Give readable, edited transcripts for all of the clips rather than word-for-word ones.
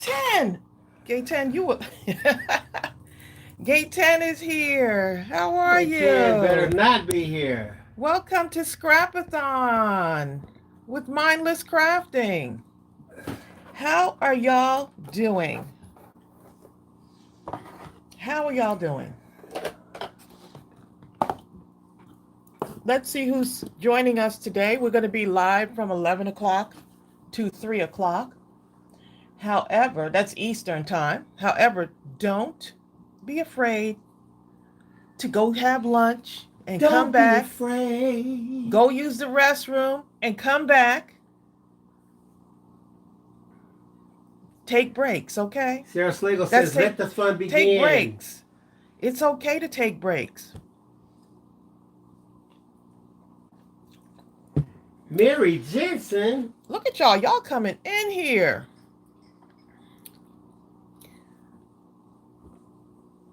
10. Gate 10, you were. Gate 10 is here. How are Hey, Ted better you? not be here. Welcome to Scrap-A-Thon with Mindless Crafting. How are y'all doing? How are y'all doing? Let's see who's joining us today. We're going to be live from 11 o'clock to 3 o'clock. However, that's Eastern time. However, don't be afraid to go have lunch and come Don't be back. afraid. Go use the restroom and come back. Take breaks, okay? Sarah Slagle says, let the fun begin. Take breaks. It's okay to take breaks. Mary Jensen. Look at y'all. Y'all coming in here.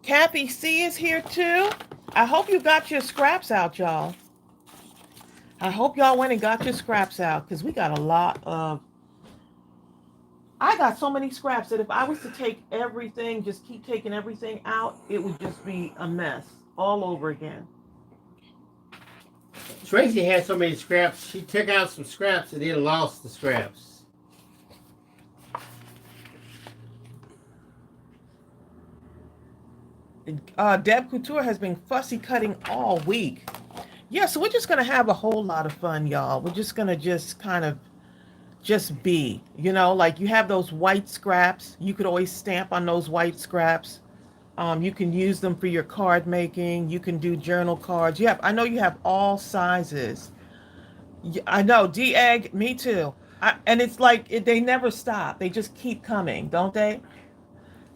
Kathy C is here too. I hope you got your scraps out, y'all. I hope y'all went and got your scraps out because we got a lot of... I got so many scraps that if I was to take everything, just keep taking everything out, it would just be a mess all over again. Tracey had so many scraps, she took out some scraps and then lost the scraps. Deb Couture has been fussy cutting all week. Yeah, so we're just going to have a whole lot of fun, y'all. We're just going to just kind of just be, like you have those white scraps. You could always stamp on those white scraps. You can use them for your card making. You can do journal cards. I know you have all sizes. I know, D-Egg, me too. And it's like they never stop. They just keep coming, don't they?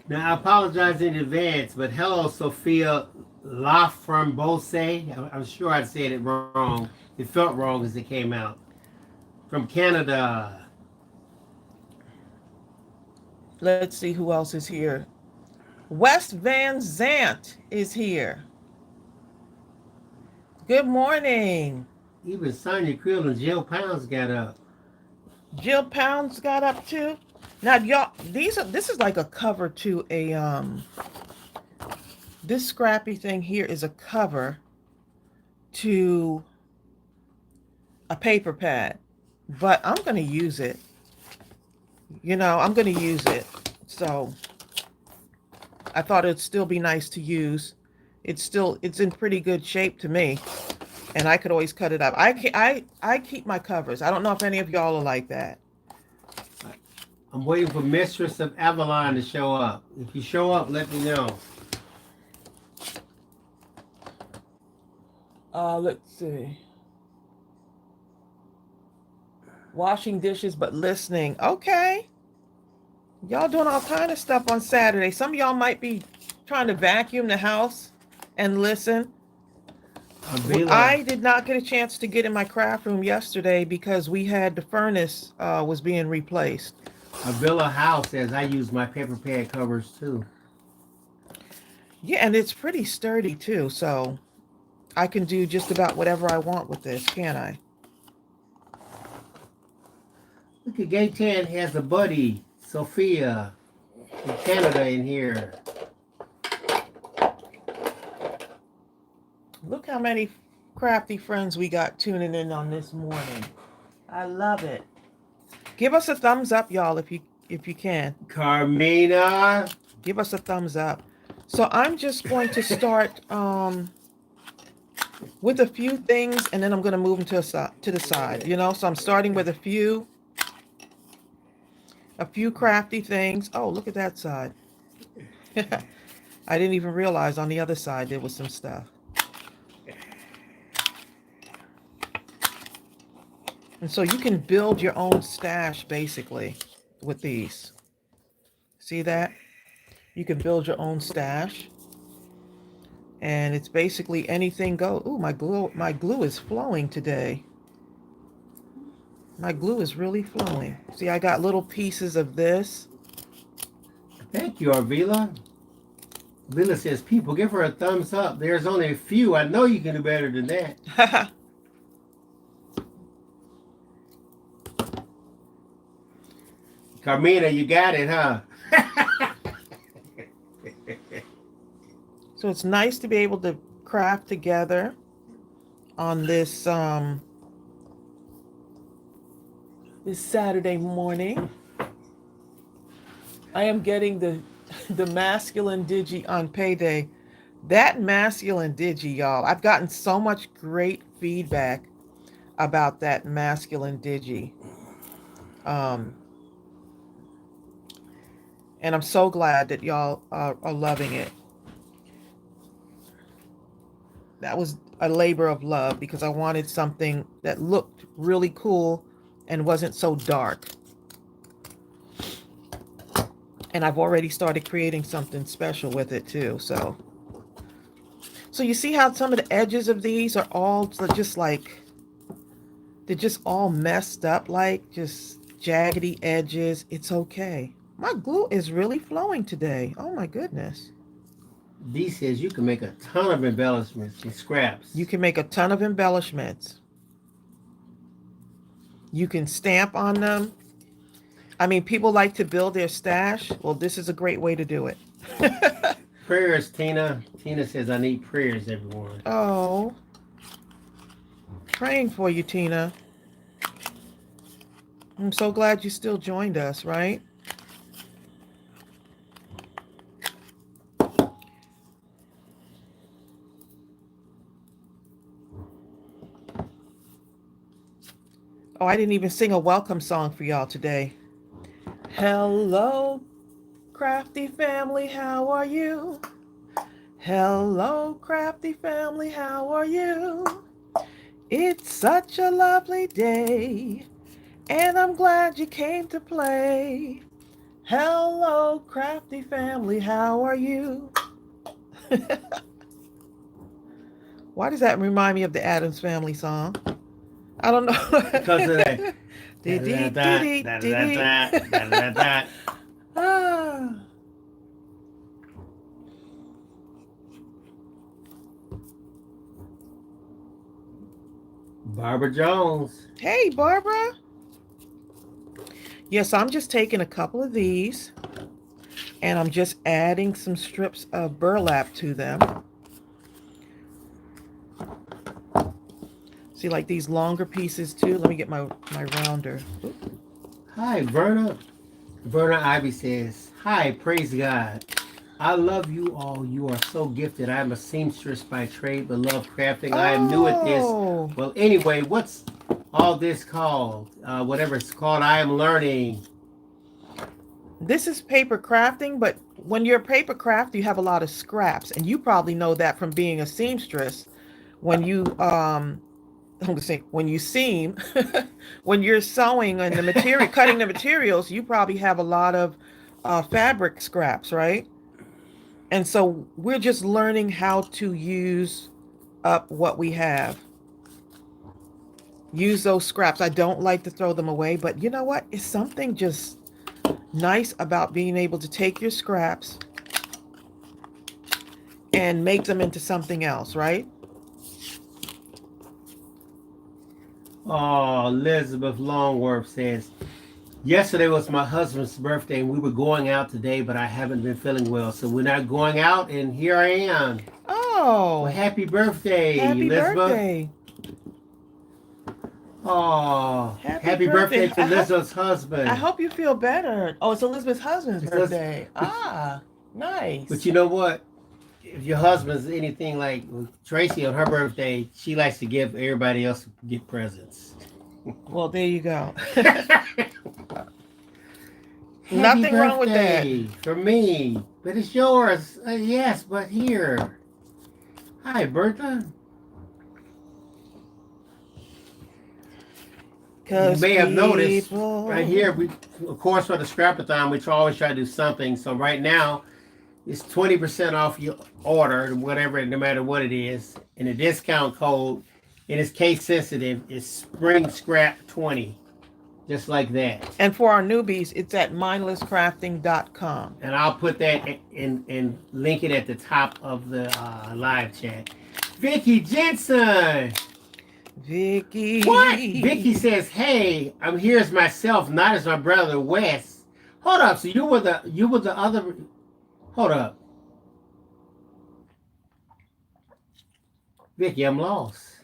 Now, I apologize in advance, but hello, Sophia Laframbose. I'm sure I said it wrong. It felt wrong as it came out. From Canada. Let's see who else is here. West Van Zant is here. Good morning. Even Sonia Creel and Jill Pounds got up. Jill Pounds got up too. Now, y'all, this is like a cover to a this scrappy thing here is a cover to a paper pad, but I'm going to use it. I'm going to use it. So I thought it'd still be nice to use. It's in pretty good shape to me, and I could always cut it up. I keep my covers. I don't know if any of y'all are like that. I'm waiting for Mistress of Avalon to show up. If you show up, let me know. Let's see. Washing dishes, but listening. Okay. Y'all doing all kind of stuff on Saturday. Some of y'all might be trying to vacuum the house and listen. I did not get a chance to get in my craft room yesterday because we had the furnace was being replaced. Avila House says I use my paper pad covers too. Yeah, and it's pretty sturdy too, so I can do just about whatever I want with this, can't I? Look at Gate 10 has a buddy, Sophia, in Canada in here. Look how many crafty friends we got tuning in on this morning. I love it. Give us a thumbs up, y'all, if you can. Carmina. Give us a thumbs up. So I'm just going to start with a few things, and then I'm going to move them to the side, So I'm starting with a few crafty things. Oh, look at that side. I didn't even realize on the other side there was some stuff. And so you can build your own stash basically with these. See that? You can build your own stash. And it's basically anything go. Ooh, my glue is flowing today. My glue is really flowing. See, I got little pieces of this. Thank you, Arvila. Arvila says, people, give her a thumbs up. There's only a few. I know you can do better than that. Carmina, you got it, huh? So it's nice to be able to craft together on this this Saturday morning. I am getting the masculine digi on payday. That masculine digi, y'all. I've gotten so much great feedback about that masculine digi. Um, and I'm so glad that y'all are loving it. That was a labor of love because I wanted something that looked really cool and wasn't so dark. And I've already started creating something special with it too. So you see how some of the edges of these are all just like, they're just all messed up, like just jaggedy edges. It's okay. My glue is really flowing today. Oh my goodness. D says you can make a ton of embellishments and scraps. You can make a ton of embellishments. You can stamp on them. I mean, people like to build their stash. Well, this is a great way to do it. Prayers, Tina. Tina says, I need prayers, everyone. Oh. Praying for you, Tina. I'm so glad you still joined us, right? Oh, I didn't even sing a welcome song for y'all today. Hello, crafty family, how are you? Hello, crafty family, how are you? It's such a lovely day, and I'm glad you came to play. Hello, crafty family, how are you? Why does that remind me of the Addams Family song? I don't know. Because of that. Ah. Barbara Jones. Hey, Barbara. Yes, I'm just taking a couple of these and I'm just adding some strips of burlap to them. See, like these longer pieces too. Let me get my rounder. Oop. Hi, Verna. Verna Ivy says, hi, praise God. I love you all. You are so gifted. I am a seamstress by trade, but love crafting. I am new at this. Well, anyway, what's all this called? Whatever it's called, I am learning. This is paper crafting, but when you're paper craft, you have a lot of scraps, and you probably know that from being a seamstress. When you I'm gonna say when you seam, when you're sewing and the material, cutting the materials, you probably have a lot of fabric scraps, right? And so we're just learning how to use up what we have. Use those scraps. I don't like to throw them away, but you know what? It's something just nice about being able to take your scraps and make them into something else, right? Oh, Elizabeth Longworth says, yesterday was my husband's birthday and we were going out today, but I haven't been feeling well. So we're not going out and here I am. Oh. Well, happy birthday, Happy Elizabeth. birthday. Oh, happy birthday to Elizabeth's husband. I hope you feel better. Oh, it's Elizabeth's husband's birthday. Nice. But you know what? If your husband's anything like Tracey on her birthday, she likes to give everybody else get presents. Well, there you go. Nothing wrong with that. For me. But it's yours. Yes, but here. Hi, Bertha. You may have noticed right here, we, of course, for the Scrap-A-Thon, we always try to do something. So right now, it's 20% off your order, whatever, no matter what it is. And the discount code, and it's case sensitive, is Spring Scrap 20. Just like that. And for our newbies, it's at mindlesscrafting.com. And I'll put that and link it at the top of the live chat. Vicky Jensen. Vicky. What? Vicky says, hey, I'm here as myself, not as my brother Wes, Hold up. So you were the other. Hold up, Vicky. I'm lost.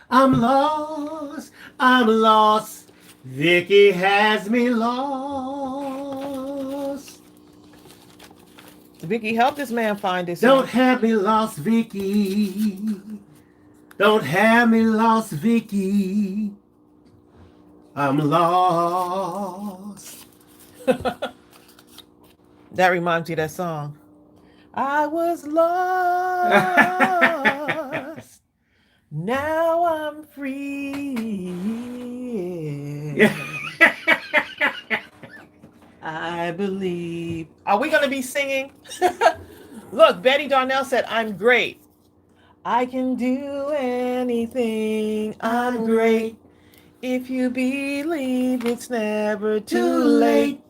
I'm lost. I'm lost. Vicky has me lost. Vicky, help this man find his. Don't have me lost, Vicky. Don't have me lost, Vicky. I'm lost. That reminds me of that song. I was lost. Now I'm free. I believe. Are we going to be singing? Look, Betty Darnell said, I'm great. I can do anything. I'm great. If you believe it's never too late.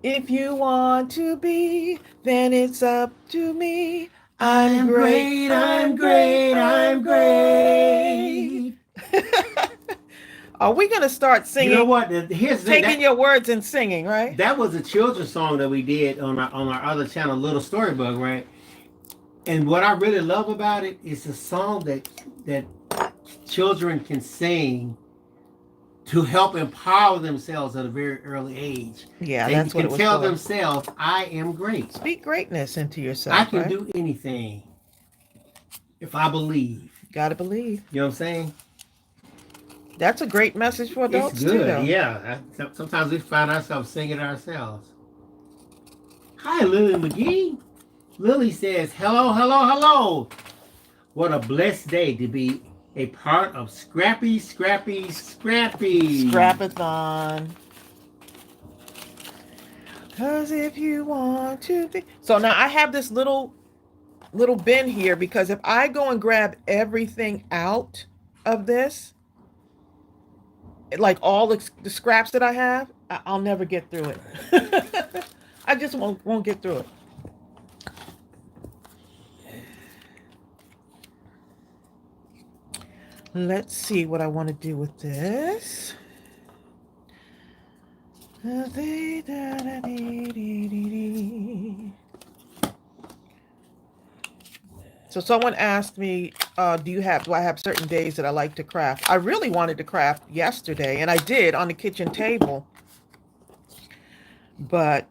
If you want to be, then it's up to me. I'm great. I'm great. I'm great. Are we going to start singing? You know what? Here's taking your words and singing, right? That was a children's song that we did on our other channel, Little Storybook, right? And what I really love about it is a song that children can sing to help empower themselves at a very early age. Yeah, they that's what it was can tell for. themselves, I am great. Speak greatness into yourself. I can do anything if I believe. Gotta believe. You know what I'm saying? That's a great message for adults it's good, too, though. Yeah. Sometimes we find ourselves singing ourselves. Hi, Lily McGee. Lily says, hello, hello, hello. What a blessed day to be a part of SCRAP-A-THON. Because if you want to be... So now I have this little bin here because if I go and grab everything out of this, like all the scraps that I have, I'll never get through it. I just won't get through it. Let's see what I want to do with this. So someone asked me, do I have certain days that I like to craft? I really wanted to craft yesterday, and I did on the kitchen table. But,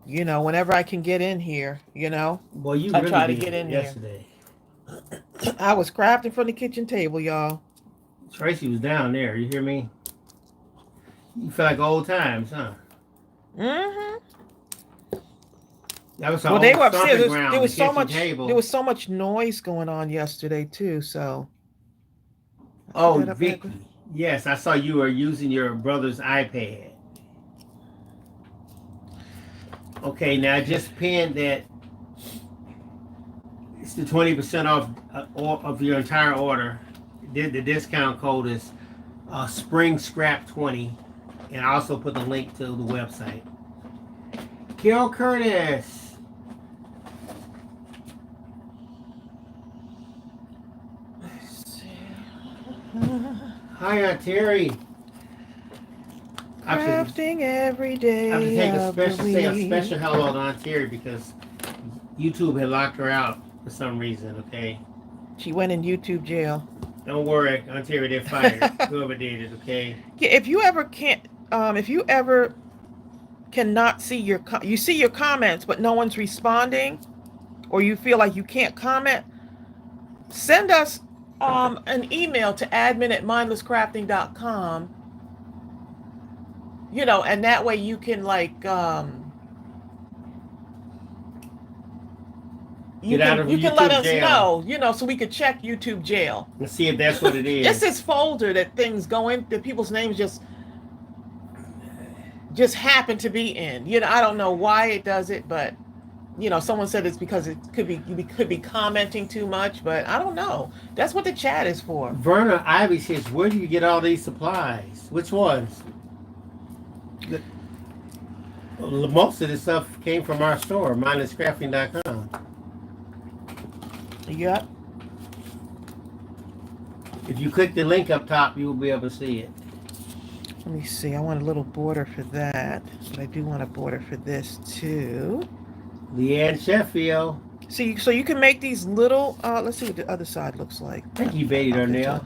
you know, whenever I can get in here, you know, well, I really try to get in yesterday. Here. I was crafting from the kitchen table, y'all. Tracey was down there. You hear me? You feel like old times, huh? Mm-hmm. That was well, they were upstairs. There was so much noise going on yesterday too. So. Oh, Vicky. Yes, I saw you were using your brother's iPad. Okay, now I just pinned that. It's the 20% off of your entire order. The discount code is Spring Scrap 20, and I also put the link to the website. Carol Curtis. Hi, Aunt Terry. Crafting every day. I have to say a special hello to Aunt Terry because YouTube had locked her out for some reason. Okay. She went in YouTube jail. Don't worry, Aunt Terry, they're fired. Whoever did it. Okay. Yeah, if you ever cannot see you see your comments, but no one's responding, or you feel like you can't comment, send us an email to admin@mindlesscrafting.com. You know, and that way you can like you can let us know, you know, so we could check YouTube jail and see if that's what it is. It's this folder that things go in, that people's names just happen to be in. You know, I don't know why it does it, but you know, someone said it's because it could be commenting too much, but I don't know. That's what the chat is for. Verna Ivy says, where do you get all these supplies? Which ones? Most of this stuff came from our store, mindlesscrafting.com. Yep. If you click the link up top, you will be able to see it. Let me see. I want a little border for that, but I do want a border for this too. Leanne Sheffield. See, so you can make these little. Let's see what the other side looks like. Thank you, Betty I'll get Darnell.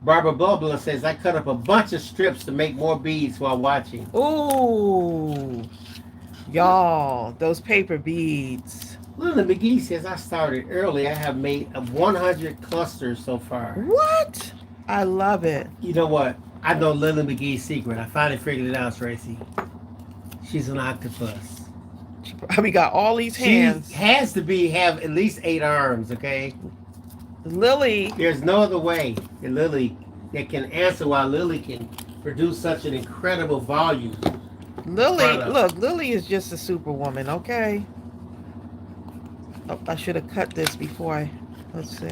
Barbara Bubla says, I cut up a bunch of strips to make more beads while watching. Ooh, y'all, those paper beads. Lily McGee says, I started early. I have made 100 clusters so far. What? I love it. You know what? I know Lily McGee's secret. I finally figured it out, Tracey. She's an octopus. She probably got all these hands. She has to have at least 8 arms, okay? Lily. There's no other way that Lily that can answer why Lily can produce such an incredible volume. Lily, look, Lily is just a superwoman, okay? Oh, I should have cut this before I, let's see.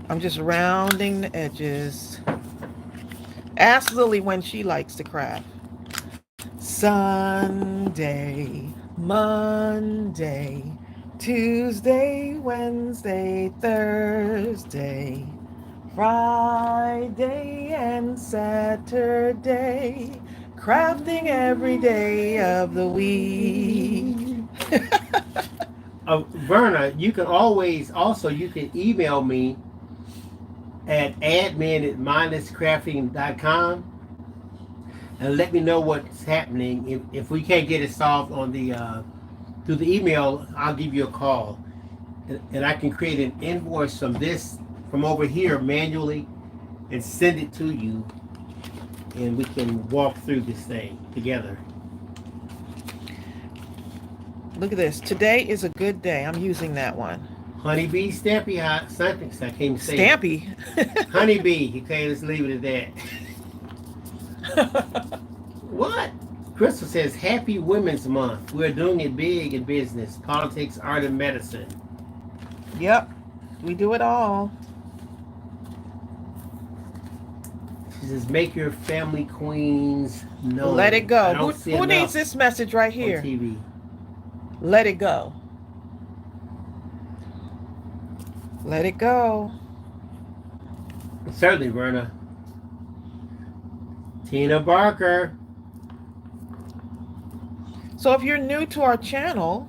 I'm just rounding the edges. Ask Lily when she likes to craft. Sunday, Monday, Tuesday, Wednesday, Thursday, Friday, and Saturday. Crafting every day of the week. Verna, you can always, also, you can email me at admin@mindlesscrafting.com and let me know what's happening. If we can't get it solved on the through the email, I'll give you a call. And I can create an invoice from over here manually and send it to you. And we can walk through this thing together. Look at this. Today is a good day. I'm using that one. Honeybee Stampy Hot something. I can't even say Stampy. Honeybee. Okay, let's leave it at that. What? Crystal says, Happy Women's Month. We're doing it big in business, politics, art, and medicine. Yep. We do it all. She says, make your family queens know. Let it go. Who needs this message right here? TV. Let it go. Let it go. Certainly, Verna. Tina Barker. So if you're new to our channel,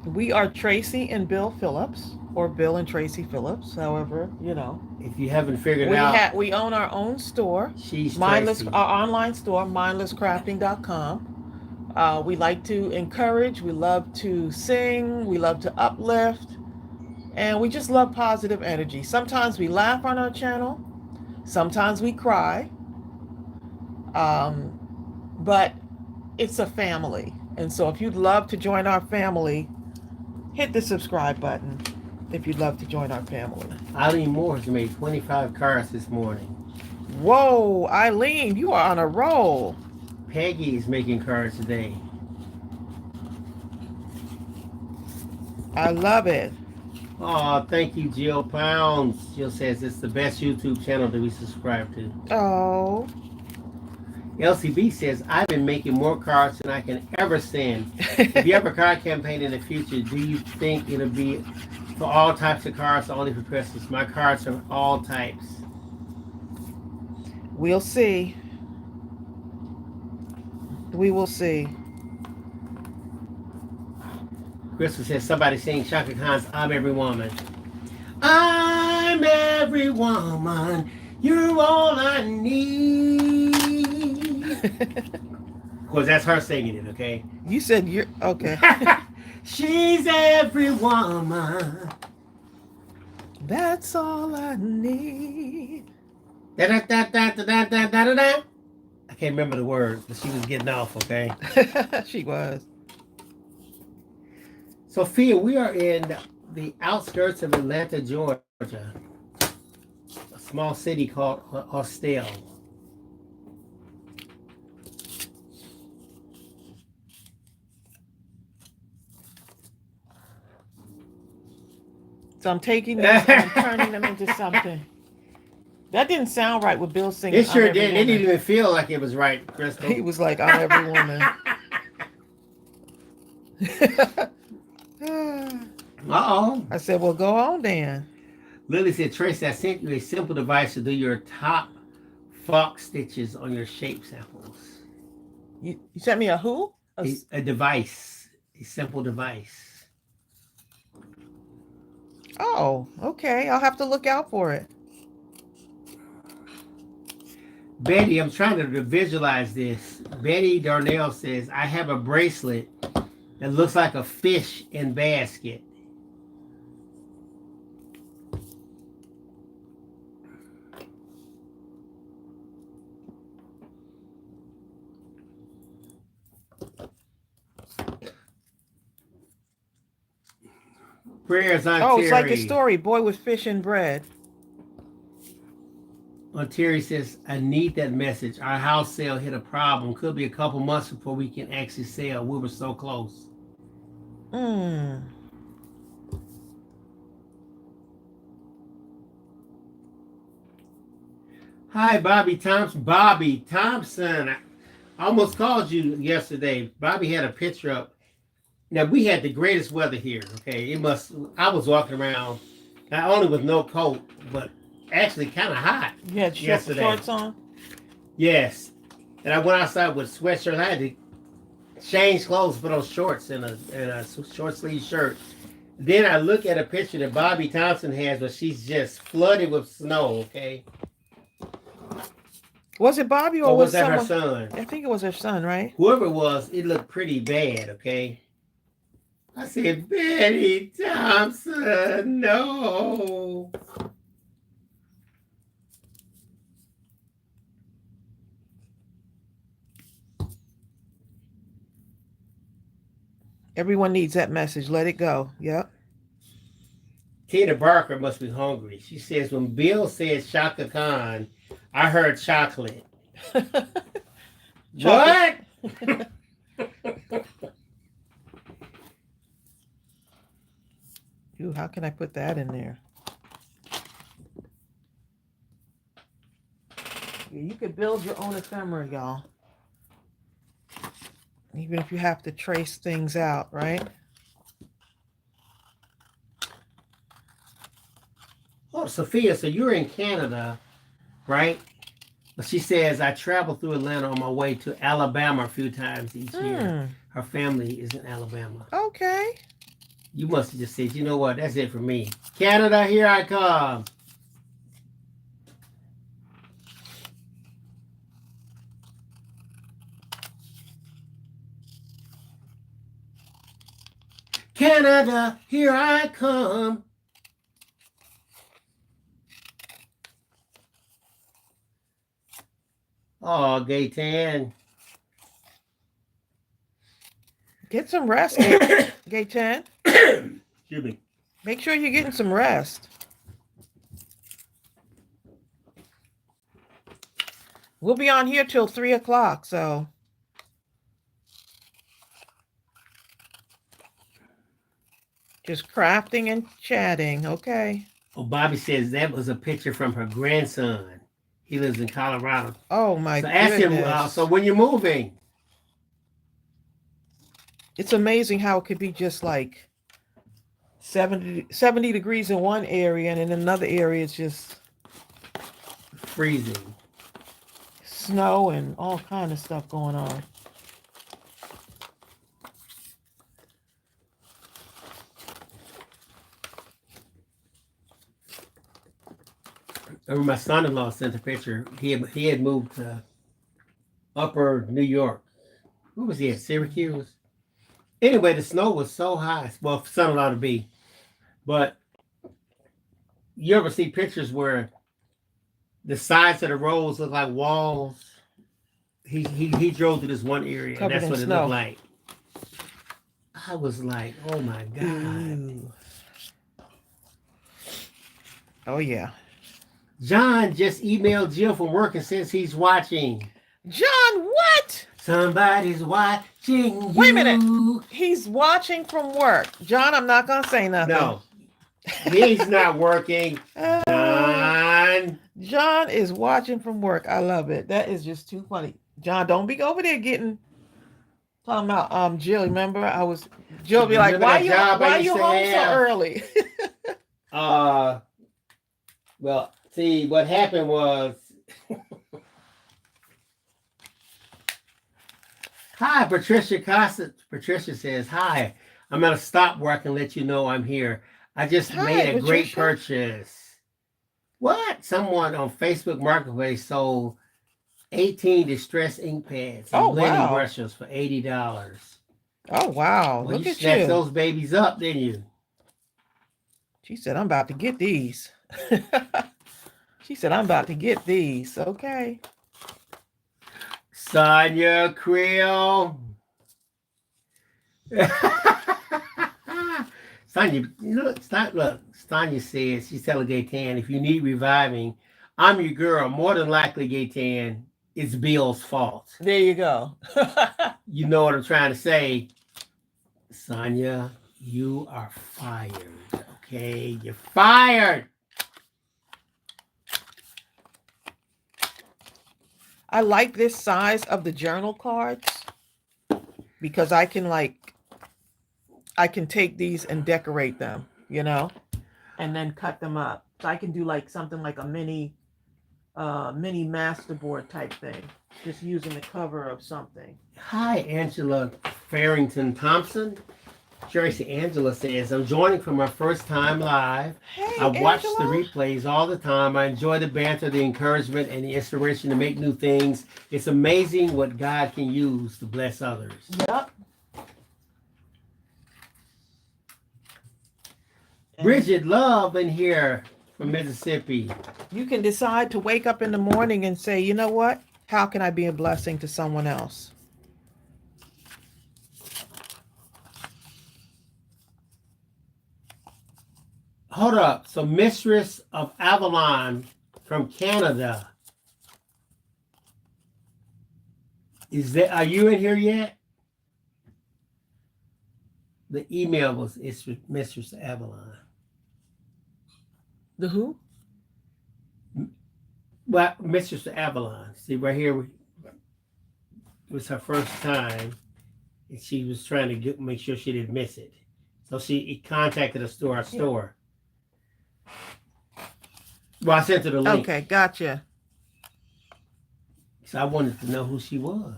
we are Tracey and Bill Phillips, or Bill and Tracey Phillips, however, you know. If you haven't figured it out. We own our own store. She's Mindless, our online store, mindlesscrafting.com. We like to encourage, we love to sing, we love to uplift, and we just love positive energy. Sometimes we laugh on our channel, sometimes we cry, but it's a family. And so if you'd love to join our family, hit the subscribe button if you'd love to join our family. Eileen Moore has made 25 cards this morning. Whoa, Eileen, you are on a roll. Peggy is making cards today. I love it. Oh, thank you, Jill Pounds. Jill says it's the best YouTube channel that we subscribe to. Oh. LCB says, I've been making more cards than I can ever send. If you have a card campaign in the future, do you think it'll be for all types of cards or only for Christmas? My cards are all types. We'll see. We will see. Crystal says, somebody sing Shaka Khan's I'm Every Woman. I'm every woman. You're all I need. Of course, that's her singing it, okay? You said you're okay. She's every woman. That's all I need. Da-da-da-da-da-da-da-da-da. I can't remember the words, but she was getting off, okay? She was. Sophia, we are in the outskirts of Atlanta, Georgia. A small city called Austell. So I'm taking these and I'm turning them into something. That didn't sound right with Bill singing. It sure did. It didn't even feel like it was right, Crystal. He was like, I'm every woman. Uh-oh. I said, well, go on then. Lily said, Tracy, I sent you a simple device to do your top fox stitches on your shape samples. You sent me a who? A device. A simple device. Oh, okay. I'll have to look out for it. Betty, I'm trying to visualize this. Betty Darnell says, I have a bracelet that looks like a fish in basket. Prayers on Terry. Oh, it's like a story. Boy with fish and bread. Terry says, I need that message. Our house sale hit a problem. Could be a couple months before we can actually sell. We were so close. Hi, Bobby Thompson. Bobby Thompson. I almost called you yesterday. Bobby had a picture up. Now, we had the greatest weather here, okay? I was walking around, not only with no coat, but actually kind of hot. You had shorts on? Yes. And I went outside with sweatshirt. I had to change clothes, put on shorts and a short sleeve shirt. Then I look at a picture that Bobby Thompson has where she's just flooded with snow, okay? Was it Bobby or was that someone... her son? I think it was her son, right? Whoever it was, it looked pretty bad, okay? I said, Betty Thompson, no. Everyone needs that message. Let it go. Yep. Tina Barker must be hungry. She says, when Bill said Shaka Khan, I heard chocolate. What? Ooh, how can I put that in there? Yeah, you could build your own ephemera, y'all. Even if you have to trace things out, right? Oh, Sophia, so you're in Canada, right? But she says, I travel through Atlanta on my way to Alabama a few times each year. Her family is in Alabama. Okay. You must have just said, you know what? That's it for me. Canada, here I come. Canada, here I come. Oh, Gaytan. Get some rest, Gaytan. Excuse me. Make sure you're getting some rest. We'll be on here till 3 o'clock, so. Just crafting and chatting, okay? Oh, Bobby says that was a picture from her grandson. He lives in Colorado. Oh, my goodness. Ask him, so when you're moving? It's amazing how it could be just like 70 degrees in one area, and in another area it's just freezing. Snow and all kind of stuff going on. My son-in-law sent a picture. He had moved to upper New York. Who was he at? Syracuse? Anyway, the snow was so high. Well, for son-in-law to be. But you ever see pictures where the sides of the roads look like walls? He drove to this one area, and that's what it looked like. I was like, oh my God. Ooh. Oh, yeah. John just emailed Jill from work and says he's watching. John, what? Somebody's watching you. Wait a minute. He's watching from work. John, I'm not going to say nothing. No. He's not working. John. John is watching from work. I love it. That is just too funny. John, don't be over there getting Talking about Jill, remember? Jill be like, Remember why that you job I why used you to home so have? early? Well, see, what happened was, hi, Patricia Costa. Patricia says, hi, I'm going to stop work and let you know I'm here. I just made Hi, a great Patricia. purchase. What? Someone on Facebook Marketplace sold 18 distress ink pads and Oh blending wow. brushes for $80. Oh wow. Well, you Look at snatched you. those babies up, didn't you? She said, I'm about to get these. She said, I'm about to get these. Okay. Sonia Creel. Sonia, look, Sonia says, she's telling Gaytan, if you need reviving, I'm your girl. More than likely, Gaytan, it's Bill's fault. There you go. You know what I'm trying to say. Sonia, you are fired. Okay, you're fired. I like this size of the journal cards because I can take these and decorate them, and then cut them up. So I can do like something like a mini masterboard type thing, just using the cover of something. Hi, Angela Farrington Thompson. Tracey Angela says, I'm joining for my first time live. Hey, I watch Angela. the replays all the time. I enjoy the banter, the encouragement, and the inspiration to make new things. It's amazing what God can use to bless others. Yep. Bridget Love in here from Mississippi. You can decide to wake up in the morning and say, you know what? How can I be a blessing to someone else? Hold up. So Mistress of Avalon from Canada. Are you in here yet? The email was Mistress of Avalon. The who? Well, Mistress of Avalon. See, right here, it was her first time, and she was trying to make sure she didn't miss it. So she contacted us through our store. Well, I sent her the link. Okay, gotcha. So I wanted to know who she was.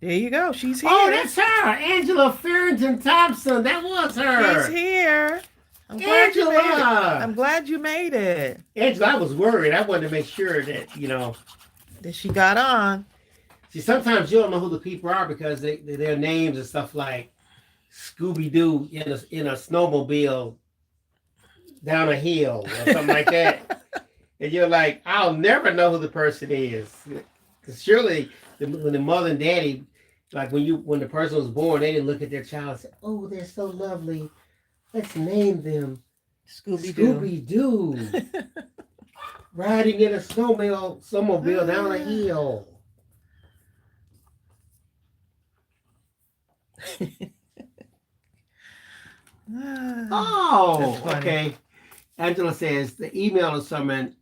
There you go. She's here. Oh, that's her. Angela Farrington Thompson. That was her. She's here. I'm glad you made it. Angela, I was worried. I wanted to make sure that, that she got on. See, sometimes you don't know who the people are because their names and stuff like Scooby-Doo in a snowmobile down a hill or something like that. And you're like, I'll never know who the person is. Because surely when the mother and daddy, like when the person was born, they didn't look at their child and say, oh, they're so lovely. Let's name them Scooby-Doo. Riding in a snowmobile down a hill. Oh, okay. Angela says the email is something.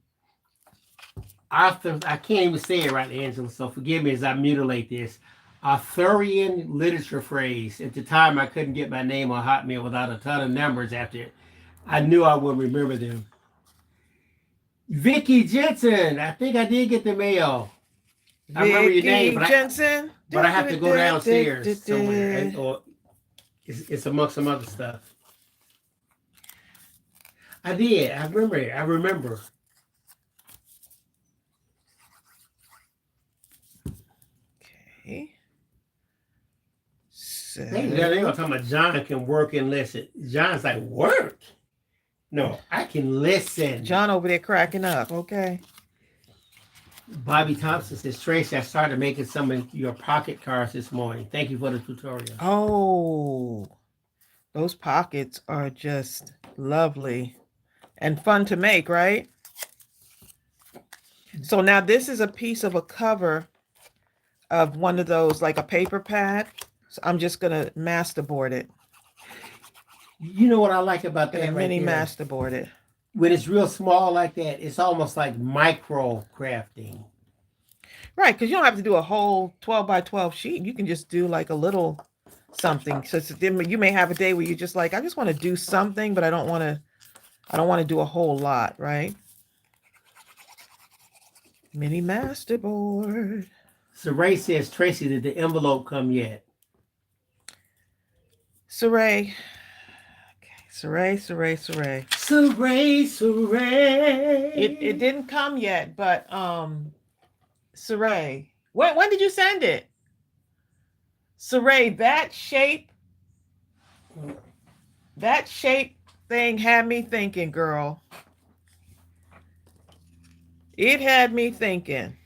I can't even say it right, Angela, so forgive me as I mutilate this. Arthurian literature phrase. At the time, I couldn't get my name on Hotmail without a ton of numbers after it. I knew I would remember them. Vicky Jensen. I think I did get the mail. I remember your name, but I have to go downstairs somewhere, or it's amongst some other stuff. I did. I remember. Okay. So They were talking about John can work and listen. John's like, work? No, I can listen. John over there cracking up. Okay. Bobby Thompson says, Tracey, I started making some of your pocket cards this morning. Thank you for the tutorial. Oh, those pockets are just lovely and fun to make, right? So now this is a piece of a cover of one of those, like a paper pad. So I'm just going to masterboard it. You know what I like about that? Mini masterboard it. When it's real small like that, it's almost like micro crafting. Right, because you don't have to do a whole 12 by 12 sheet. You can just do like a little something. So you may have a day where you're just like, I just want to do something, but I don't want to do a whole lot, right? Mini Masterboard. So Ray says, Tracey, did the envelope come yet? Saray. Okay. Saray. It didn't come yet, but Saray. When did you send it? Saray, that shape thing had me thinking, girl. It had me thinking.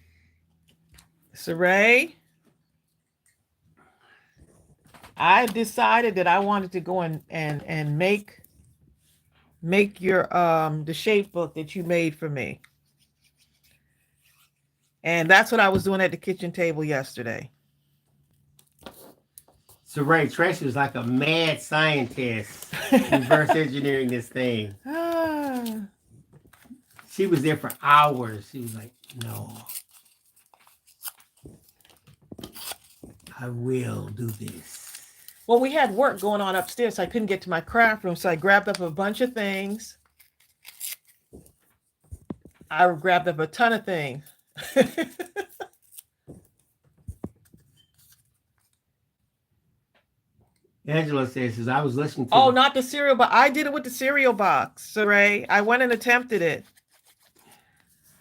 Saray, I decided that I wanted to go and make your the shape book that you made for me. And that's what I was doing at the kitchen table yesterday. So Ray, Tracey was like a mad scientist reverse engineering this thing. She was there for hours. She was like, no, I will do this. Well, we had work going on upstairs, so I couldn't get to my craft room. So I grabbed up a bunch of things. I grabbed up a ton of things. Angela says, I was listening to... Oh, not the cereal box. I did it with the cereal box, Saray. I went and attempted it.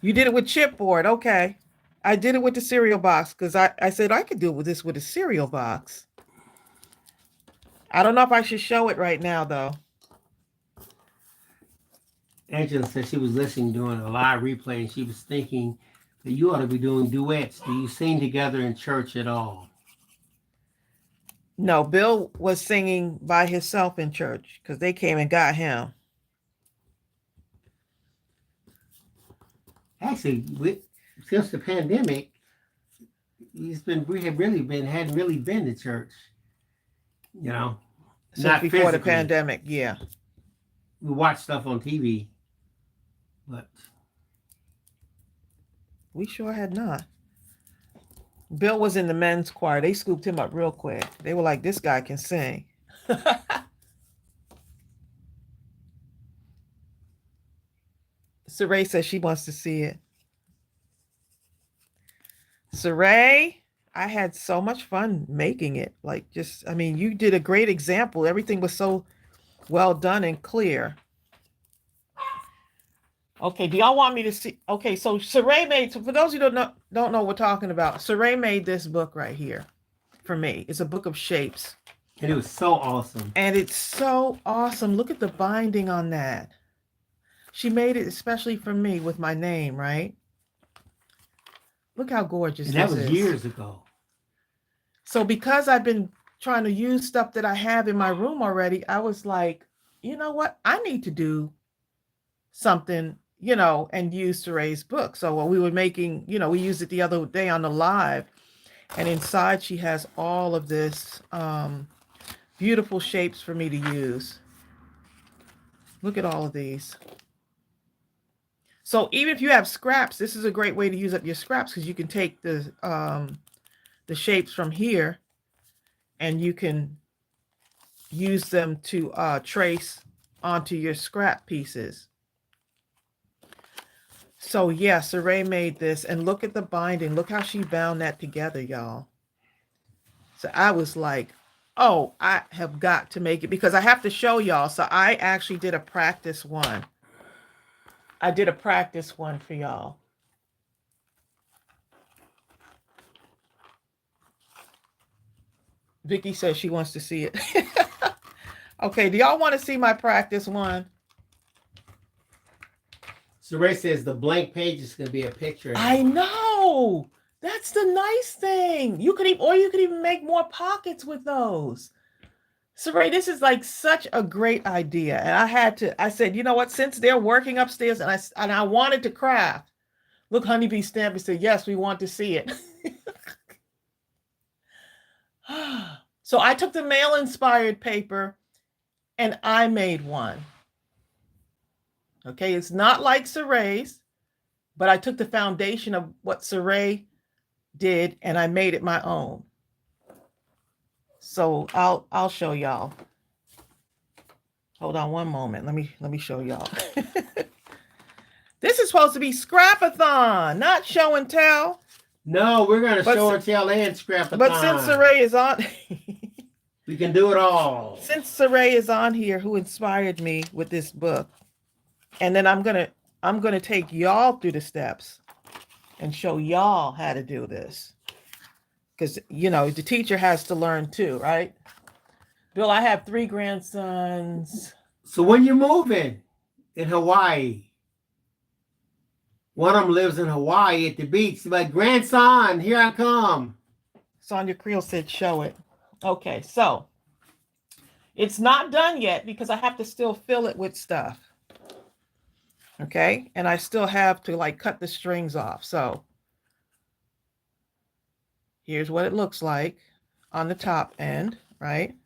You did it with chipboard. Okay. I did it with the cereal box because I said I could do this with a cereal box. I don't know if I should show it right now, though. Angela said she was listening during a live replay and she was thinking that you ought to be doing duets. Do you sing together in church at all? No, Bill was singing by himself in church because they came and got him. Actually, since the pandemic, hadn't really been to church. You know, Since not before physically. the pandemic, yeah. We watch stuff on TV, but we sure had not. Bill was in the men's choir. They scooped him up real quick. They were like, this guy can sing. Saray says she wants to see it. Saray, I had so much fun making it. You did a great example. Everything was so well done and clear. Okay, do y'all want me to see? Okay, so Saray made, so for those who don't know what we're talking about, Saray made this book right here for me. It's a book of shapes. And it was so awesome. And it's so awesome. Look at the binding on that. She made it especially for me with my name, right? Look how gorgeous this is. And that was years ago. So because I've been trying to use stuff that I have in my room already, I was like, you know what? I need to do something, and use Saray's book. So what we were making, we used it the other day on the live, and inside she has all of this beautiful shapes for me to use. Look at all of these. So even if you have scraps, this is a great way to use up your scraps because you can take the shapes from here and you can use them to trace onto your scrap pieces. So yeah, Saray made this, and look at the binding. Look how she bound that together, y'all. So I was like, oh, I have got to make it because I have to show y'all. So I actually did a practice one. I did a practice one for y'all. Vicky says she wants to see it. Okay, do y'all want to see my practice one? Saray says the blank page is going to be a picture. I know. That's the nice thing. You could even make more pockets with those. Saray, this is like such a great idea. And I said, you know what, since they're working upstairs and I wanted to craft. Look, Honeybee stamped and said, yes, we want to see it. So I took the male inspired paper and I made one. Okay, it's not like Saray's, but I took the foundation of what Saray did and I made it my own. So I'll show y'all. Hold on one moment. Let me show y'all. This is supposed to be Scrap-A-THON, not show and tell. No, we're gonna show and tell and Scrap-A-THon. But since Saray is on, we can do it all. Since Saray is on here, who inspired me with this book, and then I'm gonna take y'all through the steps and show y'all how to do this, because you know the teacher has to learn too, right? Bill, I have 3 grandsons. So when you're moving in Hawaii, one of them lives in Hawaii at the beach. Like, grandson, here I come. Sonia Creel said, show it. Okay, so it's not done yet because I have to still fill it with stuff. Okay, and I still have to like cut the strings off. So here's what it looks like on the top end, right?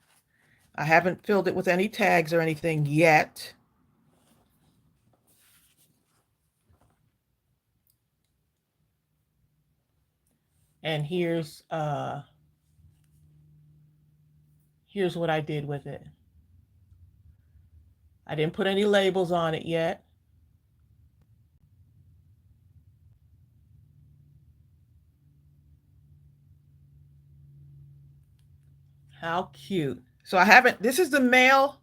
I haven't filled it with any tags or anything yet. And here's what I did with it. I didn't put any labels on it yet. How cute. So I haven't, this is the mail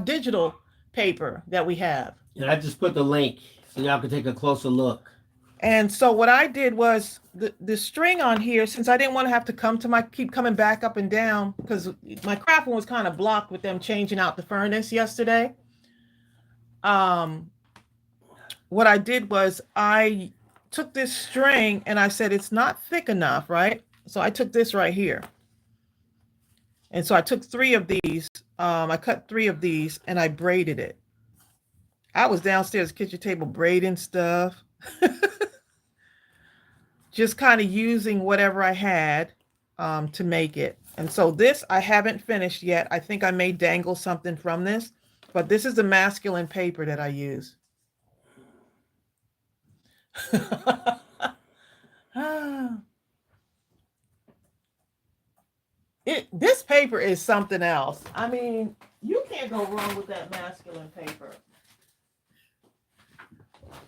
digital paper that we have. And I just put the link so y'all can take a closer look. And so what I did was the string on here, since I didn't want to have to keep coming back up and down, because my craft one was kind of blocked with them changing out the furnace yesterday. What I did was I took this string and I said, it's not thick enough, right? So I took this right here. And so I took 3 of these. I cut 3 of these and I braided it. I was downstairs at the kitchen table braiding stuff. Just kind of using whatever I had to make it. And so this I haven't finished yet. I think I may dangle something from this. But this is the masculine paper that I use. This paper is something else. I mean, you can't go wrong with that masculine paper.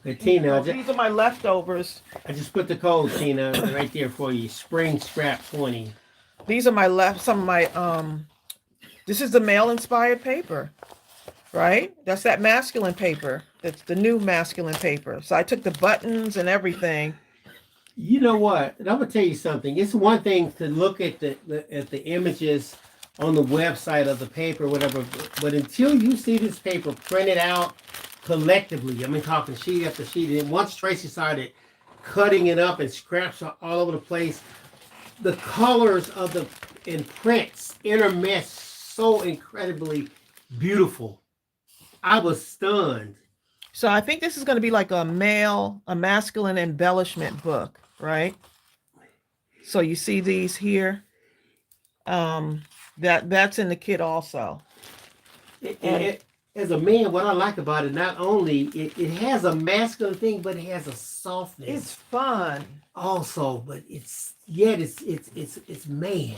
Hey, Tina, These are my leftovers. I just put the code, Tina, right there for you. Spring Scrap 20. These are some of my this is the male inspired paper, right? That's that masculine paper. That's the new masculine paper. So I took the buttons and everything. You know what? And I'm gonna tell you something. It's one thing to look at the images on the website of the paper, whatever, but until you see this paper printed out collectively, I mean, talking sheet after sheet, and once Tracey started cutting it up and scraps all over the place, the colors of the prints intermesh so incredibly beautiful. I was stunned. So I think this is going to be like a masculine embellishment book, right? So you see these here. That's in the kit also. As a man, what I like about it, not only it has a masculine thing, but it has a softness. It's fun. Also, but it's man.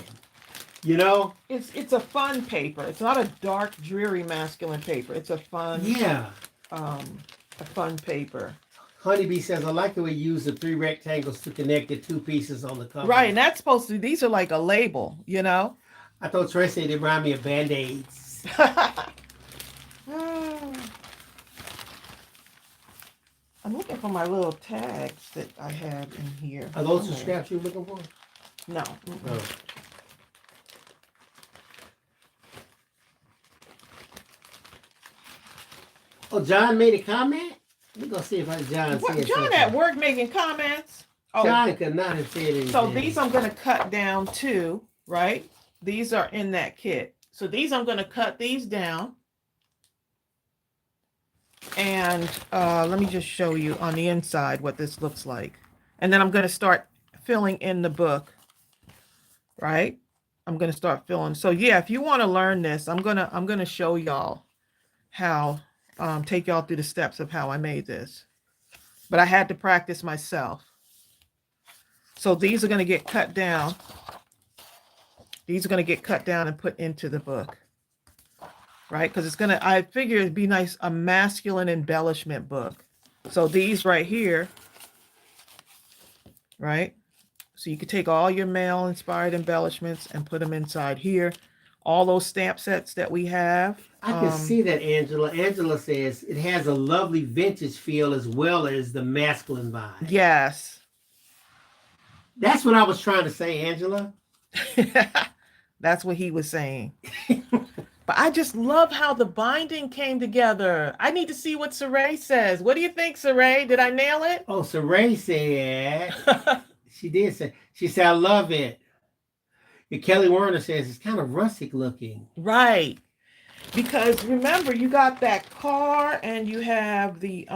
You know? It's a fun paper. It's not a dark, dreary masculine paper. It's a fun a fun paper. Honeybee says, I like the way you use the 3 rectangles to connect the 2 pieces on the cover. Right, and that's supposed to, these are like a label, you know? I thought Tracey they remind me of Band-Aids. I'm looking for my little tags that I have in here. Are those the scraps you're looking for? No. Oh. Oh, John made a comment? We're going to see if John said John something. at work making comments? Oh. John could not have said anything. So these I'm going to cut down too, right? These are in that kit. So these I'm going to cut these down. And let me just show you on the inside what this looks like. And then I'm going to start filling in the book, right? I'm going to start filling. So yeah, if you want to learn this, I'm going to show y'all how, take y'all through the steps of how I made this. But I had to practice myself. So these are going to get cut down. These are going to get cut down and put into the book, right? Because it's going to, I figure it'd be nice, a masculine embellishment book. So these right here, right? So you could take all your male inspired embellishments and put them inside here. All those stamp sets that we have. I can see that, Angela. Angela says it has a lovely vintage feel as well as the masculine vibe. Yes. That's what I was trying to say, Angela. That's what he was saying. But I just love how the binding came together. I need to see what Saray says. What do you think, Saray? Did I nail it? Oh, Saray said, she did say, she said, I love it. And Kelly Warner says it's kind of rustic looking. Right. Because remember, you got that car and you have the,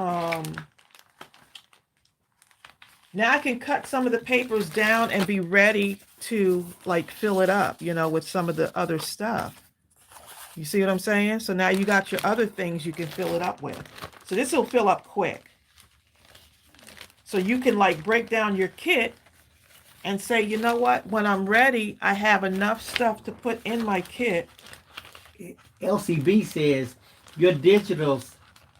now I can cut some of the papers down and be ready to like fill it up, you know, with some of the other stuff. You see what I'm saying? So now you got your other things you can fill it up with. So this will fill up quick. So you can like break down your kit and say, you know what, when I'm ready, I have enough stuff to put in my kit. LCB says, your digitals,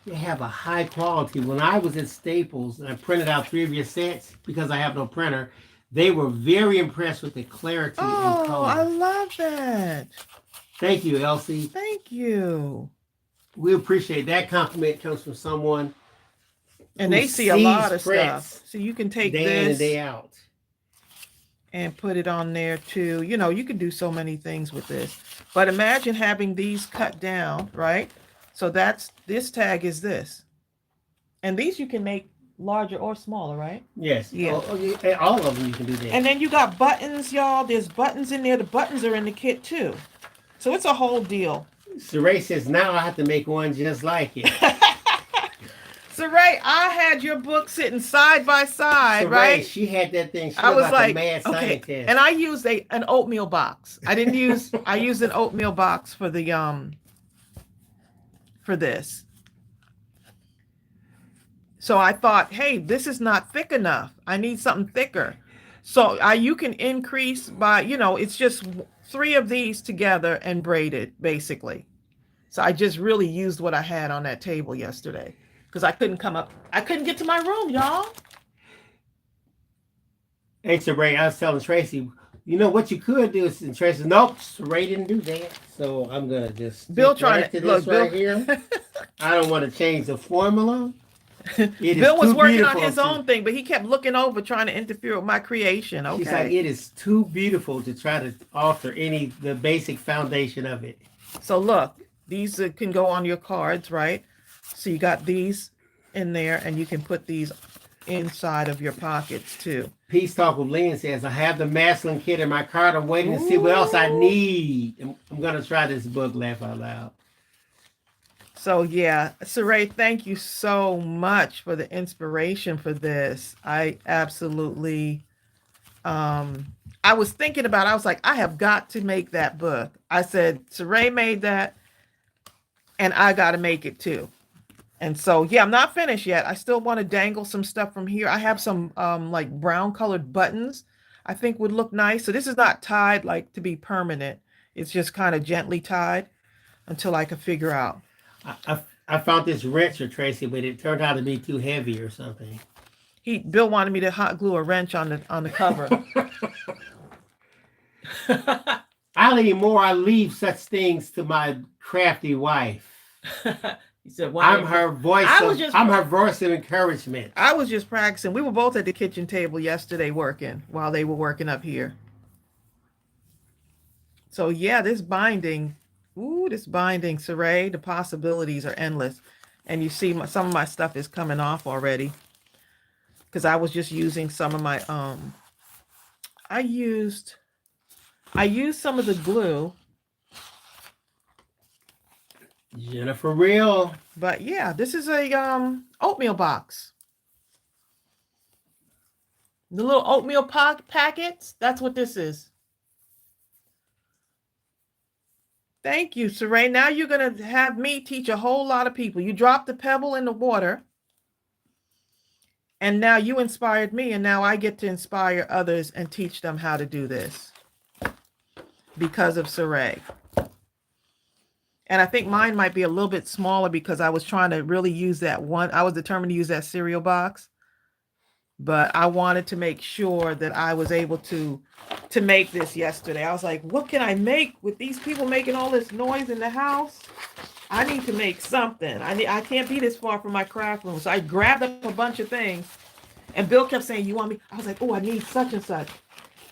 they have a high quality. When I was at Staples and I printed out 3 of your sets because I have no printer, they were very impressed with the clarity and color. Oh, I love that. Thank you, Elsie. Thank you. We appreciate that. Compliment comes from someone and they see a lot of stuff. So you can take day this in and day out and put it on there too. You know, you can do so many things with this. But imagine having these cut down, right? So that's, this tag is this. And these you can make larger or smaller, right? Yes. Yeah. All of them you can do that. And then you got buttons, y'all. There's buttons in there. The buttons are in the kit too. So it's a whole deal. Saray says, now I have to make one just like it. Saray, I had your book sitting side by side, Saray, right? she had that thing. She I was like, a mad scientist. And I used an oatmeal box. I didn't use, I used an oatmeal box for the, for this. So I thought, hey, this is not thick enough. I need something thicker. So you can increase by, you know, it's just 3 of these together and braided, basically. So I just really used what I had on that table yesterday because I couldn't come up. I couldn't get to my room, y'all. Hey, Saray, I was telling Tracy, you know what you could do is, and Tracy, nope, Saray didn't do that. So I'm going to just Bill trying to to look, Bill, right here. I don't want to change the formula. Bill was working on his own thing, but he kept looking over trying to interfere with my creation. Okay. She's like, it is too beautiful to try to alter the basic foundation of it. So look, these can go on your cards, right? So you got these in there and you can put these inside of your pockets too. Peace Talk with Lynn says, I have the masculine kit in my cart. I'm waiting to see what else I need. I'm going to try this book, laugh out loud. So yeah, Saray, thank you so much for the inspiration for this. I absolutely, I was thinking about it. I was like, I have got to make that book. I said, Saray made that and I got to make it too. And so, yeah, I'm not finished yet. I still want to dangle some stuff from here. I have some like brown colored buttons I think would look nice. So this is not tied like to be permanent. It's just kind of gently tied until I can figure out. I found this wrench, Tracy, but it turned out to be too heavy or something. Bill wanted me to hot glue a wrench on the cover. I leave such things to my crafty wife. He said, I'm her voice of encouragement. I was just practicing. We were both at the kitchen table yesterday working while they were working up here. So yeah, this binding, Saray, the possibilities are endless. And you see some of my stuff is coming off already because I was just using some of my, I used some of the glue. Jennifer Real. But yeah, this is a oatmeal box. The little oatmeal packets, that's what this is. Thank you, Saray. Now you're going to have me teach a whole lot of people. You dropped the pebble in the water. And now you inspired me. And now I get to inspire others and teach them how to do this. because of Saray. And I think mine might be a little bit smaller because I was trying to really use that one. I was determined to use that cereal box. But I wanted to make sure that I was able to make this yesterday. I was like, what can I make with these people making all this noise in the house? I need to make something. I can't be this far from my craft room. So I grabbed up a bunch of things. And Bill kept saying, you want me? I was like, oh, I need such and such.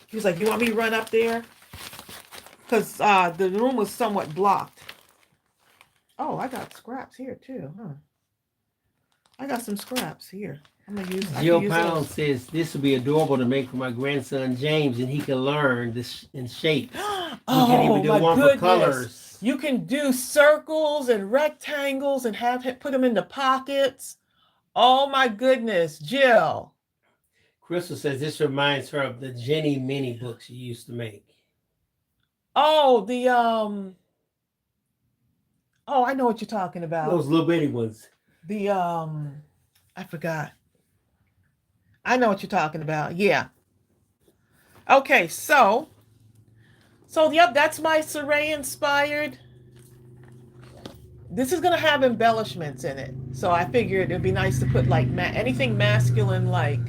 He was like, you want me to run up there? Because the room was somewhat blocked. Oh, I got scraps here too, huh? I got some scraps here. I'm gonna use. Jill Pound says this would be adorable to make for my grandson James, and he can learn this in shapes. Oh, we can even do my one goodness. for colors. You can do circles and rectangles and put them into pockets. Oh my goodness, Jill. Crystal says this reminds her of the Jenny mini books she used to make. Oh, the Oh, I know what you're talking about. Those little bitty ones. The I forgot. I know what you're talking about. Yeah. Okay, so yep, that's my Saray inspired. This is gonna have embellishments in it, so I figured it'd be nice to put like anything masculine, like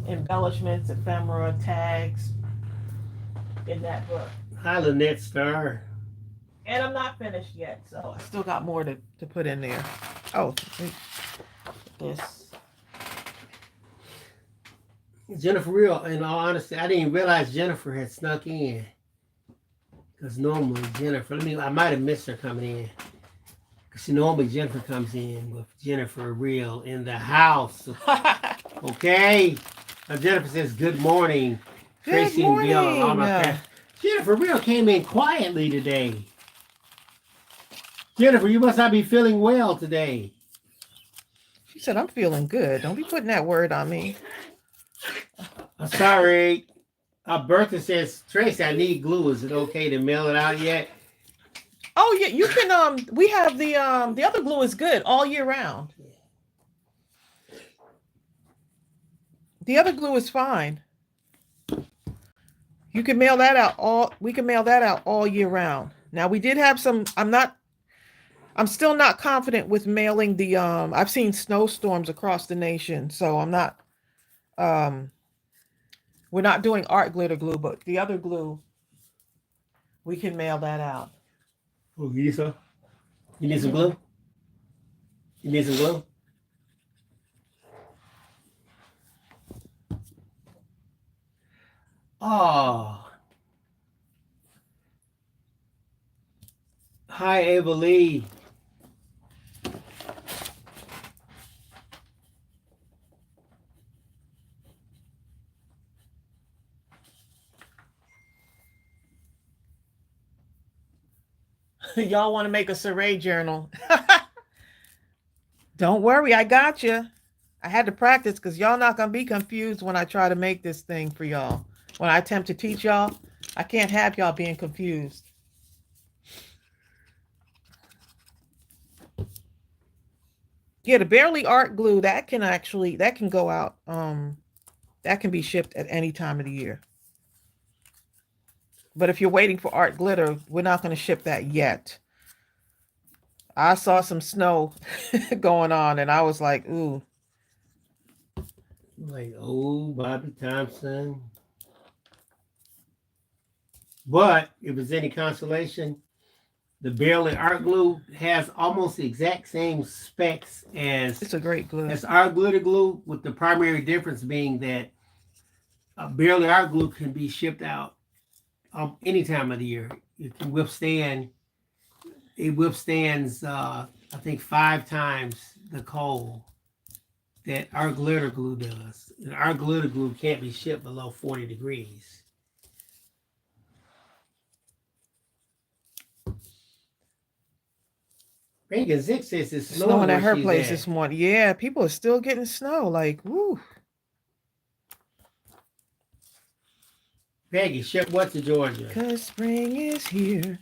embellishments, ephemera, tags in that book. Hi, Lynette Star. And I'm not finished yet, so I still got more to put in there. Oh, this. Jennifer Real, in all honesty, I didn't realize Jennifer had snuck in. Because normally Jennifer, I might have missed her coming in. Because normally Jennifer comes in with Jennifer Real in the house. Okay? Now Jennifer says, good morning. Tracey and Bill and all my friends. Jennifer Real came in quietly today. Jennifer, you must not be feeling well today. She said, I'm feeling good. Don't be putting that word on me. I'm sorry. Bertha says, Tracy, I need glue. Is it okay to mail it out yet? Oh yeah, you can we have the other glue is good all year round. The other glue is fine. You can mail that out we can mail that out all year round. Now we did have some, I'm still not confident with mailing the I've seen snowstorms across the nation, so I'm not we're not doing art glitter glue, but the other glue we can mail that out. Oh, you need some? You need some glue? You need some glue? Oh. Hi, Ava Lee. Y'all want to make a Saray journal? Don't worry, I got you. I had to practice because y'all not going to be confused when I try to make this thing for y'all. When I attempt to teach y'all, I can't have y'all being confused. Yeah, the Barely Art glue, that can go out. That can be shipped at any time of the year. But if you're waiting for art glitter, we're not going to ship that yet. I saw some snow going on and I was like, ooh. Like, oh, Bobby Thompson. But if it's any consolation, the Barely Art glue has almost the exact same specs as it's a great glue. As art glitter glue, with the primary difference being that Barely Art glue can be shipped out any time of the year. It can withstands I think 5 times the cold that our glitter glue does. And our glitter glue can't be shipped below 40 degrees. Reagan Zick says it's snowing at her place this morning. Yeah, people are still getting snow. Like, woo. Peggy, ship what to Georgia? Because spring is here.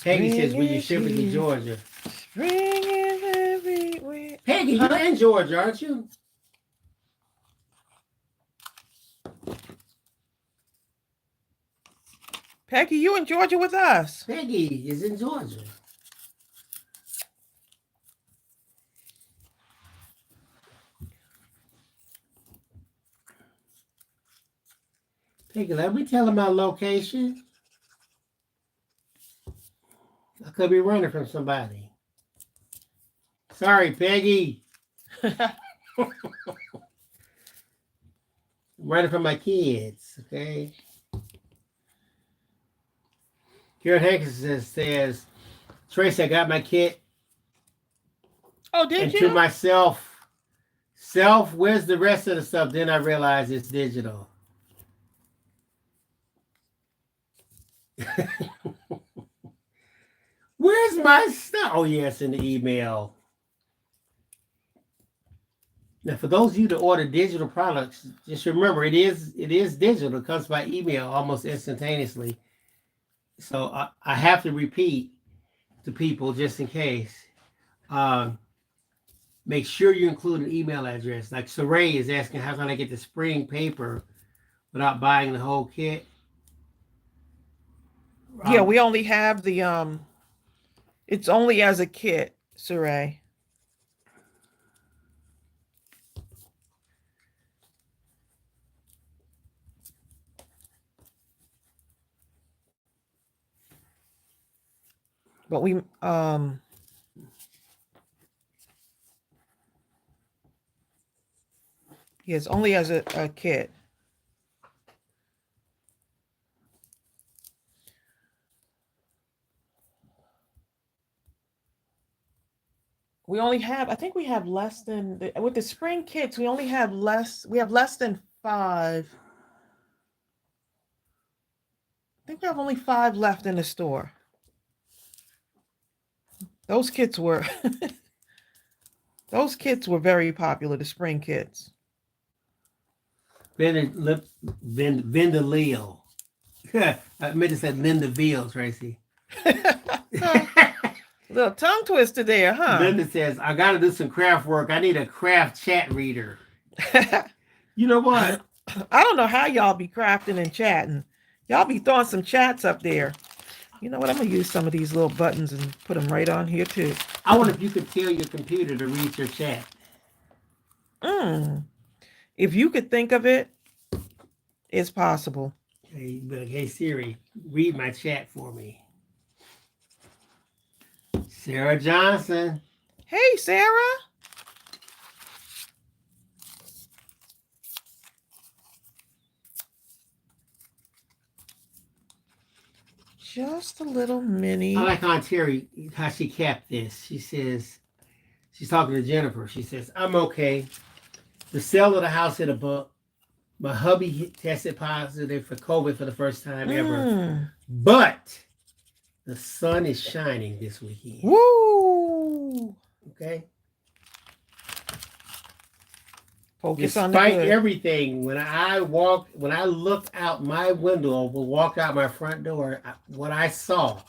Peggy says, will you ship it to Georgia? Spring is everywhere. Peggy, you're in Georgia, aren't you? Peggy, you in Georgia with us. Peggy is in Georgia. Peggy, let me tell her my location. I could be running from somebody. Sorry, Peggy. Running from my kids, okay? Karen Hankinson says, Tracy, I got my kit. Oh, did and you? to myself, where's the rest of the stuff? Then I realized it's digital. Where's my stuff? Oh, yes, in the email. Now, for those of you that order digital products, just remember it is digital. It comes by email almost instantaneously. So I have to repeat to people just in case. Make sure you include an email address. Like Saray is asking, how can I get the spring paper without buying the whole kit? Yeah, we only have the it's only as a kit, Saray. But we yes, only as a kit. We only have, I think we have less than, with the spring kits, we only have less, we have less than 5. I think we have only 5 left in the store. Those kits were, those kits were very popular, the spring kits. Linda Leo. I meant to say Linda Veal, Tracy. Little tongue twister there, huh? Linda says, I got to do some craft work. I need a craft chat reader. You know what? I don't know how y'all be crafting and chatting. Y'all be throwing some chats up there. You know what? I'm going to use some of these little buttons and put them right on here, too. I wonder if you could tell your computer to read your chat. If you could think of it, it's possible. Okay, but hey, Siri, read my chat for me. Sarah Johnson. Hey, Sarah. Just a little mini. I like Aunt Terry, how she capped this. She says, she's talking to Jennifer. She says, I'm okay. The sale of the house hit a bump. My hubby tested positive for COVID for the first time ever. But the sun is shining this weekend. Woo! Okay? Focus on the good. Despite everything, when I looked out my window or walked out my front door, what I saw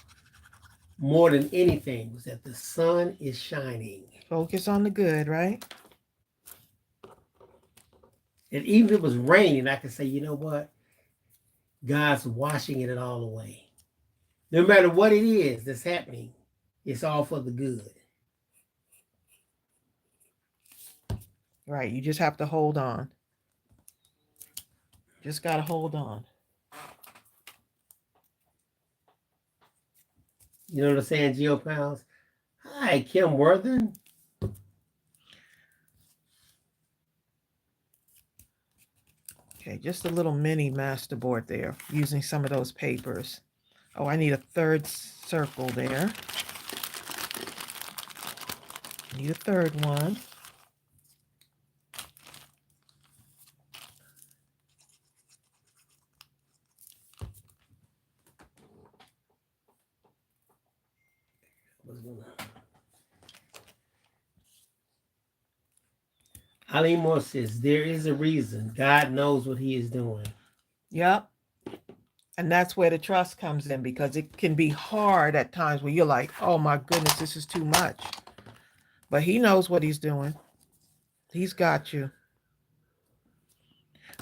more than anything was that the sun is shining. Focus on the good, right? And even if it was raining, I could say, you know what? God's washing it all away. No matter what it is that's happening, it's all for the good. Right. You just have to hold on. Just got to hold on. You know what I'm saying, Geo Pounds? Hi, Kim Worthen. Okay, just a little mini masterboard there, using some of those papers. Oh, I need a third circle there. Need a third one. Ali Moore says, there is a reason. God knows what he is doing. Yep. And that's where the trust comes in, because it can be hard at times where you're like, oh my goodness, this is too much. But he knows what he's doing. He's got you.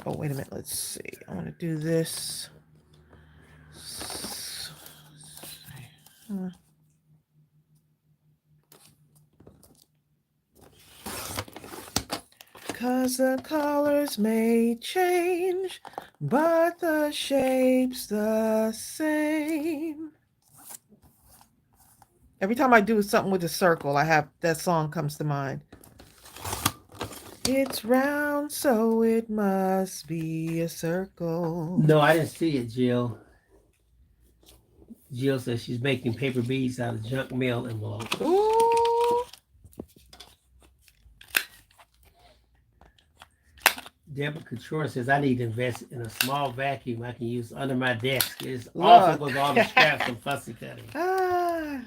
Oh, wait a minute. Let's see. I want to do this 'Cause the colors may change, but the shape's the same. Every time I do something with a circle, I have that song comes to mind. It's round, so it must be a circle. No, I didn't see it, Jill. Jill says she's making paper beads out of junk mail envelopes. Ooh. Deborah Couture says, I need to invest in a small vacuum I can use under my desk. It's awful with all the scraps and fussy cutting.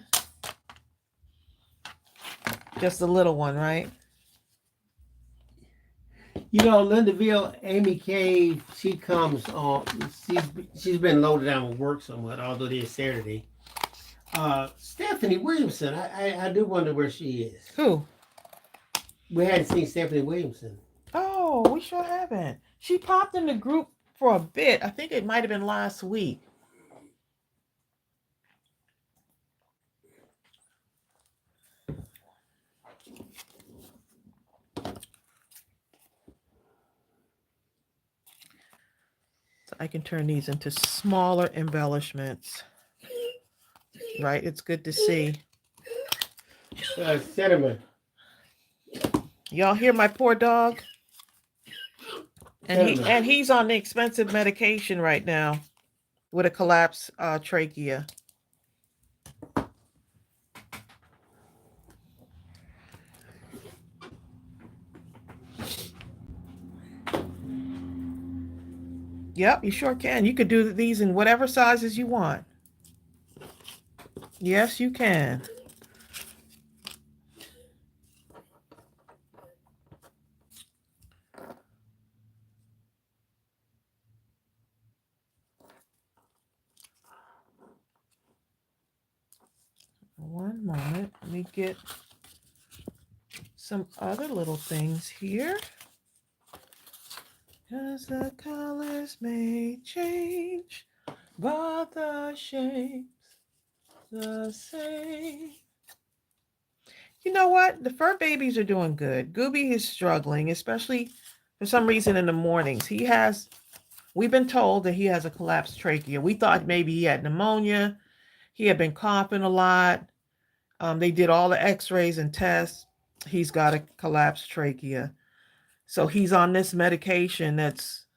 Just a little one, right? You know, Lindaville, Amy Cave, she comes on. She's been loaded down with work somewhat, although it is Saturday. Stephanie Williamson, I do wonder where she is. Who? We hadn't seen Stephanie Williamson. Oh, we sure haven't. She popped in the group for a bit. I think it might have been last week. So I can turn these into smaller embellishments. Right? It's good to see. Cinnamon. Y'all hear my poor dog? And he's on the expensive medication right now with a collapsed trachea. Yep, you sure can. You could do these in whatever sizes you want. Yes, you can. One moment. Let me get some other little things here. 'Cause the colors may change, but the shape's the same. You know what? The fur babies are doing good. Gooby is struggling, especially for some reason in the mornings. We've been told that he has a collapsed trachea. We thought maybe he had pneumonia. He had been coughing a lot. They did all the x-rays and tests. He's got a collapsed trachea. So he's on this medication that's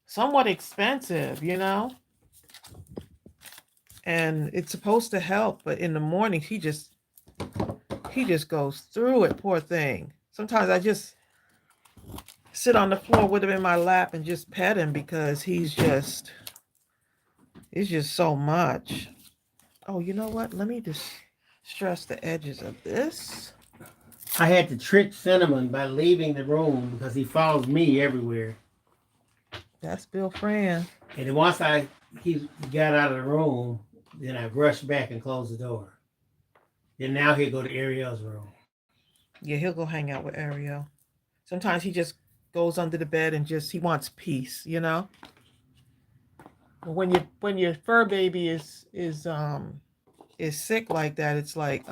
somewhat expensive, you know? And it's supposed to help, but in the morning he just goes through it, poor thing. Sometimes I just sit on the floor with him in my lap and just pet him because it's just so much. Oh, you know what? Let me just stress the edges of this. I had to trick Cinnamon by leaving the room because he follows me everywhere. That's Bill Fran. And then once he got out of the room, then I rushed back and closed the door. Then now he'll go to Ariel's room. Yeah, he'll go hang out with Ariel. Sometimes he just goes under the bed and he wants peace, you know? When your fur baby is sick like that, it's like,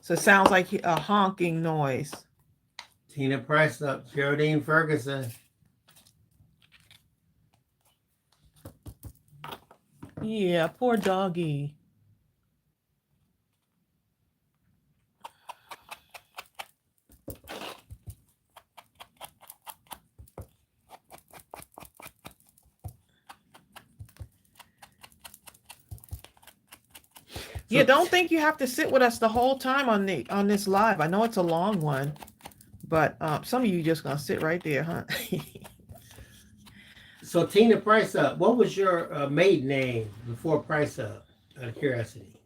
so it sounds like a honking noise. Tina Price up, Geraldine Ferguson. Yeah, poor doggy. Yeah, don't think you have to sit with us the whole time on this live. I know it's a long one, but some of you just gonna sit right there, huh? So Tina Price up, what was your maiden name before Price up? Out of curiosity.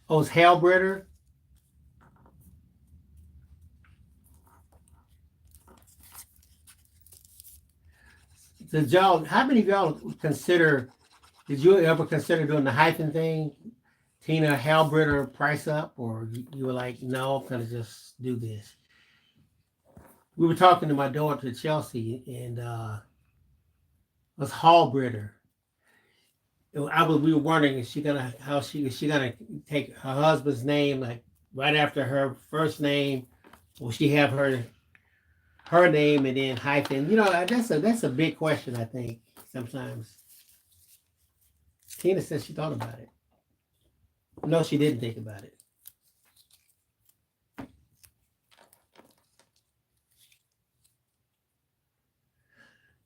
Oh, it's Halbritter. How many of y'all did you ever consider doing the hyphen thing? Tina Halbritter Price up, or you were like, no, I'm gonna just do this. We were talking to my daughter Chelsea, and was Hallbritter. We were wondering is she gonna take her husband's name like right after her first name, will she have her name and then hyphen? You know, that's a big question. I think sometimes. Tina says she thought about it. No, she didn't think about it.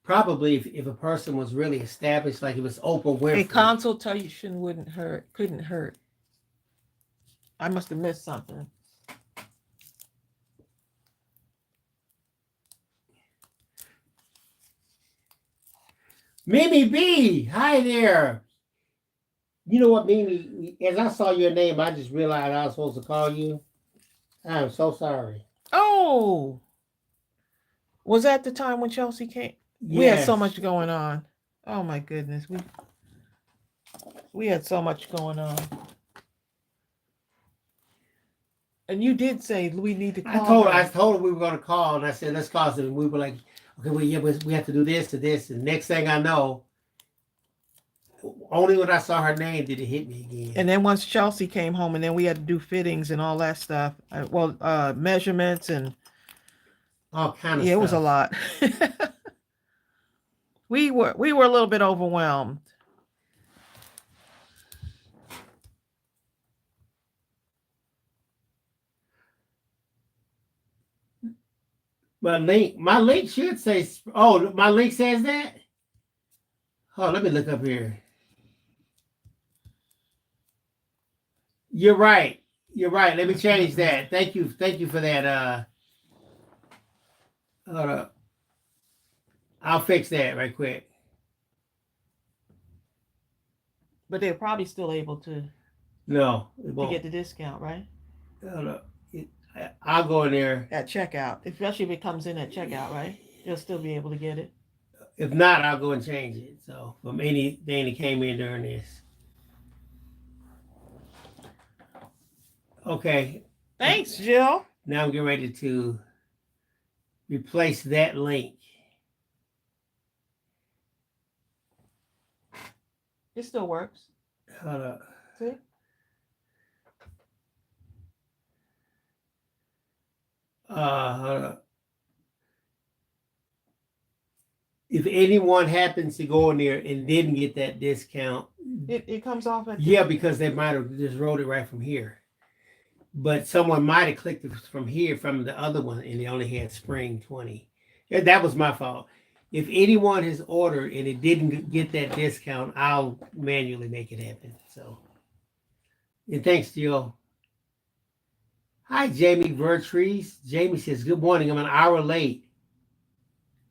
Probably if a person was really established, like it was Oprah Winfrey. A consultation couldn't hurt. I must have missed something. Mimi B, hi there. You know what, Mimi? As I saw your name, I just realized I was supposed to call you. I'm so sorry. Oh, was that the time when Chelsea came? Yes. We had so much going on. Oh my goodness, we had so much going on. And you did say we need to call. I told her we were going to call, and I said let's call. And we were like, okay, well, yeah, we have to do this to this. And next thing I know, only when I saw her name did it hit me again. And then once Chelsea came home, and then we had to do fittings and all that stuff. Measurements and all kind of stuff. Yeah, it was a lot. We were a little bit overwhelmed. My link should say. Oh, my link says that. Oh, let me look up here. You're right. Let me change that. Thank you for that. Hold up. I'll fix that right quick. But they're probably still able to. No, to get the discount, right? Hold up. I'll go in there at checkout, especially if it comes in at checkout, right? You'll still be able to get it. If not, I'll go and change it. So from anything that came in during this. Okay. Thanks, Jill. Now I'm getting ready to replace that link. It still works. Hold up. See? Hold up. If anyone happens to go in there and didn't get that discount, it comes off at because they might have just wrote it right from here. But someone might have clicked it from here from the other one and they only had spring 20. Yeah, that was my fault. If anyone has ordered and it didn't get that discount, I'll manually make it happen. So, and thanks, Jill. Hi, Jamie Vertrees. Jamie says, good morning. I'm an hour late.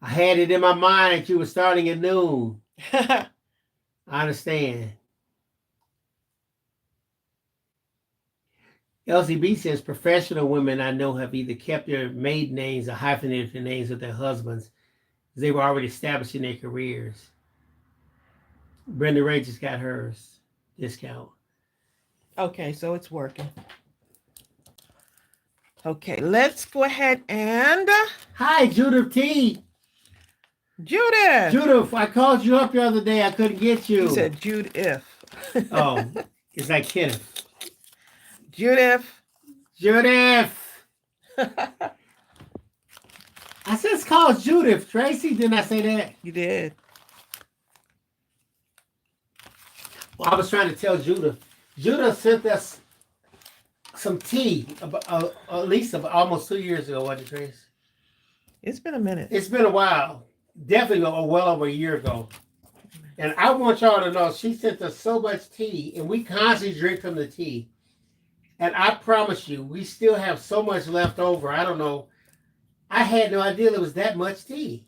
I had it in my mind that you were starting at noon. I understand. LCB says, professional women I know have either kept their maiden names or hyphenated the names of their husbands. They were already established in their careers. Brenda Ray just got hers discount. Okay, so it's working. Okay, let's go ahead and... Hi, Judith T. Judith, I called you up the other day. I couldn't get you. You said Judith. Oh, it's like Kenneth. Judith. I said it's called Judith. Tracy, didn't I say that? You did. Well, I was trying to tell Judith. Judith sent us some tea at least almost 2 years ago, wasn't it, Trace? It's been a minute. It's been a while. Definitely well over a year ago. And I want y'all to know she sent us so much tea, and we constantly drink from the tea. And I promise you, we still have so much left over. I don't know. I had no idea there was that much tea.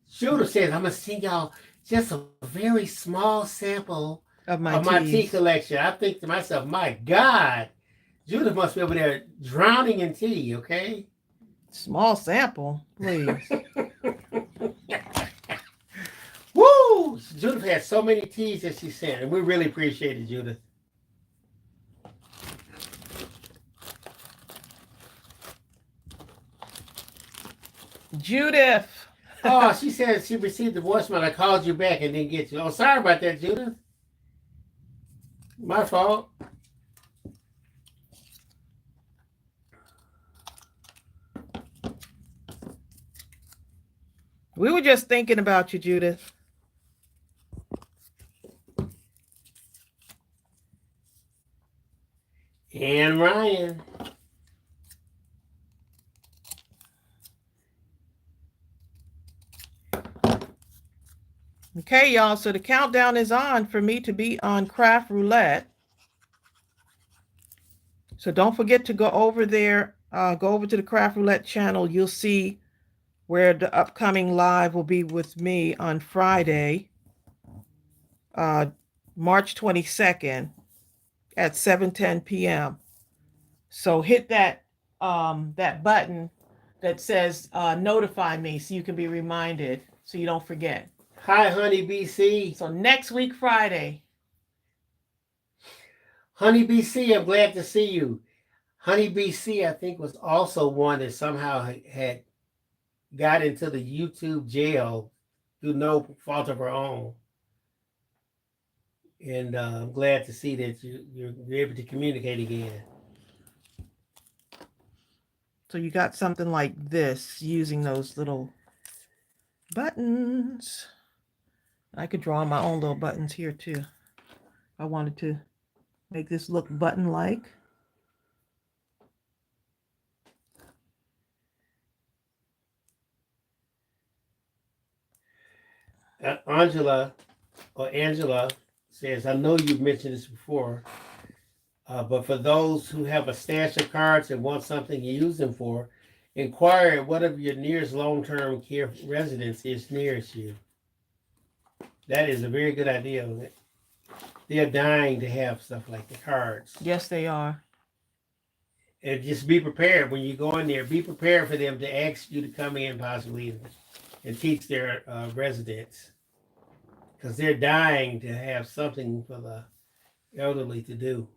Judith says, I'm going to send y'all just a very small sample of my tea collection. I think to myself, my God, Judith must be over there drowning in tea, okay? Small sample, please. Woo! Judith had so many teas that she sent, and we really appreciate it, Judith. Judith. Oh, she said she received the voicemail. I called you back and didn't get you. Oh, sorry about that, Judith. My fault. We were just thinking about you, Judith. And Ryan. Okay, y'all. So the countdown is on for me to be on Craft Roulette. So don't forget to go over there. Go over to the Craft Roulette channel. You'll see where the upcoming live will be with me on Friday, March 22nd at 7:10 p.m. So hit that that button that says notify me so you can be reminded so you don't forget. Hi, Honey BC. So next week, Friday. Honey BC, I'm glad to see you. Honey BC, I think, was also one that somehow had got into the YouTube jail through no fault of her own. And I'm glad to see that you're able to communicate again. So you got something like this using those little buttons. I could draw my own little buttons here too. I wanted to make this look button-like. Angela says, I know you've mentioned this before, but for those who have a stash of cards and want something to use them for, inquire at whatever your nearest long-term care residence is nearest you. That is a very good idea. They're dying to have stuff like the cards. Yes, they are. And just be prepared when you go in there. Be prepared for them to ask you to come in possibly and teach their residents. Because they're dying to have something for the elderly to do.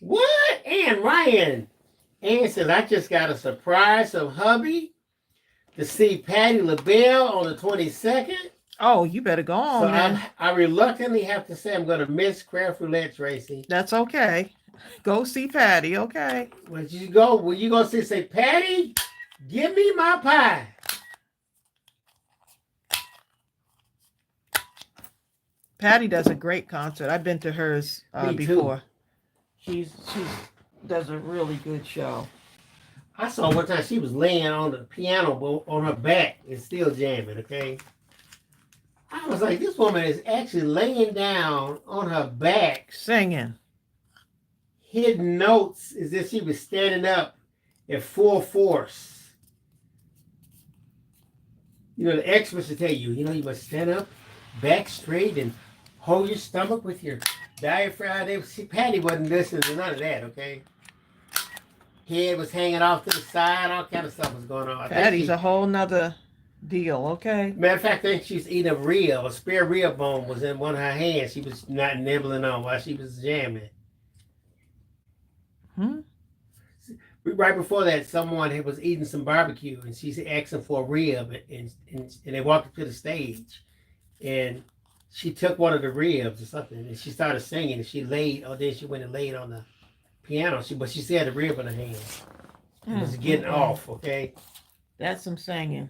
What? And Ryan. Ann says, I just got a surprise from hubby to see Patti LaBelle on the 22nd. Oh, you better go on. So then. I reluctantly have to say I'm going to miss Craft Roulette, Tracey. That's okay. Go see Patti, okay? When you go, will you go say, Patti, give me my pie? Patti does a great concert. I've been to hers before. She does a really good show. I saw one time she was laying on the piano on her back and still jamming, okay? I was like, this woman is actually laying down on her back. Singing. Hitting notes as if she was standing up at full force. You know, the experts will tell you, you must stand up, back straight, and hold your stomach with your diaphragm. Patti wasn't listening to none of that, okay? Head was hanging off to the side, all kind of stuff was going on. Patti's a whole nother deal, okay? Matter of fact, I think she was eating a spare rib bone was in one of her hands. She was not nibbling on while she was jamming. Right before that, someone was eating some barbecue, and she's asking for a rib, and they walked up to the stage, and she took one of the ribs or something, and she started singing, and then she went and laid on the piano. But she still had the rib in her hand. It was getting off, okay? That's some singing.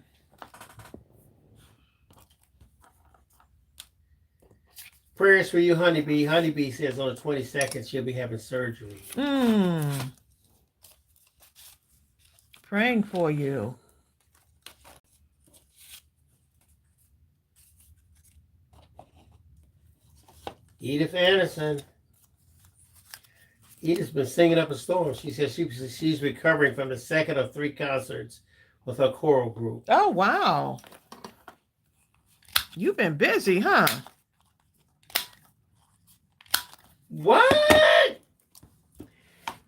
Prayers for you, Honeybee. Honeybee says on the 22nd she'll be having surgery. Praying for you. Edith Anderson. Edith's been singing up a storm. She says she's recovering from the second of 3 concerts with her choral group. Oh, wow. You've been busy, huh? What?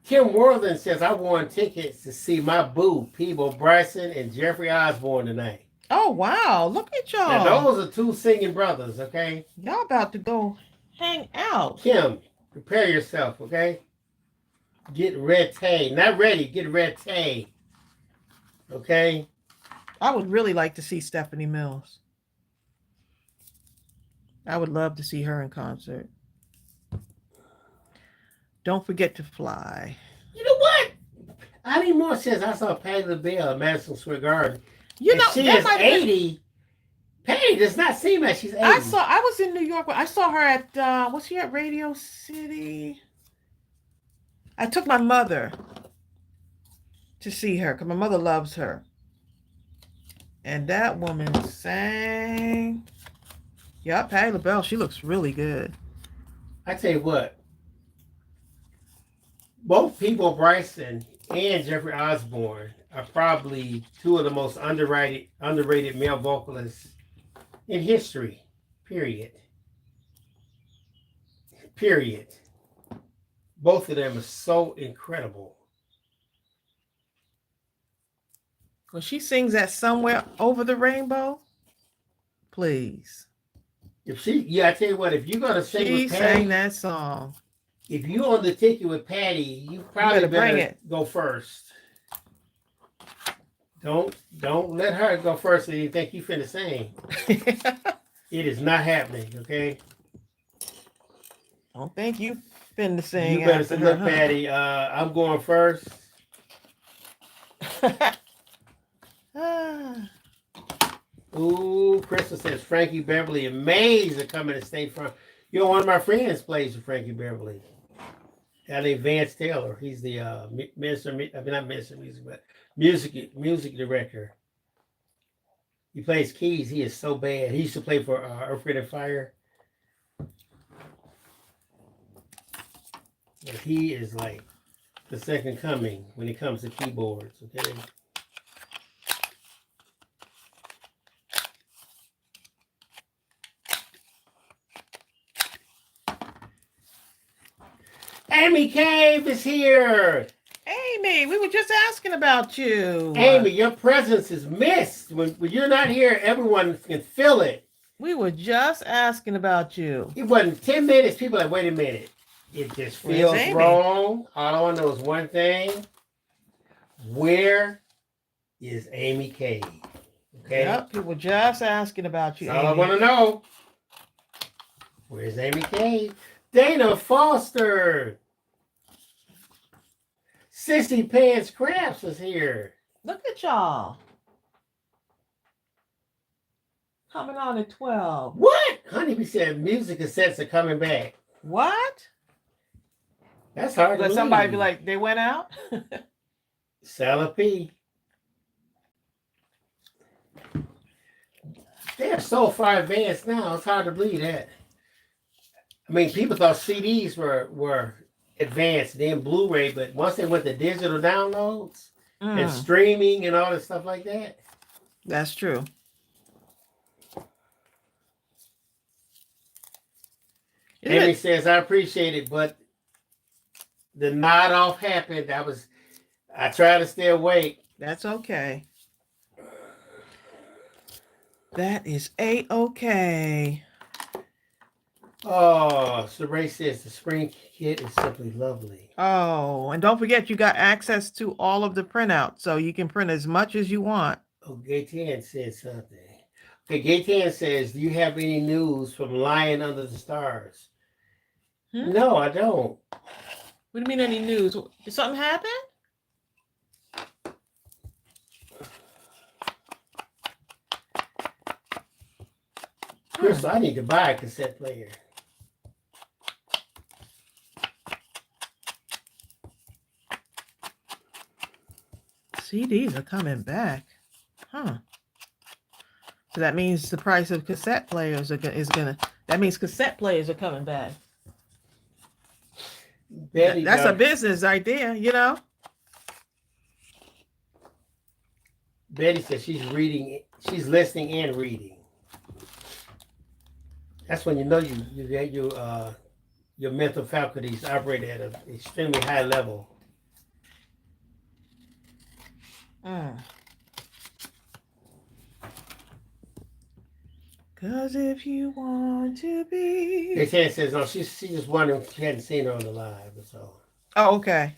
Kim Worthing says, I won tickets to see my boo, Peebo Bryson and Jeffrey Osborne tonight. Oh, wow. Look at y'all. Now, those are 2 singing brothers, okay? Y'all about to go hang out. Kim, Prepare yourself, okay? Get ready. Not ready, get ready. Okay? I would really like to see Stephanie Mills. I would love to see her in concert. Don't forget to fly. You know what? I need more sense. I saw Patti LaBelle at Madison Square Garden. You and know, she that is might 80. Patty does not seem like she's 80. I was in New York. I saw her at, was she at Radio City? I took my mother to see her because my mother loves her. And that woman sang. Yeah, Patti LaBelle, she looks really good. I tell you what, both Peabo Bryson and Jeffrey Osborne are probably two of the most underrated male vocalists in history. Period. Both of them are so incredible. When she sings that Somewhere Over the Rainbow, please. I tell you what, if you're gonna sing with Patty, sang that song. If you're on the ticket with Patty, you probably better go first. Don't let her go first and you think you finna sing. It is not happening, okay? Don't think you finna sing. You better say, look, Patty, I'm going first. Ooh, Crystal says Frankie Beverly amazing coming to State Farm. You know, one of my friends plays with Frankie Beverly. That named Vance Taylor. He's the not minister of music, but music director. He plays keys. He is so bad. He used to play for Earth, Wind and Fire. But he is like the second coming when it comes to keyboards, okay? Amy Cave is here. Amy, we were just asking about you. Amy, your presence is missed. When you're not here, everyone can feel it. We were just asking about you. It wasn't 10 minutes. People are like, wait a minute. It just feels wrong. All I want to know is one thing. Where is Amy Cave? Okay. Yep, people just asking about you. That's all I want to know. Where's Amy Cave? Dana Foster. Sissy Pants Crafts is here. Look at y'all. Coming on at 12. What? Honeybee said music cassettes are coming back. What? That's hard to believe. Somebody be like, they went out? Sally P. They're so far advanced now, it's hard to believe that. I mean, people thought CDs were advanced, then Blu-ray, but once they went to digital downloads and streaming and all this stuff like that. That's true. Amy says, I appreciate it, but the nod off happened. I tried to stay awake. That's okay. That is A-okay. Oh, Saray says the spring kit is simply lovely. Oh, and don't forget you got access to all of the printouts, so you can print as much as you want. Oh, Gaytan said something. Okay, Gaytan says, do you have any news from Lion Under the Stars? No, I don't. What do you mean any news? Did something happen? Crystal, I need to buy a cassette player. CDs are coming back. Huh. So that means the price of cassette players that means cassette players are coming back. That's a business idea, you know? Betty says she's listening and reading. That's when you know your mental faculties operate at an extremely high level. 'Cause if you want to be. They says no. She just wondering if she hadn't seen her on the live. So. Oh, okay.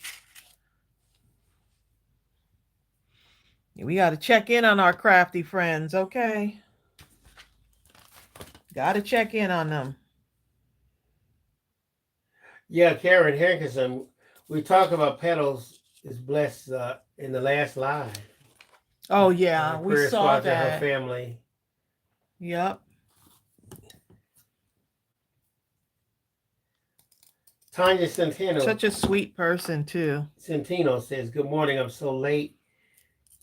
We got to check in on our crafty friends, okay? Got to check in on them. Yeah, Karen Hankerson, we talked about Petals is blessed in the last live. Oh, yeah, we saw that. Her family. Yep. Tanya Centeno. Such a sweet person, too. Centeno says, good morning, I'm so late.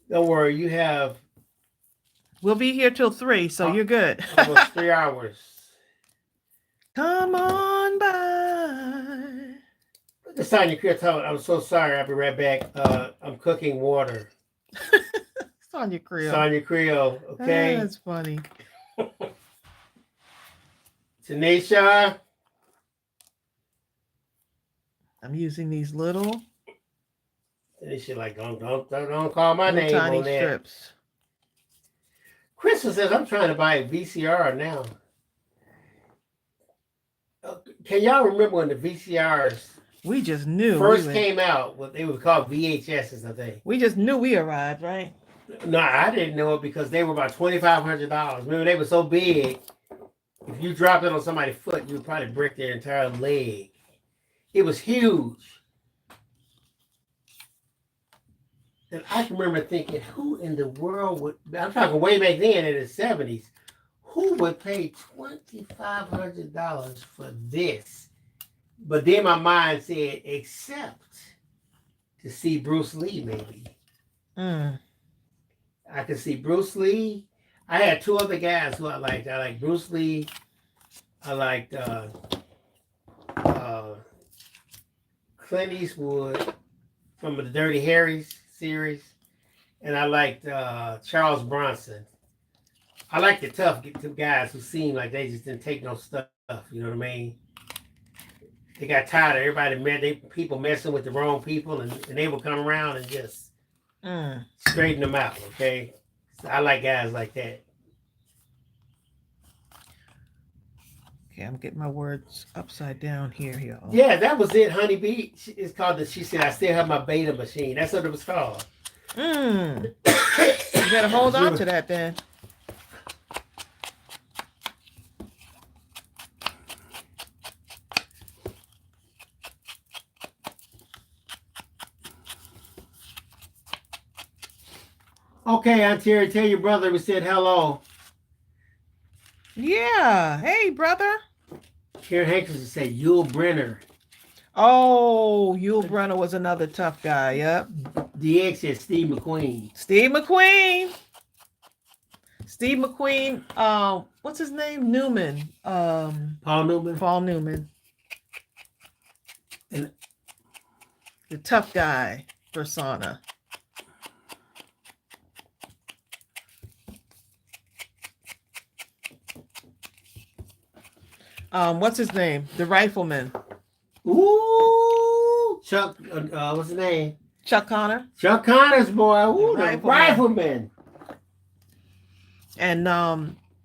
Don't worry, you have... We'll be here till 3, so you're good. Almost 3 hours. Come on by. Sonia Creole, I'm so sorry, I'll be right back. I'm cooking water. Sonia Creole. Sonia Creole, okay? That's funny. Tanisha. I'm using these little. Tanisha, like, don't call my name tiny on that. strips. Crystal says, I'm trying to buy a VCR now. Can y'all remember when the VCRs we just knew first came out? What they were called VHSs, I think. We just knew we arrived, right? No, I didn't know it because they were about $2,500. Remember, they were so big. If you dropped it on somebody's foot, you would probably break their entire leg. It was huge. And I can remember thinking, who in the world would, I'm talking way back then in the 70s, who would pay $2,500 for this? But then my mind said, except to see Bruce Lee, maybe. I could see Bruce Lee. I had 2 other guys who I liked. I liked Bruce Lee. I liked Clint Eastwood from the Dirty Harry's series. And I liked Charles Bronson. I like the tough guys who seem like they just didn't take no stuff. You know what I mean? They got tired of everybody, people messing with the wrong people, and they would come around and just straighten them out, okay? So I like guys like that. Okay, I'm getting my words upside down here, y'all. Yeah, that was it, Honeybee. It's called she said, I still have my beta machine. That's what it was called. You better hold on to that then. Okay, Aunt Terry, tell your brother we said hello. Yeah. Hey, brother. Karen Hankerson said Yul Brenner. Oh, Yul Brenner was another tough guy. Yep. DX said Steve McQueen. Steve McQueen. Steve McQueen. What's his name? Newman. Paul Newman. Paul Newman. And the tough guy persona. What's his name? The rifleman. Ooh, Chuck. What's his name? Chuck Connor. Chuck Connor's boy. Ooh, the rifleman. And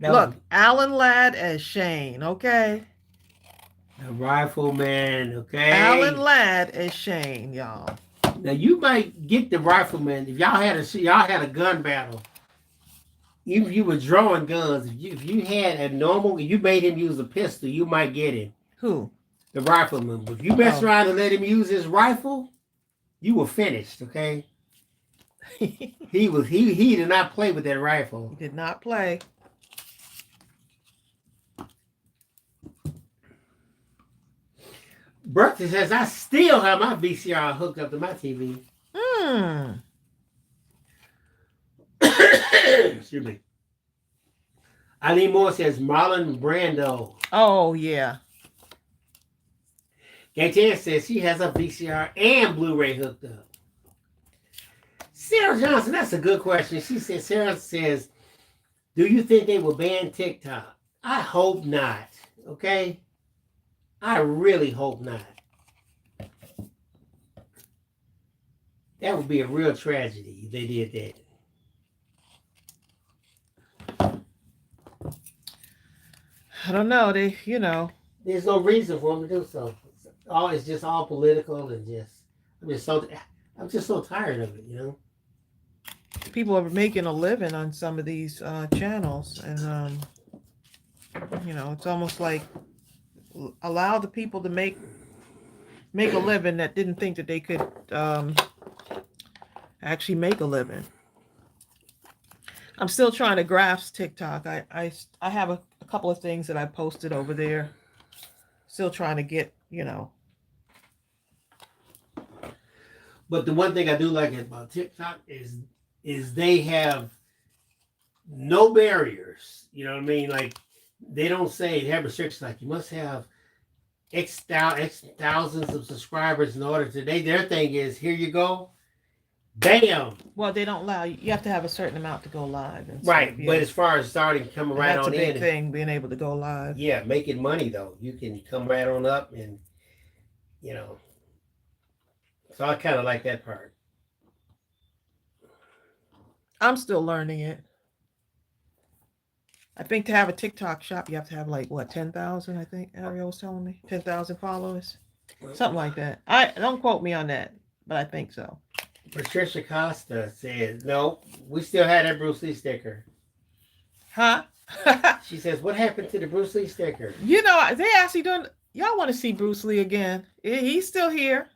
look, Alan Ladd as Shane. Okay. The rifleman. Okay. Alan Ladd as Shane, y'all. Now you might get the rifleman if y'all had a gun battle. You were drawing guns. If you had a normal, if you made him use a pistol, you might get him. Who? The rifleman. If you mess around and let him use his rifle, you were finished. Okay. He did not play with that rifle. He did not play. Bertha says I still have my VCR hooked up to my TV. Excuse me. Eileen Moore says Marlon Brando. Oh, yeah. Gaten says she has a VCR and Blu-ray hooked up. Sarah Johnson, that's a good question. Sarah says, do you think they will ban TikTok? I hope not. Okay? I really hope not. That would be a real tragedy if they did that. I don't know. They, you know, There's no reason for them to do so. It's just all political and just. I'm just so tired of it. people are making a living on some of these channels, and you know, it's almost like allow the people to make a living that didn't think that they could actually make a living. I'm still trying to grasp TikTok. I have a couple of things that I posted over there. Still trying to get, you know. But the one thing I do like about TikTok is they have no barriers. You know what I mean? Like they don't say they have restrictions like you must have X thousands of subscribers in order to. Their thing is here you go, bam. Well, they don't allow you. You have to have a certain amount to go live and Right, stuff, yeah. but as far as starting coming right that's on a big in, thing, being able to go live. Yeah, making money though. You can come right on up and you know. So I kind of like that part. I'm still learning it. I think to have a TikTok shop, you have to have like what 10,000. I think Ariel was telling me 10,000 followers, something like that. I don't quote me on that, but I think so. Patricia Costa says, "No, we still had that Bruce Lee sticker." Huh? She says, "What happened to the Bruce Lee sticker?" You know, they actually don't. Y'all want to see Bruce Lee again? He's still here.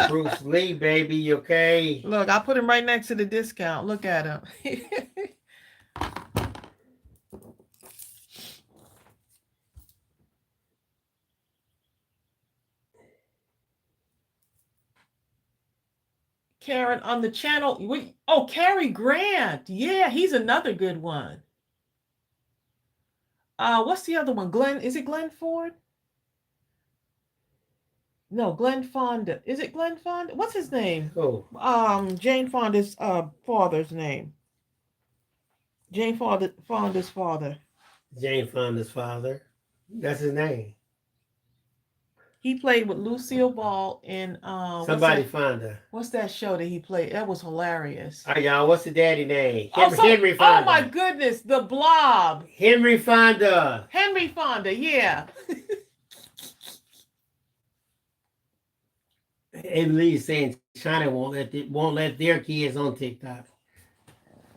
Bruce Lee, baby, okay? Look, I put him right next to the discount. Look at him. Karen on the channel. Oh, Cary Grant. Yeah, he's another good one. What's the other one? Glenn? Is it Glenn Ford? No, Glenn Fonda. Is it Glenn Fonda? What's his name? Oh. Jane Fonda's father's name. Jane Fonda's father. Jane Fonda's father. That's his name. He played with Lucille Ball in Somebody Fonda. What's that show that he played? That was hilarious. All right, y'all. What's the daddy name? Henry Fonda. Oh my goodness, the Blob. Henry Fonda. Henry Fonda, yeah. Emily is saying China won't let their kids on TikTok.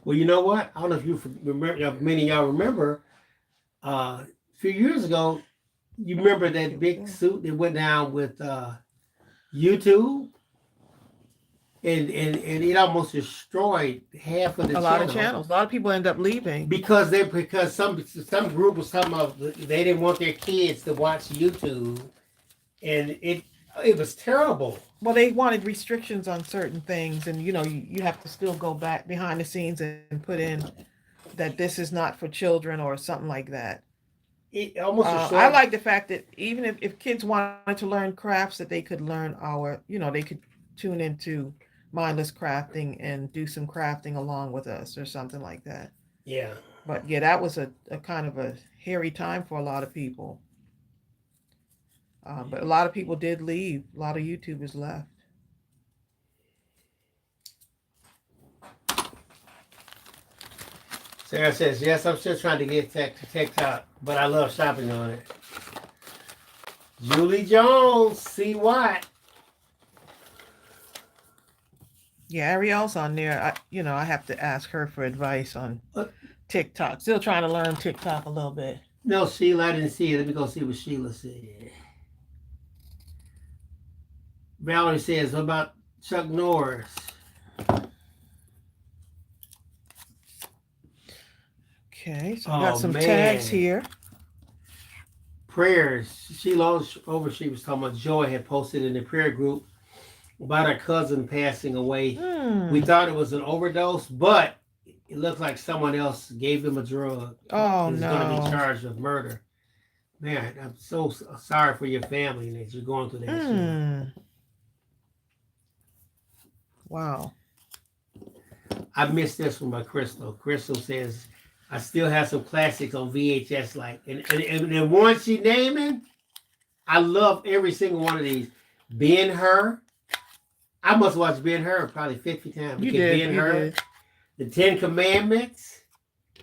Well, you know what? I don't know if you remember. Many of y'all remember. A few years ago, you remember that big suit that went down with YouTube, and it almost destroyed half of the a lot of channels. A lot of people end up leaving because some group was talking about they didn't want their kids to watch YouTube, and it was terrible. Well, they wanted restrictions on certain things, and you know you have to still go back behind the scenes and put in that this is not for children or something like that. It almost I like the fact that even if kids wanted to learn crafts, that they could learn they could tune into Mindless Crafting and do some crafting along with us or something like that. Yeah. But yeah, that was a kind of a hairy time for a lot of people. But a lot of people did leave. A lot of YouTubers left. Sarah says, yes, I'm still trying to get to TikTok, but I love shopping on it. Julie Jones, see what? Yeah, Ariel's on there. I have to ask her for advice on TikTok. Still trying to learn TikTok a little bit. No, Sheila, I didn't see it. Let me go see what Sheila said. Valerie says, what about Chuck Norris? Okay, so I got some tags here. Prayers. Sheila over, she was talking about Joy had posted in the prayer group about her cousin passing away. We thought it was an overdose, but it looks like someone else gave him a drug. Oh, He's no. going to be charged with murder. Man, I'm so sorry for your family that you're going through that shit. Wow. I missed this one by Crystal. Crystal says, I still have some classics on VHS, and the ones she naming, I love every single one of these. Ben-Hur. I must watch Ben-Hur probably 50 times. You did. The 10 Commandments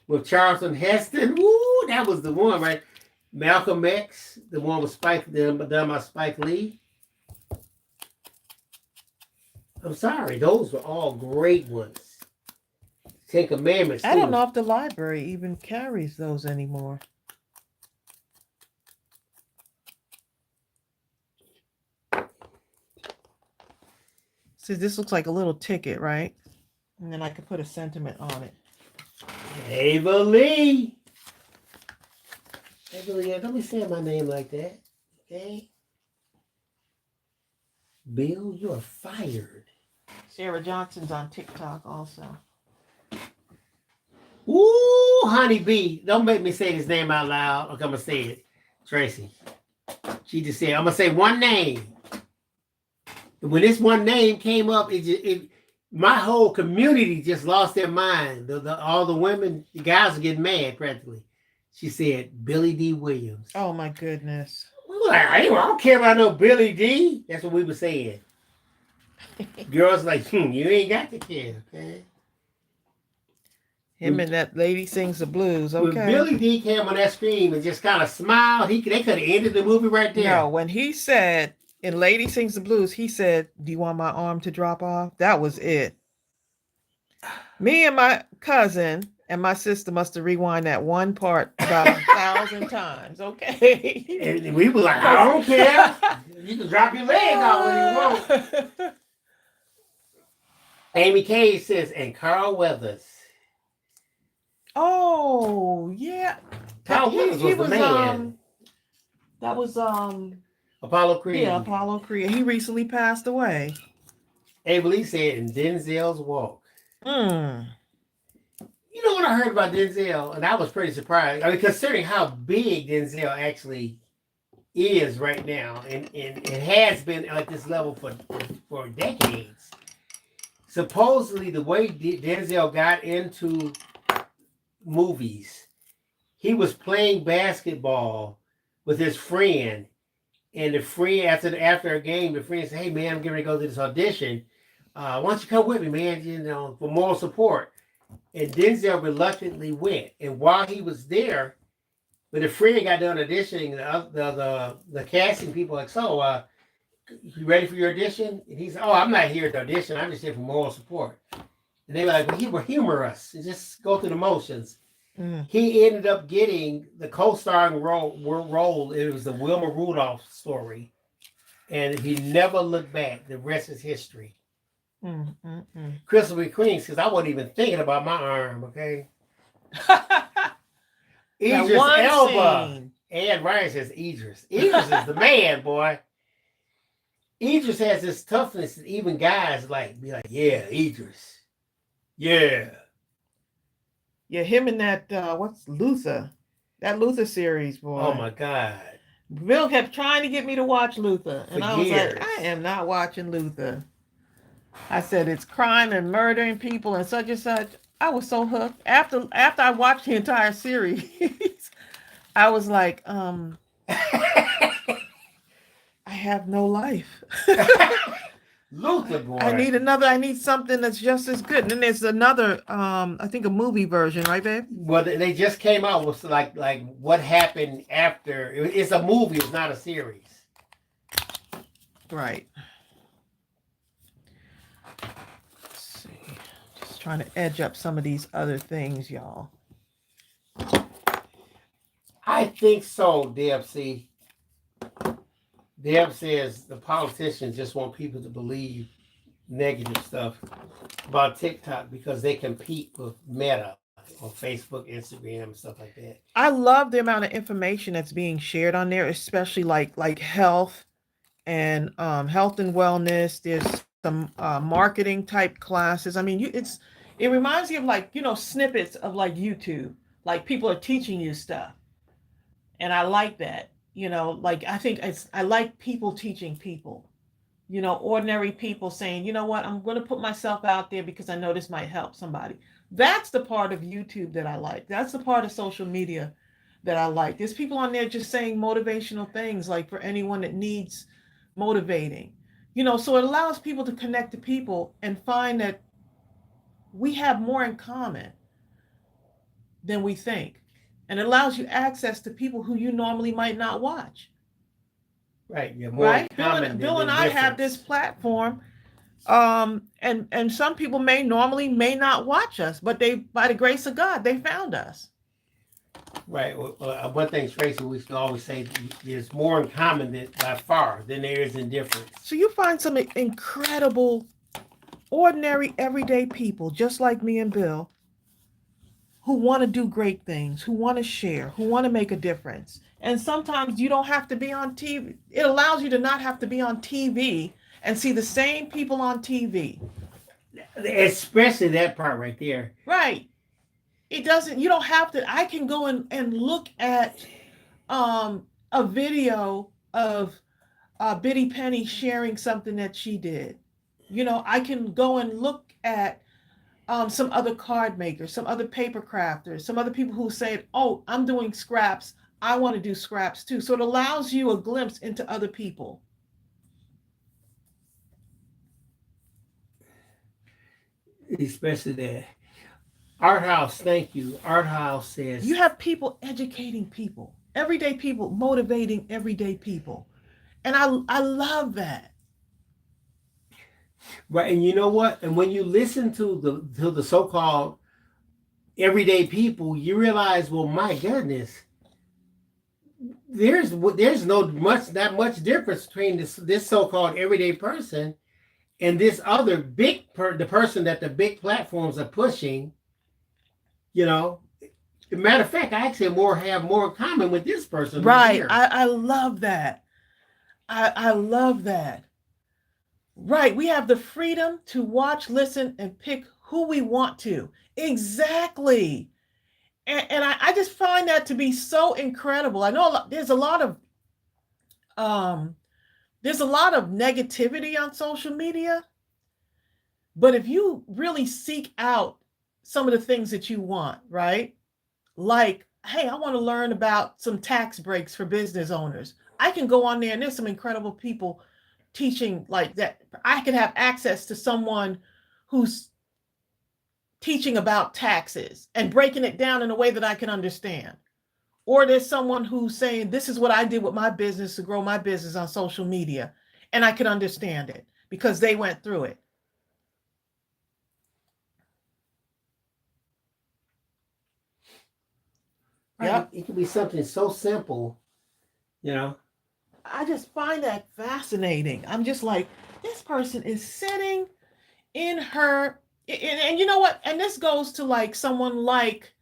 with Charlton Heston. Woo, Ooh, that was the one, right? Malcolm X, the one with Spike, done by Spike Lee. I'm sorry, those were all great ones. Ten Commandments, I don't too. know if the library even carries those anymore. See, this looks like a little ticket, right? And then I could put a sentiment on it. Ava Lee. Ava Lee, don't be saying my name like that. Okay? Bill, you are fired. Sarah Johnson's on TikTok also. Ooh, Honey Bee. Don't make me say his name out loud. Okay, I'm going to say it. Tracey. She just said, I'm going to say one name. And when this one name came up, my whole community just lost their mind. All the women, the guys are getting mad practically. She said, Billy D. Williams. Oh, my goodness. We were like, I don't care about no Billy D. That's what we were saying. Girls like, you ain't got to care, okay? Him and that lady sings the blues, okay? When Billy D came on that screen and just kind of smiled, they could have ended the movie right there. No, when he said, in Lady Sings the Blues, he said, do you want my arm to drop off? That was it. Me and my cousin and my sister must have rewind that one part about 1,000 times, okay? And we were like, I don't care. You can drop your leg out when you want. Amy Cage says, and Carl Weathers. Oh, yeah. Carl Weathers was the man. That was Apollo Creed. Yeah, Apollo Creed. He recently passed away. Ava Lee said, in Denzel's Walk. Mm. You know what I heard about Denzel? And I was pretty surprised. I mean, considering how big Denzel actually is right now, and it has been at this level for decades. Supposedly, the way Denzel got into movies, he was playing basketball with his friend, and the friend after a game, the friend said, "Hey man, I'm getting ready to go to this audition. Why don't you come with me, man? You know, for moral support." And Denzel reluctantly went, and while he was there, when the friend got done auditioning, the casting people like, "So, you ready for your audition?" And he said, "Oh, I'm not here to audition. I'm just here for moral support." And they were like, "Well, he will humor us and just go through the motions." Mm. He ended up getting the co-starring role. It was the Wilma Rudolph story, and he never looked back. The rest is history. Christopher Queen says, "I wasn't even thinking about my arm." Okay. Idris Elba. Ed Ryan says Idris. Idris is the man, boy. Idris has this toughness that even guys be like, yeah, Idris. Yeah. Yeah, him and that, what's Luther? That Luther series, boy. Oh, my God. Bill kept trying to get me to watch Luther. And I was like, I am not watching Luther. I said, it's crime and murdering people and such and such. I was so hooked. After I watched the entire series, I was like, I have no life. Luther, boy. I need something that's just as good. And then there's another, I think a movie version, right, babe? Well, they just came out with like what happened after. It's a movie, it's not a series. Right. Let's see. Just trying to edge up some of these other things, y'all. I think so, DFC. Deb says the politicians just want people to believe negative stuff about TikTok because they compete with Meta on Facebook, Instagram, and stuff like that. I love the amount of information that's being shared on there, especially like health and health and wellness. There's some marketing type classes. I mean, it reminds me of snippets of like YouTube, like people are teaching you stuff, and I like that. I like people teaching people, ordinary people saying, you know what, I'm going to put myself out there because I know this might help somebody. That's the part of YouTube that I like. That's the part of social media that I like. There's people on there just saying motivational things, like for anyone that needs motivating, so it allows people to connect to people and find that we have more in common than we think. And it allows you access to people who you normally might not watch. Right. You're more Right? common Bill than and I have this difference. platform. And some people may not watch us, but they, by the grace of God, they found us. Right. One thing, Tracey, we should always say there's more in common by far than there is in difference. So you find some incredible, ordinary, everyday people, just like me and Bill, who want to do great things, who want to share, who want to make a difference. And sometimes you don't have to be on TV. It allows you to not have to be on TV and see the same people on TV. Especially that part right there. Right. It doesn't, you don't have to, I can go and look at a video of Biddy Penny sharing something that she did. I can go and look at some other card makers, some other paper crafters, some other people who say, oh, I'm doing scraps. I want to do scraps too. So it allows you a glimpse into other people. Especially that. Art House, thank you. Art House says you have people educating people, everyday people, motivating everyday people. And I love that. Right, and you know what? And when you listen to the so-called everyday people, you realize, well, my goodness, there's not much difference between this so-called everyday person and this other the person that the big platforms are pushing. Matter of fact, I actually have more in common with this person. Right. I love that. I love that. Right. We have the freedom to watch, listen, and pick who we want to. Exactly. And I just find that to be so incredible. I know there's a lot of negativity on social media, but if you really seek out some of the things that you want, right? Like, hey, I want to learn about some tax breaks for business owners. I can go on there and there's some incredible people teaching like that. I could have access to someone who's teaching about taxes and breaking it down in a way that I can understand. Or there's someone who's saying, this is what I did with my business to grow my business on social media. And I can understand it because they went through it. Yeah, it can be something so simple, I just find that fascinating. I'm just like, this person is sitting in her, and you know what? And this goes to like someone like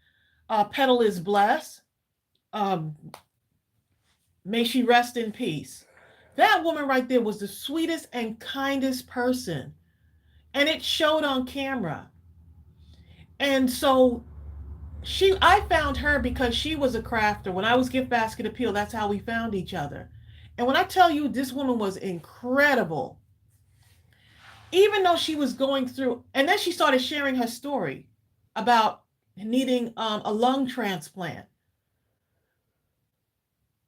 Petal is Blessed. May she rest in peace. That woman right there was the sweetest and kindest person. And it showed on camera. And so I found her because she was a crafter. When I was GiftBasketAppeal, that's how we found each other. And when I tell you this woman was incredible, even though she was going through, and then she started sharing her story about needing a lung transplant.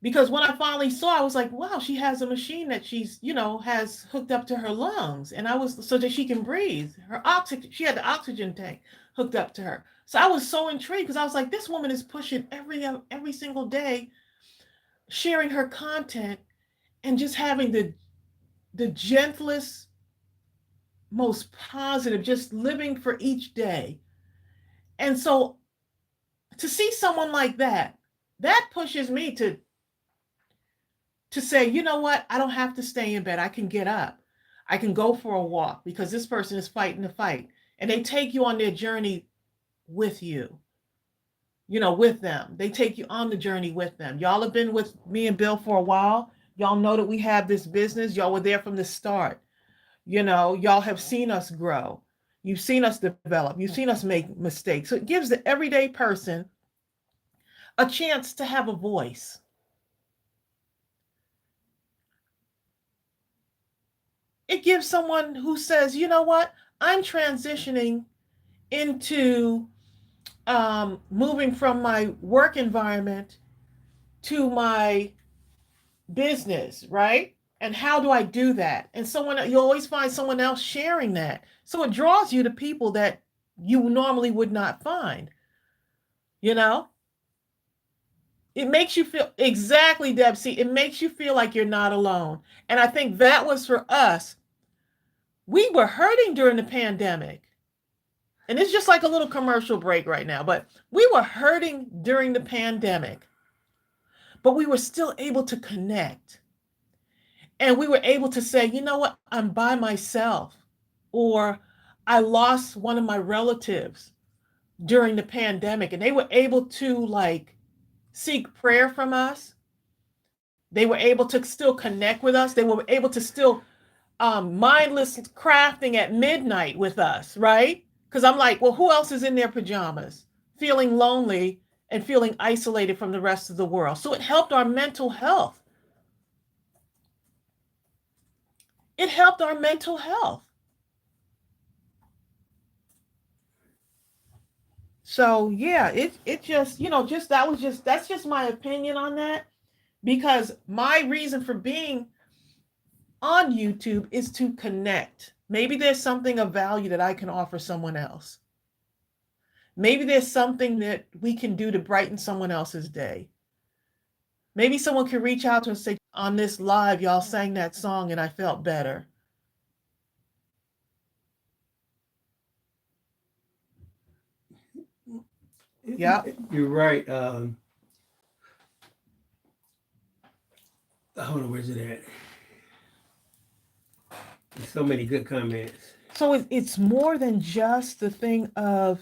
Because when I finally saw, I was like, wow, she has a machine that she's, has hooked up to her lungs. And I was, so that she can breathe. Her oxygen, she had the oxygen tank hooked up to her. So I was so intrigued because I was like, this woman is pushing every single day, sharing her content and just having the gentlest, most positive, just living for each day. And so to see someone like that pushes me to say, you know what? I don't have to stay in bed. I can get up. I can go for a walk because this person is fighting the fight. And they take you on their journey with you, with them. They take you on the journey with them. Y'all have been with me and Bill for a while. Y'all know that we have this business. Y'all were there from the start. Y'all have seen us grow. You've seen us develop. You've seen us make mistakes. So it gives the everyday person a chance to have a voice. It gives someone who says, you know what, I'm transitioning into moving from my work environment to my business, right? And how do I do that? And you always find someone else sharing that. So it draws you to people that you normally would not find, It makes you feel exactly, Deb. See, it makes you feel like you're not alone. And I think that was for us. We were hurting during the pandemic. And it's just like a little commercial break right now, but we were hurting during the pandemic, but we were still able to connect. And we were able to say, you know what, I'm by myself, or I lost one of my relatives during the pandemic, and they were able to like seek prayer from us. They were able to still connect with us. They were able to still mindless crafting at midnight with us, right? Because I'm like, well, who else is in their pajamas, feeling lonely and feeling isolated from the rest of the world? So it helped our mental health. It helped our mental health. So yeah, it just, just that's just my opinion on that, because my reason for being on YouTube is to connect. Maybe there's something of value that I can offer someone else. Maybe there's something that we can do to brighten someone else's day. Maybe someone can reach out to us and say, on this live, y'all sang that song and I felt better. Yeah. You're right. Hold on, where's it at? There's so many good comments. So it's more than just the thing of,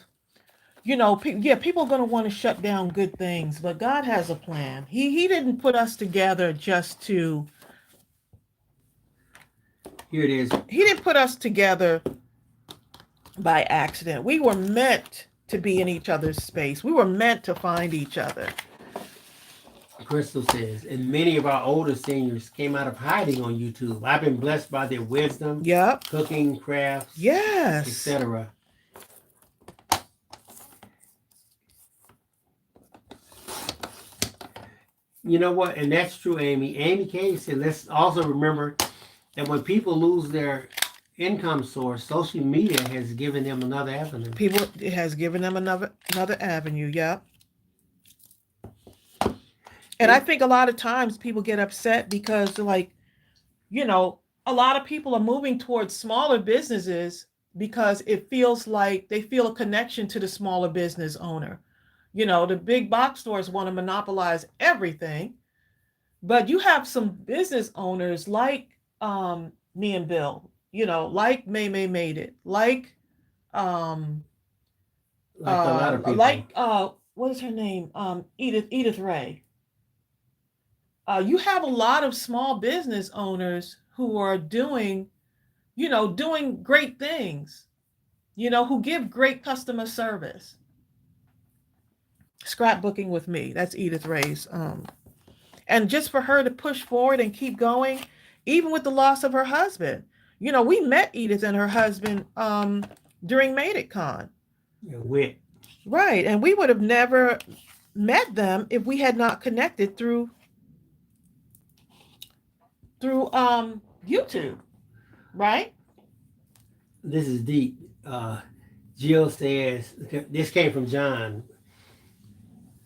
people are going to want to shut down good things, but God has a plan. He didn't put us together just to. Here it is. He didn't put us together by accident. We were meant to be in each other's space. We were meant to find each other. Crystal says, and many of our older seniors came out of hiding on YouTube. I've been blessed by their wisdom, yep, cooking, crafts, yes, etc. You know what? And that's true, Amy. Amy K said, let's also remember that when people lose their income source, social media has given them another avenue. It has given them another avenue, yep. And I think a lot of times people get upset because, like, a lot of people are moving towards smaller businesses because it feels like they feel a connection to the smaller business owner. The big box stores want to monopolize everything, but you have some business owners like me and Bill, like May made it, like a lot of people. like what is her name? Edith Ray. You have a lot of small business owners who are doing great things, who give great customer service. Scrapbooking with me, that's Edith Ray's. And just for her to push forward and keep going, even with the loss of her husband. We met Edith and her husband during MadeItCon. Yeah, right, and we would have never met them if we had not connected through YouTube, right? This is deep. Jill says, this came from John.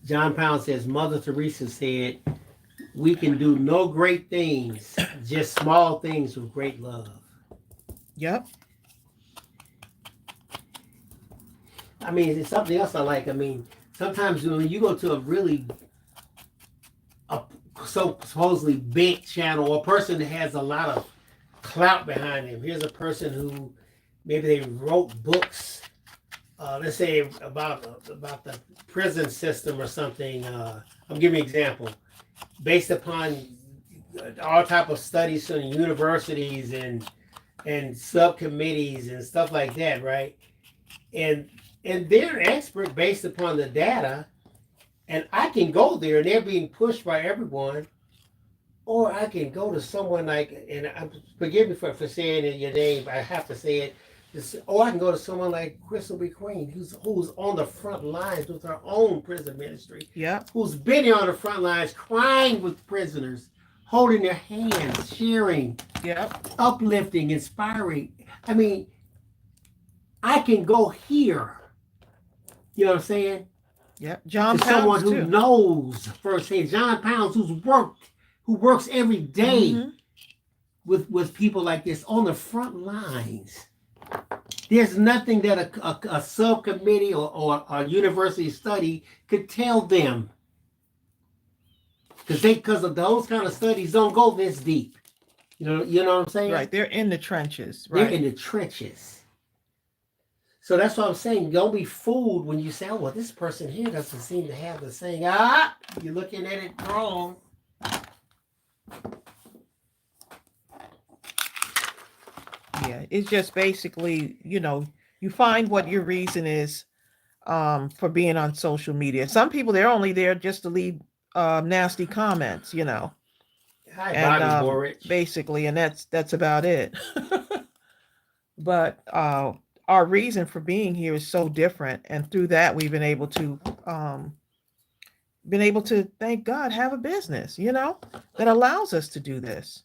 John Pound says, Mother Teresa said, we can do no great things, just small things with great love. Yep. I mean, it's something else I like. I mean, sometimes when you go to a supposedly big channel, or a person that has a lot of clout behind him. Here's a person who maybe they wrote books, let's say about the prison system or something. I'll give you an example. Based upon all type of studies from universities and subcommittees and stuff like that, right? And they're an expert based upon the data. And I can go there and they're being pushed by everyone. Or I can go to someone like, and forgive me for saying your name, I have to say it. Or I can go to someone like Crystal B. Queen, who's on the front lines with her own prison ministry. Yeah. Who's been here on the front lines crying with prisoners, holding their hands, cheering, uplifting, inspiring. I mean, I can go here. You know what I'm saying? Yeah, John To someone Pounds who too. knows firsthand. John Pounds, who works every day Mm-hmm. with people like this on the front lines. There's nothing that a subcommittee or a university study could tell them, because of those kind of studies don't go this deep. You know what I'm saying? Right, they're in the trenches. They're in Right. the trenches. So that's what I'm saying. Don't be fooled when you say, "Oh, well, this person here doesn't seem to have the same." You're looking at it wrong. Yeah, it's just basically, you find what your reason is for being on social media. Some people, they're only there just to leave nasty comments, Hi, and Bobby Borich. basically, and that's about it. But our reason for being here is so different, and through that, we've been able to, thank God, have a business, that allows us to do this.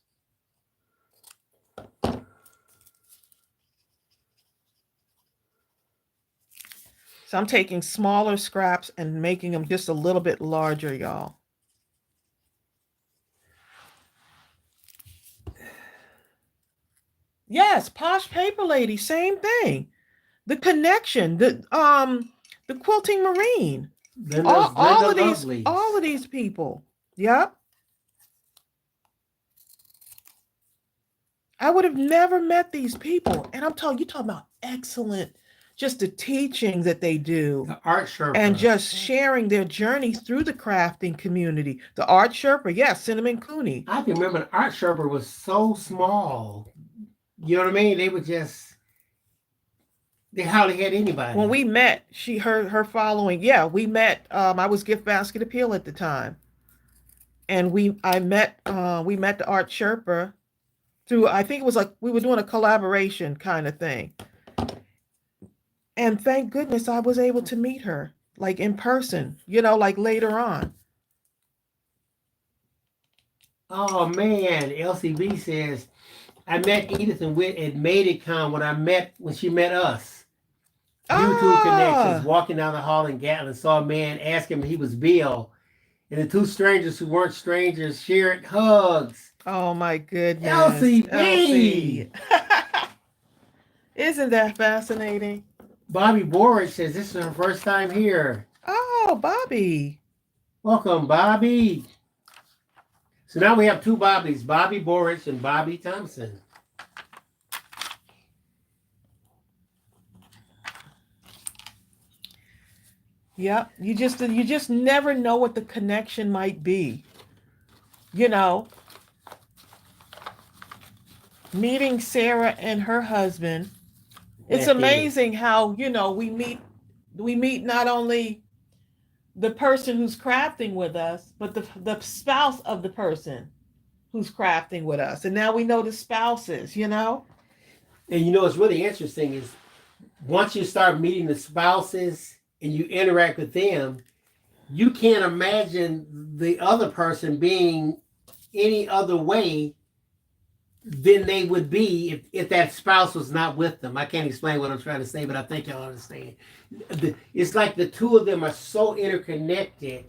So I'm taking smaller scraps and making them just a little bit larger, y'all. Yes, Posh Paper Lady, same thing. The connection, the quilting marine. All, Linda all of these, all Lovelace. of these people. Yep. I would have never met these people. And I'm talking, you talking about excellent, just the teaching that they do. The Art And Sherpa. just sharing their journeys through the crafting community. The Art Sherpa, yes, Cinnamon Cooney. I can remember the Art Sherpa was so small. You know what I mean? They hardly had anybody. When we met, her following, yeah, we met. I was GiftBasketAppeal at the time, and we met the Art Sherpa through, I think it was like we were doing a collaboration kind of thing, and thank goodness I was able to meet her like in person, like later on. Oh man, LCB says I met Edith and Whit at MadeItCon when she met us. YouTube connections. Ah, Walking down the hall in Gatlin, saw a man ask him if he was Bill, and the two strangers who weren't strangers shared hugs. oh my goodness, LCB. Elsie. Isn't that fascinating? Bobby Borich says this is her first time here. Oh, Bobby. Welcome, Bobby. So now we have two Bobbies, Bobby Borich and Bobby Thompson. Yep. You just never know what the connection might be. You know, meeting Sarah and her husband. It's amazing how, we meet not only the person who's crafting with us, but the spouse of the person who's crafting with us. And now we know the spouses. And what's really interesting is once you start meeting the spouses and you interact with them, you can't imagine the other person being any other way than they would be if that spouse was not with them. I can't explain what I'm trying to say, but I think y'all understand. It's like the two of them are so interconnected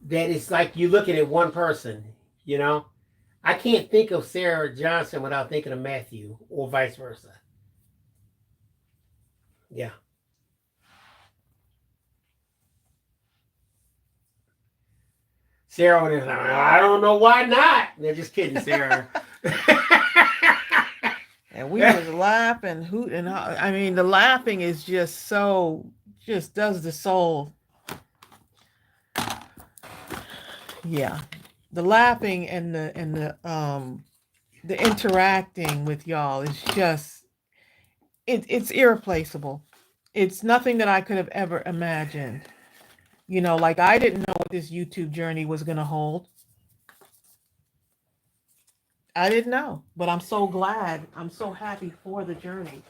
that it's like you're looking at one person. I can't think of Sarah Johnson without thinking of Matthew, or vice versa. Yeah. Sarah was like, I don't know why not. They're just kidding, Sarah. And we was laughing, hooting. I mean, the laughing is just does the soul. Yeah, the laughing and the interacting with y'all is just it's irreplaceable. It's nothing that I could have ever imagined. Like I didn't know what this YouTube journey was going to hold. I didn't know, but I'm so glad. I'm so happy for the journey.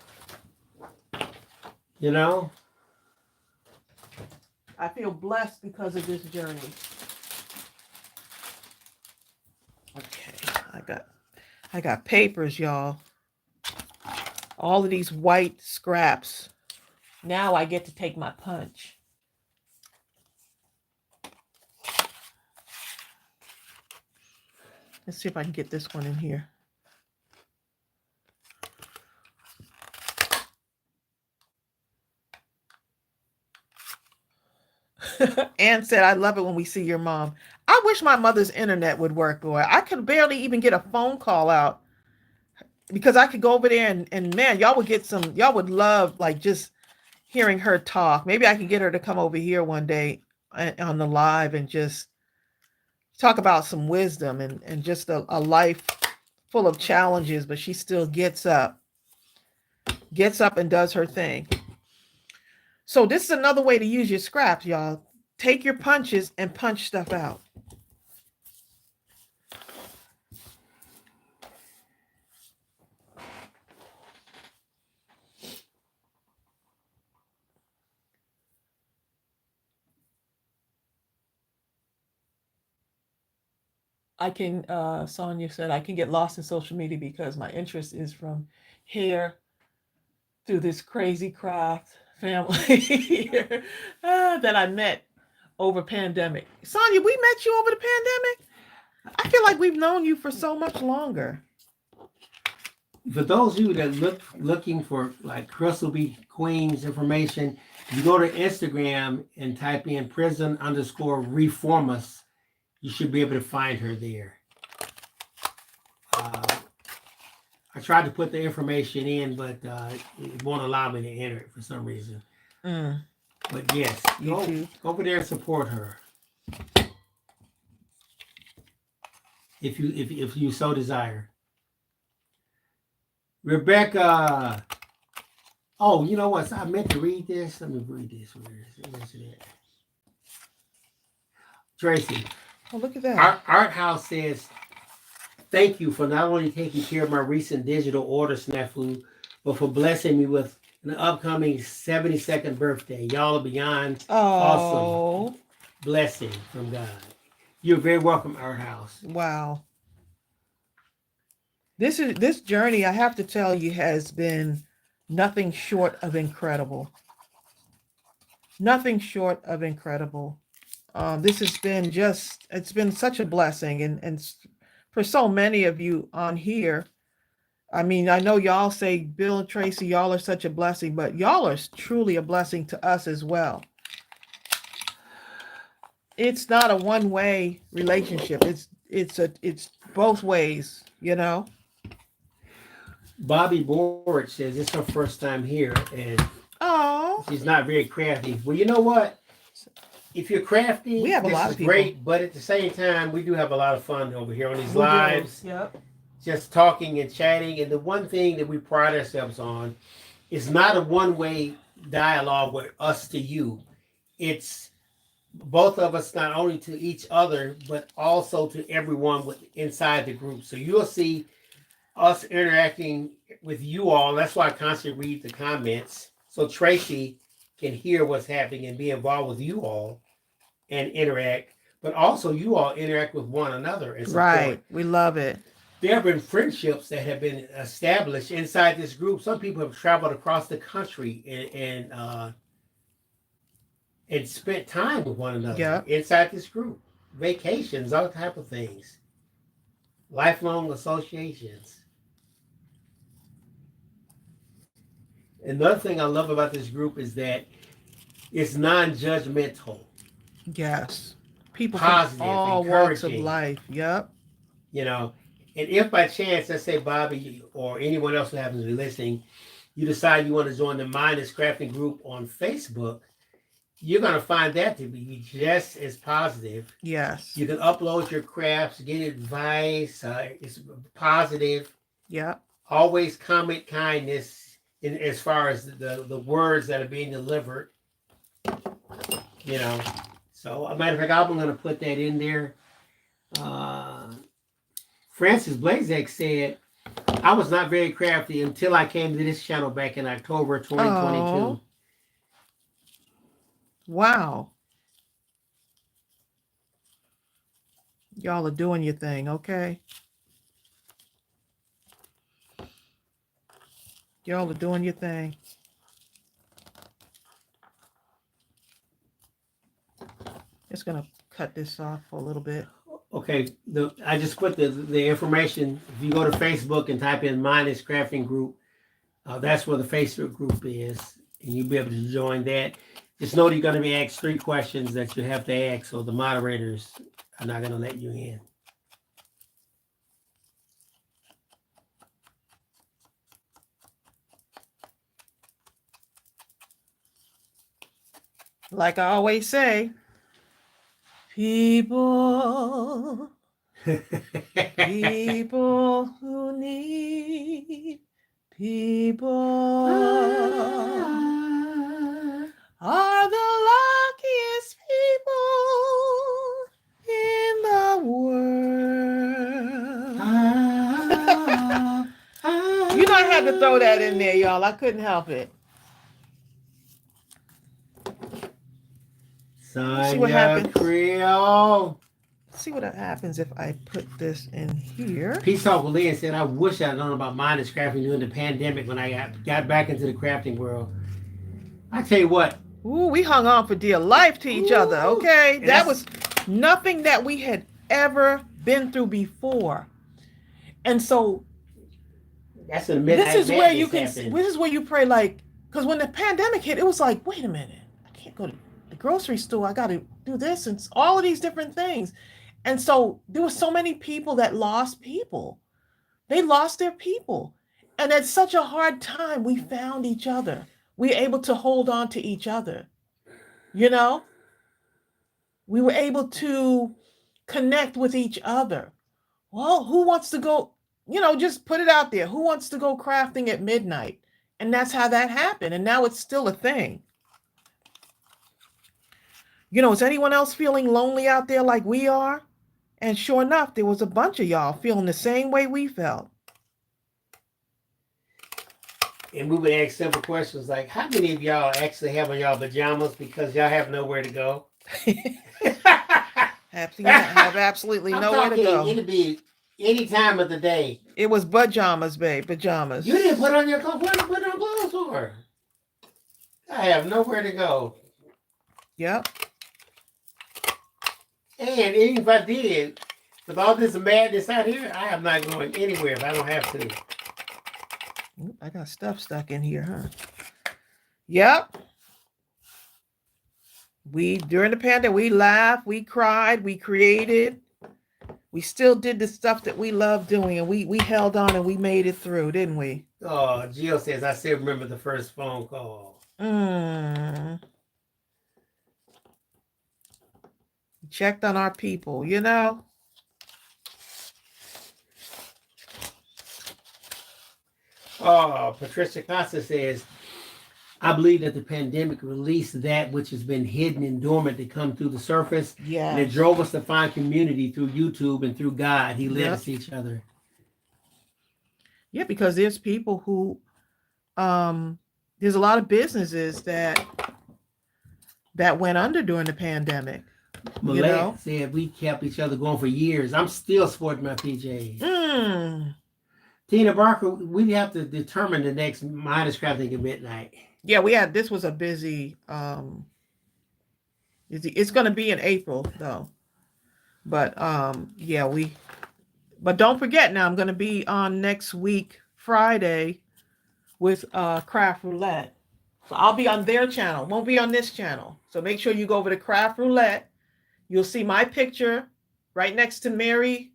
You know? I feel blessed because of this journey. Okay, I got papers, y'all. All of these white scraps. Now I get to take my punch. Let's see if I can get this one in here. Ann said, I love it when we see your mom. I wish my mother's internet would work, boy. I could barely even get a phone call out because I could go over there and man, y'all would love like just hearing her talk. Maybe I can get her to come over here one day on the live and just talk about some wisdom and just a life full of challenges, but she still gets up and does her thing. So this is another way to use your scraps, y'all. Take your punches and punch stuff out. I can, Sonia said, I can get lost in social media because my interest is from hair to this crazy craft family that I met over pandemic. Sonia, we met you over the pandemic? I feel like we've known you for so much longer. For those of you that looking for like Crystal B Queen's information, you go to Instagram and type in prison_reformers. You should be able to find her there. I tried to put the information in, but it won't allow me to enter it for some reason. But yes, go over there and support her if you so desire. Rebecca. Oh, you know what? I meant to read this. Let me read this. Where is it? Tracy. Oh, look at that. Art House says, thank you for not only taking care of my recent digital order snafu, but for blessing me with an upcoming 72nd birthday. Y'all are beyond awesome. Blessing from God. You're very welcome, Art House. Wow. This journey, I have to tell you, has been nothing short of incredible. Nothing short of incredible. This has been it's been such a blessing. And for so many of you on here, I mean, I know y'all say, Bill and Tracy, y'all are such a blessing, but y'all are truly a blessing to us as well. It's not a one-way relationship. It's both ways, you know. Bobby Borich says it's her first time here and she's not very crafty. Well, you know what? If you're crafty, we have a lot of people. Great, but at the same time, we do have a lot of fun over here on these lives. Yep. Just talking and chatting. And the one thing that we pride ourselves on is not a one-way dialogue with us to you. It's both of us, not only to each other, but also to everyone inside the group. So you'll see us interacting with you all. That's why I constantly read the comments. So Tracy can hear what's happening and be involved with you all and interact. But also you all interact with one another. And support. Right. We love it. There have been friendships that have been established inside this group. Some people have traveled across the country and spent time with one another inside this group. Vacations, all type of things. Lifelong associations. Another thing I love about this group is that it's non-judgmental. Yes. People positive, from all walks of life. Yep. You know, and if by chance, let's say Bobby or anyone else who happens to be listening, you decide you want to join the Mindless Crafting group on Facebook, you're going to find that to be just as positive. Yes. You can upload your crafts, get advice. It's positive. Yeah. Always comment kindness as far as the words that are being delivered. You know. So, a matter of fact, I'm going to put that in there. Francis Blazek said, I was not very crafty until I came to this channel back in October 2022. Oh. Wow. Y'all are doing your thing, okay? Y'all are doing your thing. Just going to cut this off for a little bit. Okay, I just put the information. If you go to Facebook and type in Mindless Crafting Group, that's where the Facebook group is, and you'll be able to join that. Just know that you're going to be asked 3 questions that you have to ask, so the moderators are not going to let you in. Like I always say, people who need people are the luckiest people in the world. You know, I had to throw that in there, y'all. I couldn't help it. See what happens. Creole. See what happens if I put this in here. Peace Talk with Lynn said, I wish I'd known about Mindless Crafting during the pandemic when I got back into the crafting world. I tell you what. Ooh, we hung on for dear life to each other, okay? That was nothing that we had ever been through before. And so that's a this is where you can, this is where you pray, like, because when the pandemic hit, it was like, wait a minute, I can't go to the grocery store. I got to do this and all of these different things. And so there were so many people that lost people. They lost their people. And at such a hard time, we found each other. We were able to hold on to each other. You know, we were able to connect with each other. Well, who wants to go, you know, just put it out there. Who wants to go crafting at midnight? And that's how that happened. And now it's still a thing. You know, is anyone else feeling lonely out there like we are? And sure enough, there was a bunch of y'all feeling the same way we felt. And we would ask simple questions like, how many of y'all actually have on y'all pajamas because y'all have nowhere to go? Have absolutely nowhere to go. It'd be any time of the day. It was pajamas, babe, pajamas. You didn't put on your clothes. What did you put on clothes for? I have nowhere to go. Yep. And even if I did, with all this madness out here, I am not going anywhere if I don't have to. Ooh, I got stuff stuck in here, huh? Yep. During the pandemic, we laughed, we cried, we created. We still did the stuff that we love doing, and we held on and we made it through, didn't we? Oh, Jill says, I still remember the first phone call. Checked on our people, you know? Oh, Patricia Costa says, I believe that the pandemic released that which has been hidden and dormant to come through the surface. Yeah. And it drove us to find community through YouTube and through God. He led us to each other. Yeah, because there's people who, there's a lot of businesses that went under during the pandemic. Malay said we kept each other going for years. I'm still sporting my PJs. Tina Barker, we have to determine the next Mindless Crafting at midnight. Yeah, this was a busy, it's going to be in April though. But yeah, but don't forget now, I'm going to be on next week, Friday, with Craft Roulette. So I'll be on their channel, won't be on this channel. So make sure you go over to Craft Roulette. You'll see my picture right next to Mary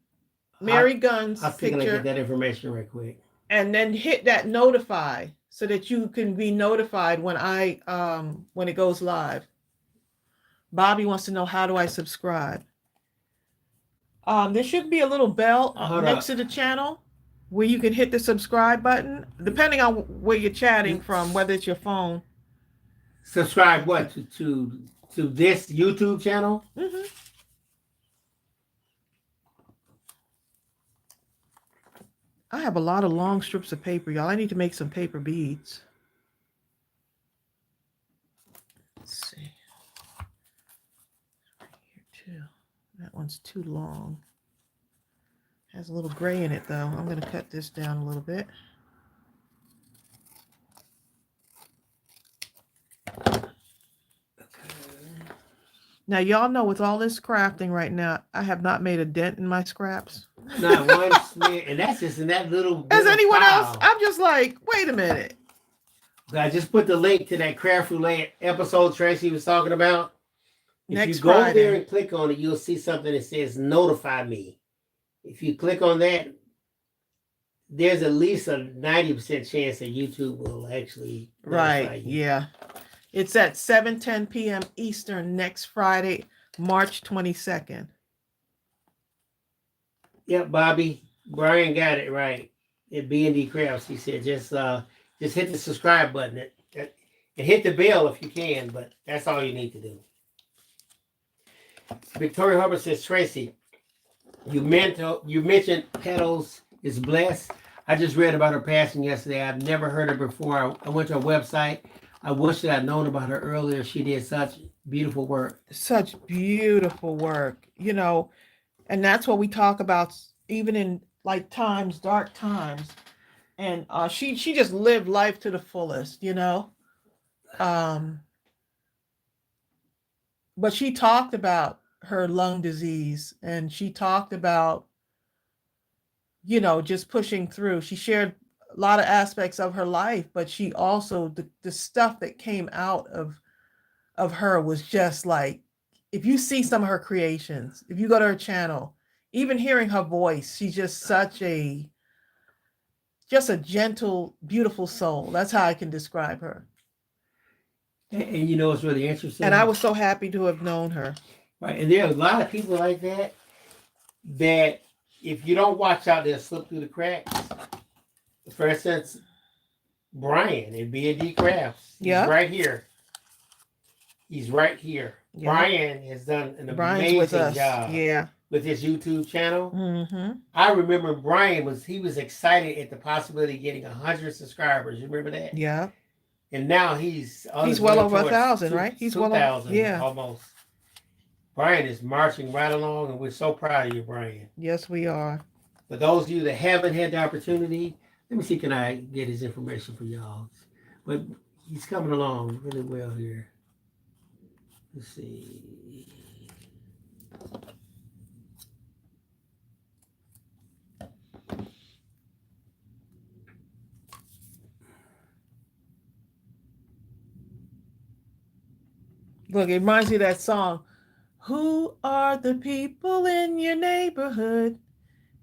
Gunn's picture. I'll get that information right quick. And then hit that notify so that you can be notified when when it goes live. Bobby wants to know, how do I subscribe? There should be a little bell next to the channel where you can hit the subscribe button, depending on where you're chatting from, whether it's your phone. Subscribe what? To this YouTube channel? Mm-hmm. I have a lot of long strips of paper, y'all. I need to make some paper beads. Let's see. Right here too. That one's too long. Has a little gray in it though. I'm going to cut this down a little bit. Now, y'all know with all this crafting right now, I have not made a dent in my scraps. Not one smear, and that's just in that As little anyone else, pile. I'm just like, wait a minute. I just put the link to that craft roulette episode Tracy was talking about. If you Next go there Friday. and click on it, you'll see something that says notify me. If you click on that, there's at least a 90% chance that YouTube will actually notify Right. you. Yeah. It's at 7:10 p.m. Eastern next Friday, March 22nd. Yep, Bobby. Brian got it right. At B&D Crafts, he said just hit the subscribe button and hit the bell if you can, but that's all you need to do. Victoria Hubbard says, Tracy, you mentioned Petals is blessed. I just read about her passing yesterday. I've never heard her before. I went to her website. I wish that I'd known about her earlier. She did such beautiful work. Such beautiful work, and that's what we talk about, even in like times, dark times. And she just lived life to the fullest, But she talked about her lung disease, and she talked about just pushing through. She shared a lot of aspects of her life, but she also the stuff that came out of her was just like, if you see some of her creations, if you go to her channel, even hearing her voice, she's just just a gentle, beautiful soul. That's how I can describe her. And you know what's really interesting? And I was so happy to have known her. Right, and there are a lot of people like that if you don't watch out, they'll slip through the cracks. For instance, Brian at B&D Crafts. He's right here. He's right here. Yeah. Brian has done an amazing job. Yeah. With his YouTube channel. Mm-hmm. I remember Brian was excited at the possibility of getting 100 subscribers. You remember that? Yeah. And now he's well over 1,000, right? He's 2,000, yeah, almost. Brian is marching right along, and we're so proud of you, Brian. Yes, we are. For those of you that haven't had the opportunity, let me see, can I get his information for y'all? But he's coming along really well here. Let's see. Look, it reminds me of that song. Who are the people in your neighborhood?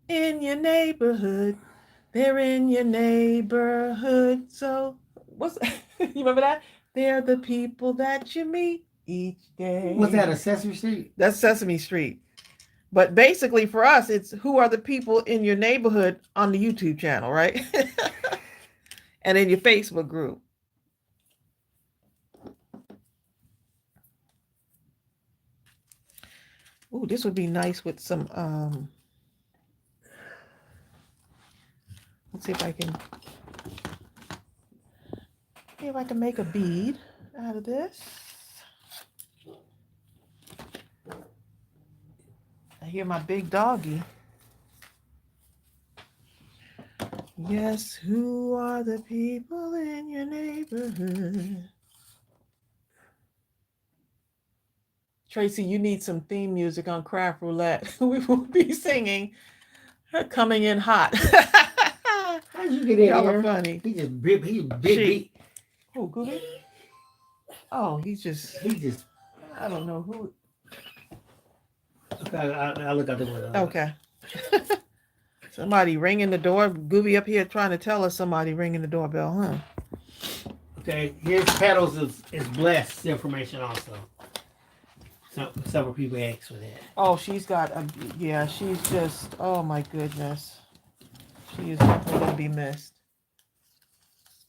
In your neighborhood. They're in your neighborhood. So, you remember that? They're the people that you meet each day. Was that a Sesame Street? That's Sesame Street. But basically for us, it's who are the people in your neighborhood on the YouTube channel, right? And in your Facebook group. Ooh, this would be nice with some, let's see if I can make a bead out of this. I hear my big doggy. Yes, who are the people in your neighborhood? Tracy, you need some theme music on Craft Roulette. We will be singing Coming In Hot. How'd you get in Y'all here? are funny. He's big. Oh, Gooby? Oh, he's just, I don't know who. Okay, I'll look out the window. Okay. Somebody ringing the door. Gooby up here trying to tell us somebody ringing the doorbell, huh? Okay, here's Petals is blessed information also. So several people asked for that. Oh, she's got she's just, oh my goodness. She is definitely going to be missed.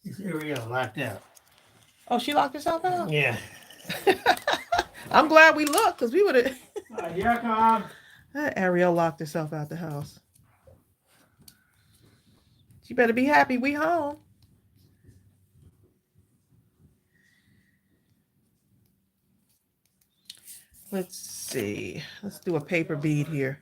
Is Ariel locked out? Oh, she locked herself out? Yeah. I'm glad we looked, because we would have. Here I come. Ariel locked herself out the house. She better be happy we home. Let's see. Let's do a paper bead here.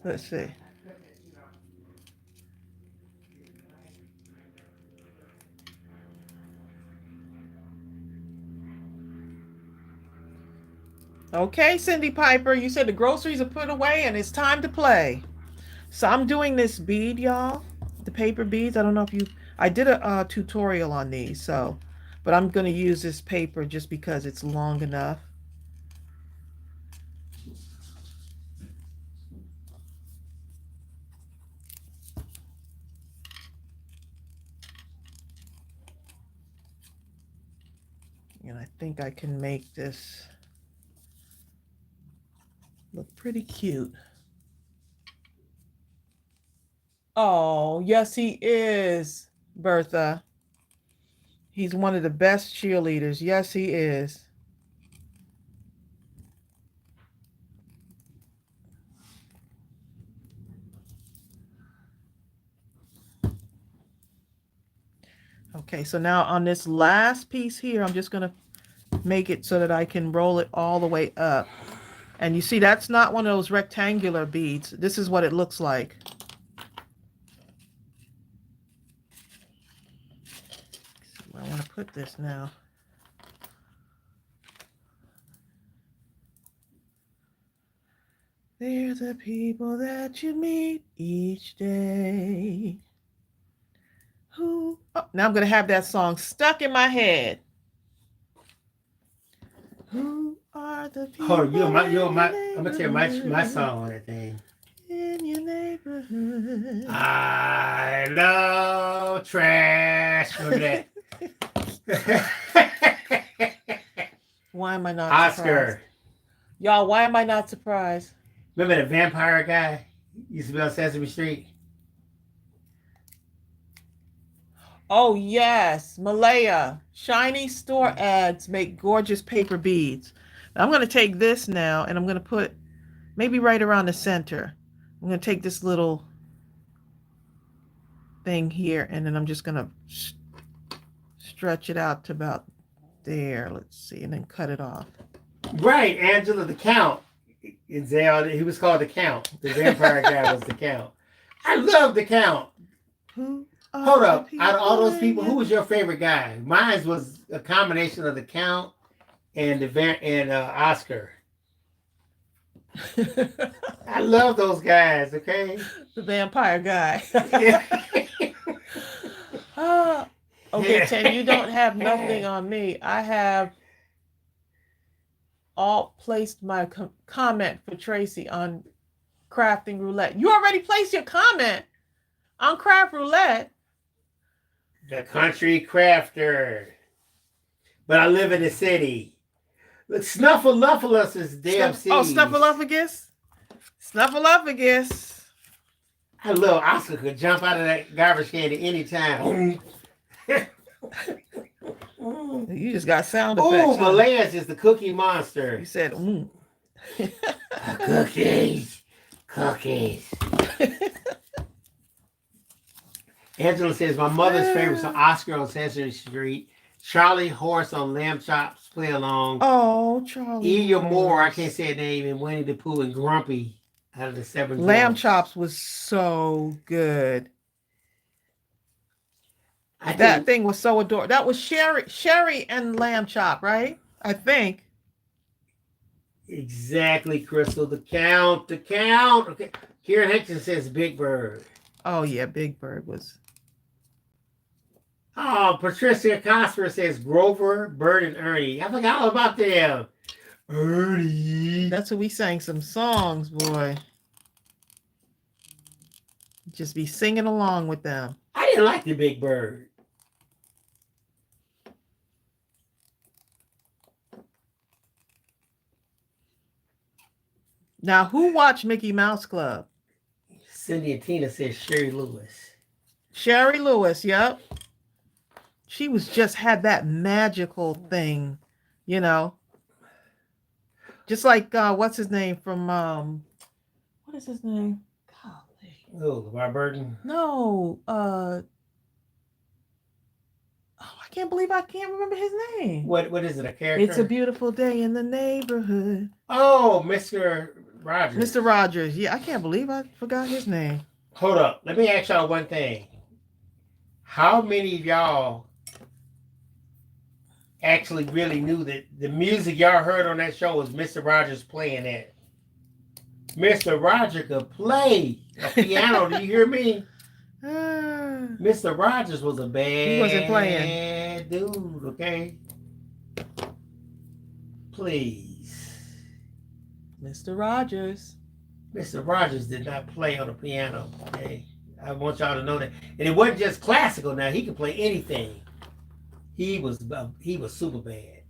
Let's see. Okay, Cindy Piper, you said the groceries are put away and it's time to play. So I'm doing this bead, y'all. The paper beads. I don't know if you, I did a tutorial on these, so, but I'm going to use this paper just because it's long enough. And I think I can make this look pretty cute. Oh, yes, he is, Bertha. He's one of the best cheerleaders. Yes, he is. Okay, so now on this last piece here, I'm just going to make it so that I can roll it all the way up. And you see, that's not one of those rectangular beads. This is what it looks like. I want to put this now. They're the people that you meet each day. Who? Oh, now I'm going to have that song stuck in my head. Who are the people? Hold on, I'm gonna tell my song on that thing. In your neighborhood. I love trash. Remember that? Why am I not Oscar. surprised? Y'all, why am I not surprised? Remember the vampire guy? Used to be on Sesame Street. Oh, yes. Malaya. Shiny store ads make gorgeous paper beads. Now, I'm going to take this now and I'm going to put maybe right around the center. I'm going to take this little thing here and then I'm just going to stretch it out to about there. Let's see. And then cut it off. Right. Angela the Count. He was called the Count. The vampire guy was the Count. I love the Count. Who? Hold up. Out of all those people, who was your favorite guy? Mine was a combination of the Count and Oscar. I love those guys, okay? The vampire guy. Yeah. Okay, Tim, you don't have nothing on me. I have all placed my comment for Tracey on Crafting Roulette. You already placed your comment on Craft Roulette. The country crafter. But I live in the city. Look, Snuffleupagus is damn seeds. Oh, Snuffleupagus? Snuffleupagus. I love Oscar could jump out of that garbage can at any time. You just got sound effects. Oh, Malaya's is the cookie monster. You said, Cookies. Angela says, my mother's favorites are Oscar on Sesame Street, Charlie Horse on Lamb Chops, Play Along. Oh, Charlie. Ilya Moore, I can't say her name, and Winnie the Pooh and Grumpy out of the Seven Lamb Dwarfs. Chops was so good. That thing was so adorable. That was Sherry and Lamb Chop, right? I think. Exactly, Crystal. The Count. Okay. Kieran Hickson says Big Bird. Oh, yeah, Big Bird was. Oh, Patricia Cosper says Grover, Bird, and Ernie. I forgot all about them. Ernie. That's who we sang some songs, boy. Just be singing along with them. I didn't like the Big Bird. Now, who watched Mickey Mouse Club? Cindy and Tina says Sherry Lewis. Sherry Lewis, yep. She was just had that magical thing, you know. Just like what's his name from what is his name? Golly. Oh, LeVar Burton. No, oh, I can't believe I can't remember his name. What is it? A character? It's a beautiful day in the neighborhood. Oh, Mr. Rogers. Mr. Rogers. Yeah, I can't believe I forgot his name. Hold up. Let me ask y'all one thing. How many of y'all actually really knew that the music y'all heard on that show was Mr. Rogers playing that. Mr. Rogers could play a piano. Do you hear me? Mr. Rogers was a bad He wasn't playing. dude, okay? Please. Mr. Rogers. Mr. Rogers did not play on the piano, okay? I want y'all to know that. And it wasn't just classical now. He could play anything. He was super bad.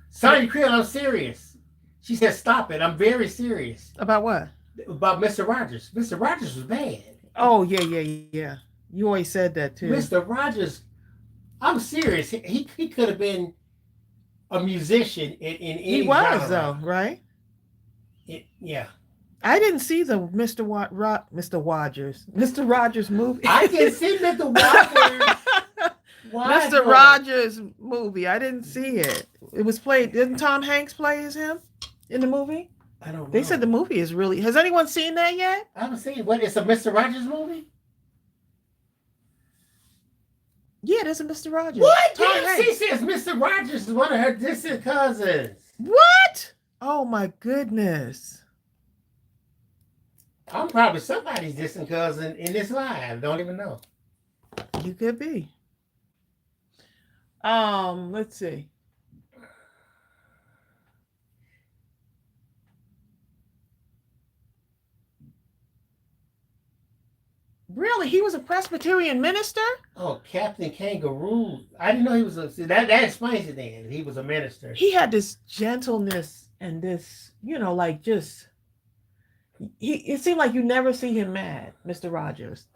Sonya Creel, I'm serious. She said, stop it. I'm very serious. About what? About Mr. Rogers. Mr. Rogers was bad. Oh, yeah. You always said that, too. Mr. Rogers, I'm serious. He could have been a musician in any He was, genre. though, right? Yeah. I didn't see the Mr. Rogers movie. I can see Mr. Rogers. Mr. Rogers movie. I didn't see it. It was played. Didn't Tom Hanks play as him in the movie? I don't know. They said the movie is really. Has anyone seen that yet? I haven't seen it. What? It's a Mr. Rogers movie? Yeah, there's a Mr. Rogers. What? Tom She Hanks. says Mr. Rogers is one of her distant cousins. What? Oh my goodness. I'm probably somebody's distant cousin in this live. Don't even know. You could be. Let's see. Really? He was a Presbyterian minister? Oh, Captain Kangaroo. I didn't know he was a... See, that explains it then. He was a minister. He had this gentleness and this, like just... It seemed like you never see him mad, Mr. Rogers.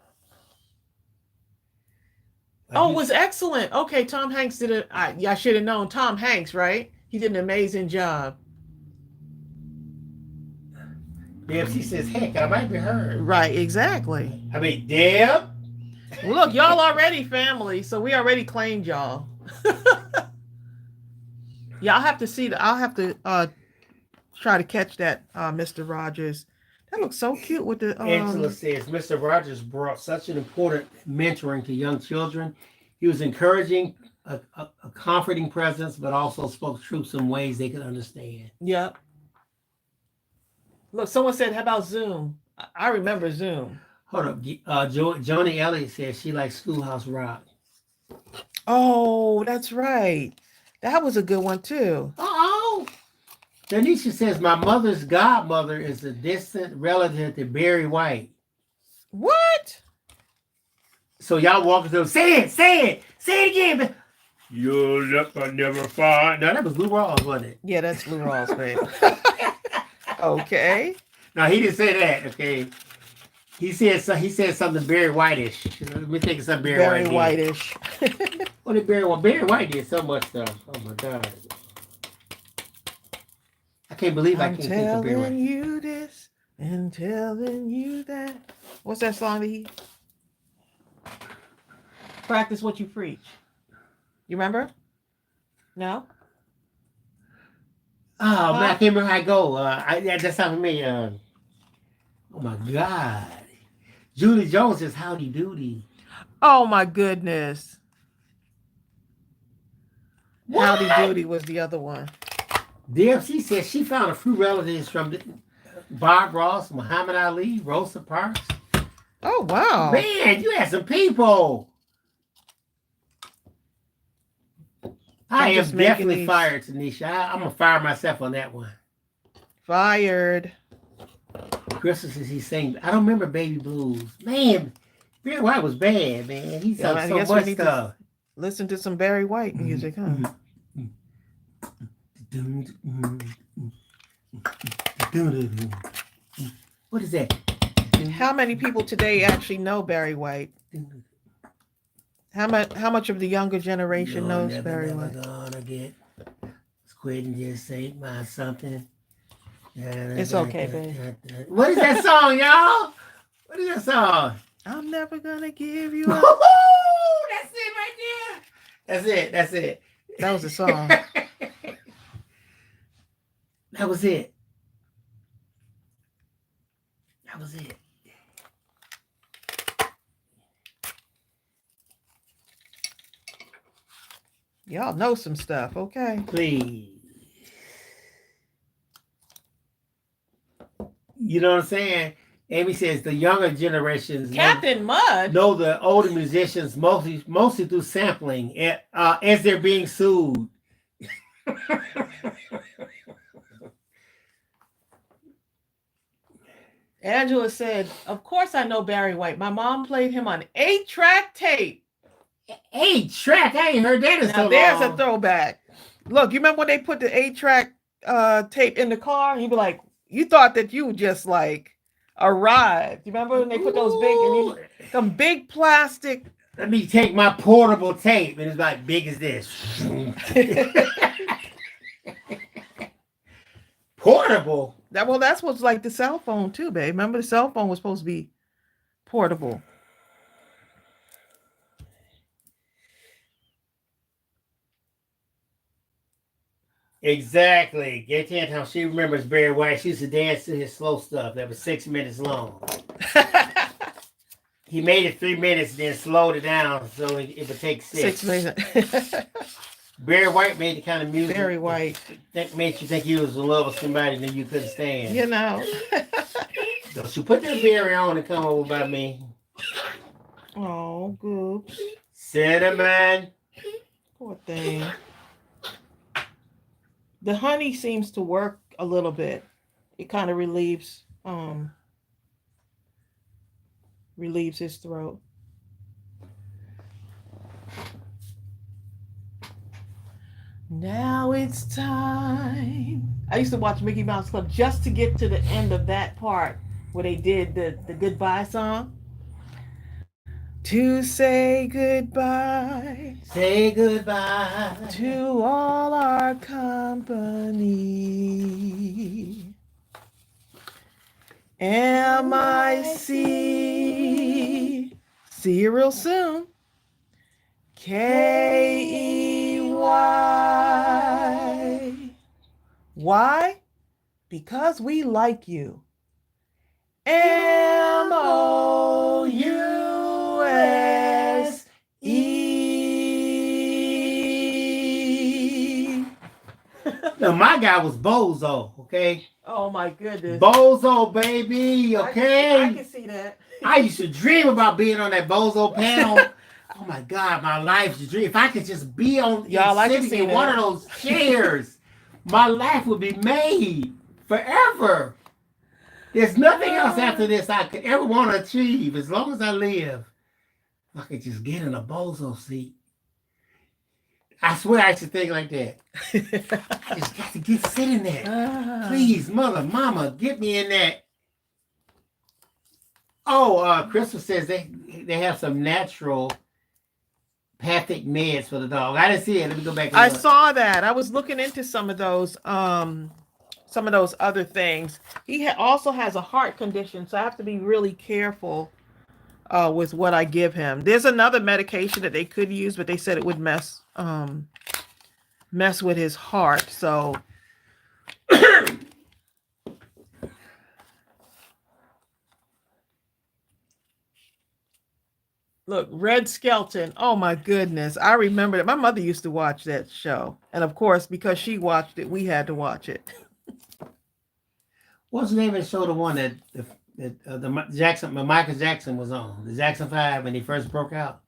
It was excellent. Okay, Tom Hanks did it. I should have known. Tom Hanks, right? He did an amazing job. Deb, she says, heck, I might be her. Right, exactly. I mean, Deb. Well, look, y'all already family, so we already claimed y'all. Yeah, I'll have to see that. I'll have to try to catch that, Mr. Rogers. That looks so cute with the. Angela says, Mr. Rogers brought such an important mentoring to young children. He was encouraging, a comforting presence, but also spoke truths in ways they could understand. Yep. Look, someone said, how about Zoom? I remember Zoom. Hold up. Joni Elliott says she likes Schoolhouse Rock. Oh, that's right. That was a good one, too. Uh-oh. Danisha says, my mother's godmother is a distant relative to Barry White. What? So y'all walking through, say it again. You'll never find. No, that was Lou Rawls, wasn't it? Yeah, that's Lou Rawls, baby. Okay. No, he didn't say that. Okay, he said something Barry White-ish. Let me think of something Barry White-ish. What did Barry White? Barry White did so much stuff. Oh my God, I can't believe I can't think of Barry White. I'm telling you this and telling you that. What's that song that he? Practice what you preach. You remember? No. Oh man, I can't remember how I go. That's not for me. Oh my God. Julie Jones says howdy doody. Oh my goodness. What? Howdy Doody was the other one. DFC says she found a few relatives from Bob Ross, Muhammad Ali, Rosa Parks. Oh wow. Man, you had some people. I am definitely fired, Tanisha. I'm going to fire myself on that one. Fired. Crystal says he's saying, I don't remember Baby Blues. Man, Barry White was bad, man. He's done so much stuff. Listen to some Barry White music, huh? What is that? How many people today actually know Barry White? How much of the younger generation knows Barry White? Gonna get. Let's quit and just say something. It's okay, babe. What is that song, y'all? What is that song? I'm never gonna give you up. That's it right there. That's it. That was the song. That was it. That was it. Y'all know some stuff, okay? Please. You know what I'm saying? Amy says the younger generations Captain Mud. know the older musicians mostly through sampling as they're being sued. Angela said, of course I know Barry White. My mom played him on 8-track tape. 8-track? I ain't heard that in so long. There's a throwback. Look, you remember when they put the 8-track tape in the car? You'd be like, you thought that you just like arrived. You remember when they put those some big plastic. Let me take my portable tape, and it's like big as this. Portable? That's what's like the cell phone too, babe. Remember the cell phone was supposed to be portable. Exactly. Get to how she remembers Barry White. She used to dance to his slow stuff that was 6 minutes long. He made it 3 minutes, then slowed it down so it would take 6. 6 minutes. Barry White made the kind of music Barry White that made you think he was in love with somebody that you couldn't stand. You know. Don't you put that Barry on and come over by me. Oh, good. Cinnamon. Poor thing. The honey seems to work a little bit. It kind of relieves his throat. Now it's time. I used to watch Mickey Mouse Club just to get to the end of that part where they did the goodbye song. To say goodbye. Say goodbye to all our company. M-I-C. See you real soon. K-E-Y. Why? Because we like you. M-O-U-S-E. Now, my guy was Bozo, okay? Oh, my goodness. Bozo, baby, okay? I can see that. I used to dream about being on that Bozo panel. Oh, my God, my life's dream. If I could just be on sitting in one of those chairs, my life would be made forever. There's nothing else after this I could ever want to achieve as long as I live. I could just get in a Bozo seat. I swear I should think like that. I just got to sit in there. Please, mother, mama, get me in that. Oh, Crystal says they have some natural pathic meds for the dog. I didn't see it. Let me go back. I saw that. I was looking into some of those other things. He also has a heart condition, so I have to be really careful with what I give him. There's another medication that they could use, but they said it would mess with his heart. So look, Red Skelton. Oh my goodness. I remember that. My mother used to watch that show. And of course, because she watched it, we had to watch it. What's the name of the show? The one that Michael Jackson was on, the Jackson 5 when he first broke out.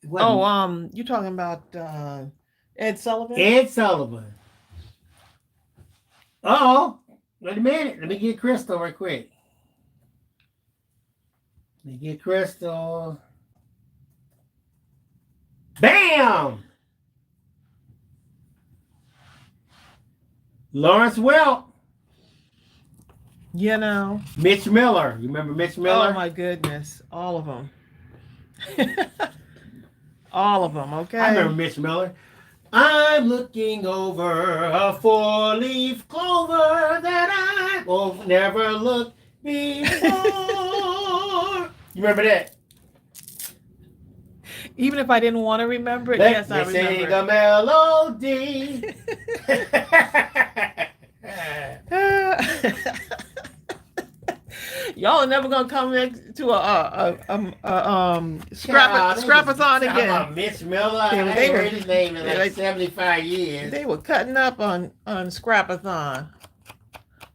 Oh, you talking about Ed Sullivan? Ed Sullivan. Oh, wait a minute. Let me get Crystal right quick. Let me get Crystal. Bam! Lawrence Welk. You know. Mitch Miller. You remember Mitch Miller? Oh, my goodness. All of them. All of them, okay? I remember Mitch Miller. I'm looking over a 4-leaf clover that I will never look before. You remember that? Even if I didn't want to remember it, yes, I remember. Sing a melody. Y'all are never gonna come to Child, scrap-a-thon talking again. about Mitch Miller. I ain't They heard his name in like were 75 years. they were cutting up on scrap-a-thon.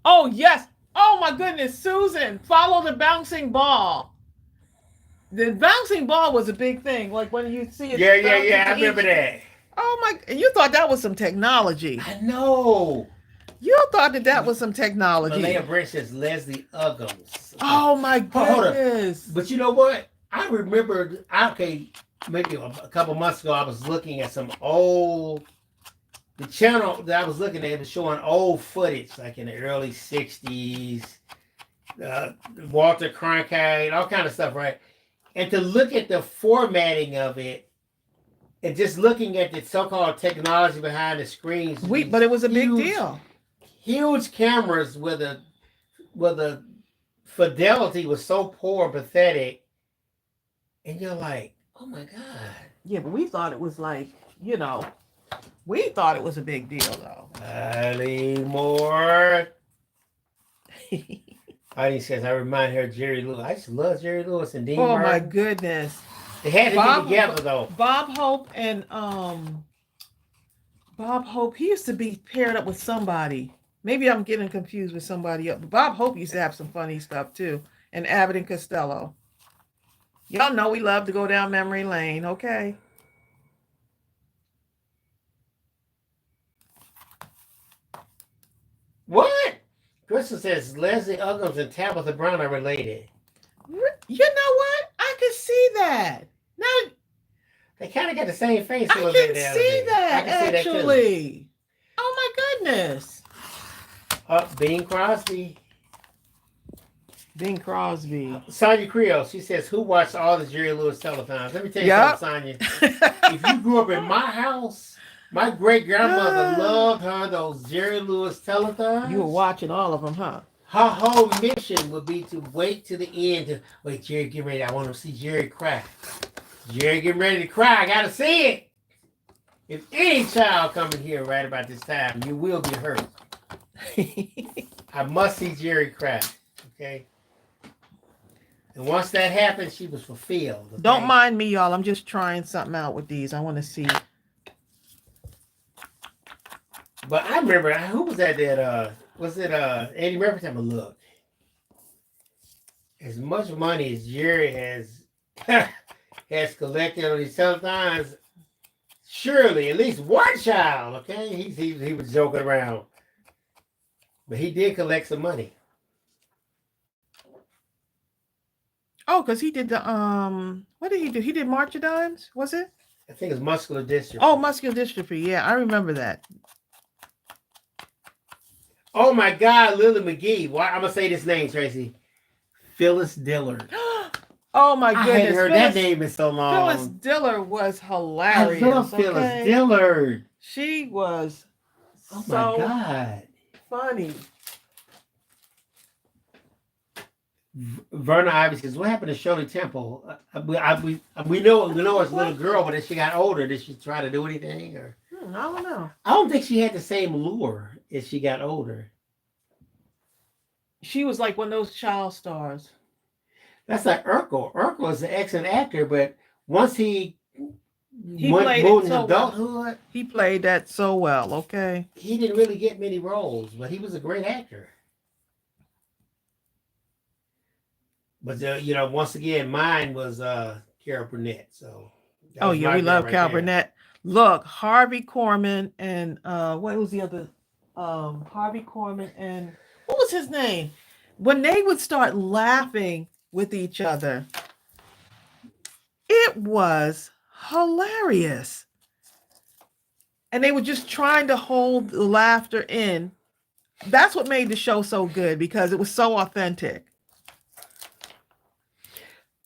Oh yes. Oh my goodness, Susan, follow the bouncing ball. The bouncing ball was a big thing. Like when you see it. Yeah. I remember that. Oh my! You thought that was some technology. I know. You thought that was some technology. Malaya Brent says Leslie Uggams. Oh my goodness! But you know what? I remember. Maybe a couple months ago, I was looking at some old. The channel that I was looking at was showing old footage, like in the early '60s. Walter Cronkite, all kind of stuff, right? And to look at the formatting of it, and just looking at the so-called technology behind the screens. But it was a big deal. Huge cameras where the fidelity was so poor and pathetic. And you're like, oh my God. Yeah, but we thought it was like, we thought it was a big deal though. Eileen Moore. Eileen says, I remind her of Jerry Lewis. I just love Jerry Lewis and Dean Martin. My goodness. They had to be together though. Bob Hope and Bob Hope, he used to be paired up with somebody. Maybe I'm getting confused with somebody else. But Bob Hope used to have some funny stuff too. And Abbott and Costello. Y'all know we love to go down memory lane, okay? What? Crystal says Leslie Uggams and Tabitha Brown are related. You know what? I can see that. Now, they kind of got the same face. I can see that, actually. Oh, my goodness. Bing Crosby. Bing Crosby. Sonia Creel, she says, who watched all the Jerry Lewis telethons? Let me tell you something, Sonia. If you grew up in my house, my great-grandmother loved her those Jerry Lewis telethons. You were watching all of them, huh? Her whole mission would be to wait to the end. Wait, Jerry, get ready. I want to see Jerry cry. Jerry, get ready to cry. I got to see it. If any child coming here right about this time, you will be hurt. I must see Jerry cry. Okay? And once that happened, she was fulfilled. Okay? Don't mind me, y'all. I'm just trying something out with these. I want to see. But I remember, who was that was it Eddie Murphy? Have a look. As much money as Jerry has collected on these telethons, surely at least one child, okay? He was joking around. But he did collect some money. Oh, because he did the what did he do? He did March of Dimes, was it? I think it's muscular dystrophy. Oh, muscular dystrophy. Yeah, I remember that. Oh my God, Lily McGee. Why I'm gonna say this name, Tracy. Phyllis Dillard. Oh my goodness. I hadn't heard that name in so long. Phyllis Dillard was hilarious. I love Phyllis Dillard. She was my God. Funny. Verna Ivy says, "What happened to Shirley Temple? We know it's a little girl, but as she got older, did she try to do anything? Or I don't know. I don't think she had the same lure as she got older. She was like one of those child stars. That's like Urkel. Urkel is an excellent actor, but once he played moved it in so adulthood, well. He played that so well. Okay, he didn't really get many roles, but he was a great actor. But once again, mine was Carol Burnett. So we love Carol Burnett. Look, Harvey Korman and what was the other? Harvey Korman and what was his name? When they would start laughing with each other, it was hilarious. And they were just trying to hold the laughter in. That's what made the show so good, because it was so authentic.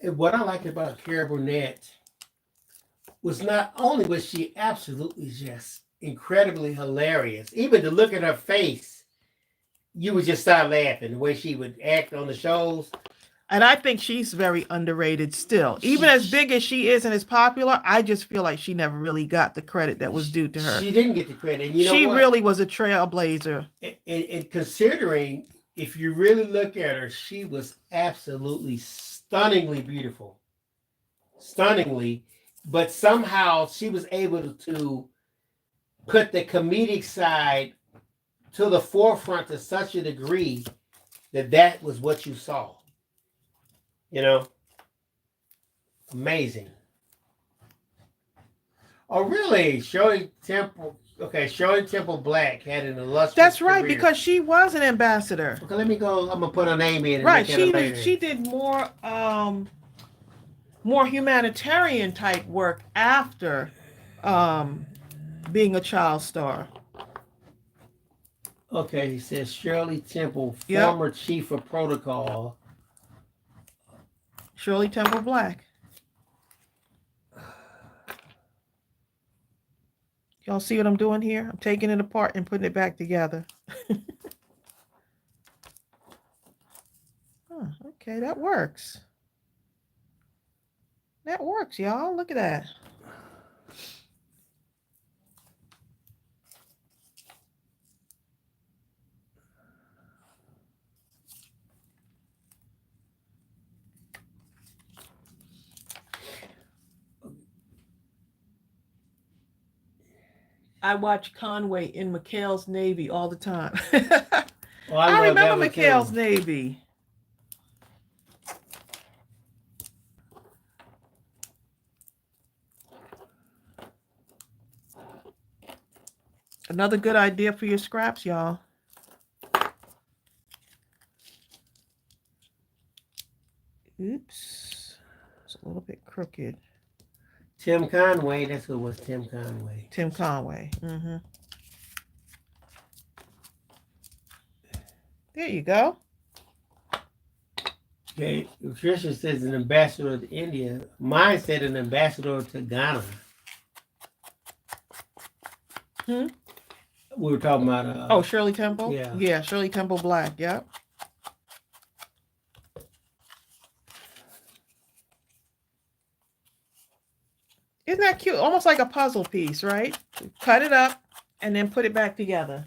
And what I liked about Carol Burnett was not only was she absolutely just incredibly hilarious, even to look at her face, you would just start laughing the way she would act on the shows. And I think she's very underrated still. Even as big as she is and as popular, I just feel like she never really got the credit that was due to her. She didn't get the credit. She really was a trailblazer. And considering if you really look at her, she was absolutely stunningly beautiful. Stunningly. But somehow she was able to put the comedic side to the forefront to such a degree that that was what you saw. You know? Amazing. Oh, really? Shirley Temple. Okay, Shirley Temple Black had an illustrious That's right, career. because she was an ambassador. Okay, let me go. I'm gonna put her name in. And Right, look at her later. she did more humanitarian type work after being a child star. Okay, he says Shirley Temple, Yep. former chief of protocol. Shirley Temple Black. Y'all see what I'm doing here? I'm taking it apart and putting it back together. Huh, okay, that works. That works, y'all. Look at that. I watch Conway in McHale's Navy all the time. Oh, I remember McHale's Navy. Another good idea for your scraps, y'all. Oops. It's a little bit crooked. Tim Conway. That's who it was. Tim Conway. Tim Conway. Mm-hmm. There you go. Okay, Tricia says an ambassador to India. Mine said an ambassador to Ghana. Hmm? We were talking about... Shirley Temple? Yeah. Yeah, Shirley Temple Black, yep. Isn't that cute? Almost like a puzzle piece, right? Cut it up and then put it back together.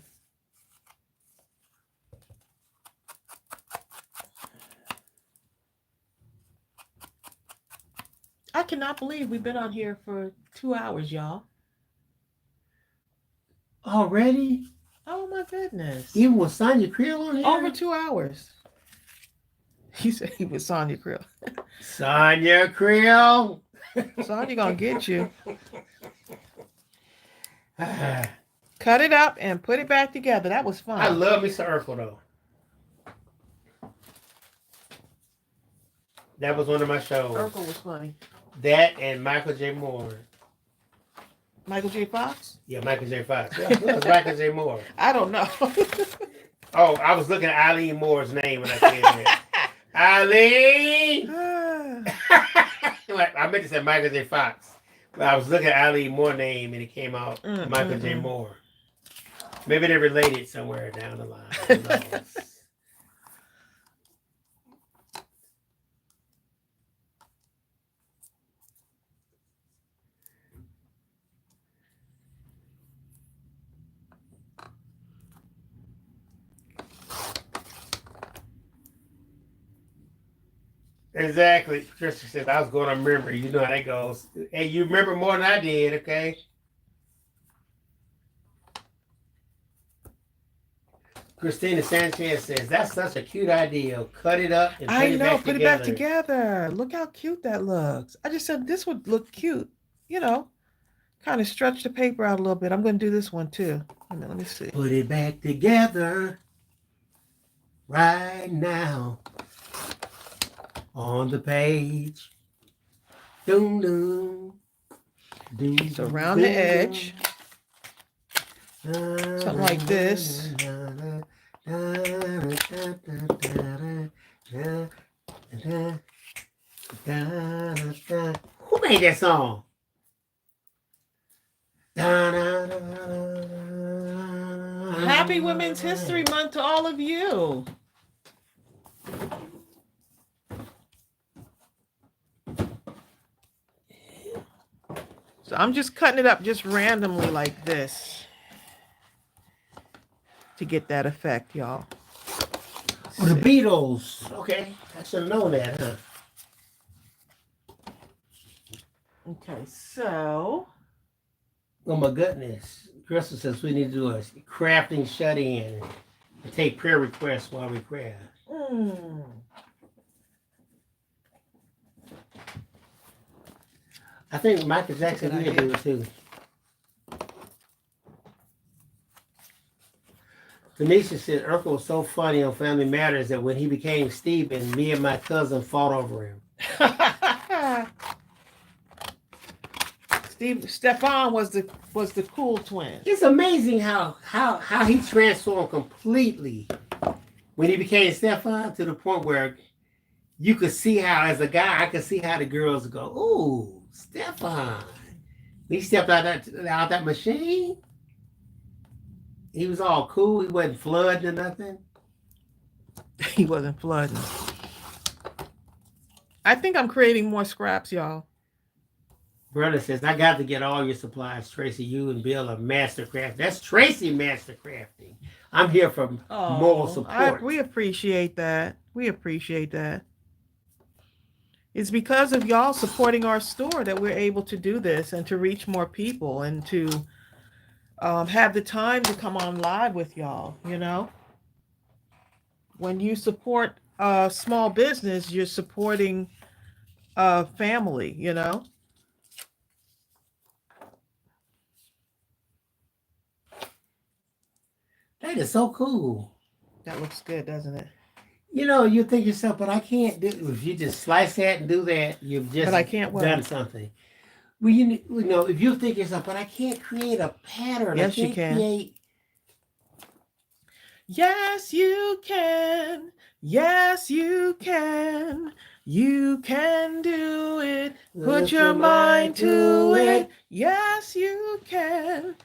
I cannot believe we've been on here for 2 hours, y'all. Already? Oh my goodness. Even with Sonia Creel on here? Over 2 hours. He said he was Sonia Creel. Sonia Creel. Sonia gonna get you. Cut it up and put it back together. That was fun. I love Mr. Urkel though. That was one of my shows. Urkel was funny. That and Michael J. Moore. Michael J. Fox? Yeah, Michael J. Fox. Yeah, it was Michael J. Moore. I don't know. Oh, I was looking at Eileen Moore's name when I said that. Eileen! I meant to say Michael J. Fox. But I was looking at Eileen Moore's name and it came out Michael J. Moore. Maybe they're related somewhere down the line. Who knows? Exactly. Trisha said, I was going to remember. You know how that goes. Hey, you remember more than I did, okay? Christina Sanchez says, that's such a cute idea. Cut it up and put it back together. Look how cute that looks. I just said this would look cute. You know, kind of stretch the paper out a little bit. I'm going to do this one too. Let me see. Put it back together right now. On the page. Doom, doom. Doom, so around the edge. Something like this. Who made that song? Happy Women's History Month to all of you. So I'm just cutting it up just randomly like this to get that effect, y'all. Oh, the Beatles. Okay, I should have known that, huh? Okay, so. Oh my goodness. Crystal says we need to do a crafting shut-in and take prayer requests while we craft. I think Michael Jackson did do it too. Tanisha said Urkel was so funny on Family Matters that when he became Steven, me and my cousin fought over him. Stefan was the cool twin. It's amazing how he transformed completely when he became Stefan, to the point where you could see how, as a guy, I could see how the girls go, "Ooh, Stefan." He stepped out that machine. He was all cool. He wasn't flooding or nothing. He wasn't flooding. I think I'm creating more scraps, y'all. Brother says, I got to get all your supplies. Tracey, you and Bill are master crafting. That's Tracey master crafting. I'm here for moral support. We appreciate that. We appreciate that. It's because of y'all supporting our store that we're able to do this and to reach more people and to have the time to come on live with y'all, you know? When you support a small business, you're supporting a family, you know? That is so cool. That looks good, doesn't it? You know, you think yourself, but I can't do. If you just slice that and do that, you've just done something. Well, you know, if you think yourself, but I can't create a pattern. Yes, you can. Yes, you can. Yes, you can. You can do it. Put your mind to it. Yes, you can.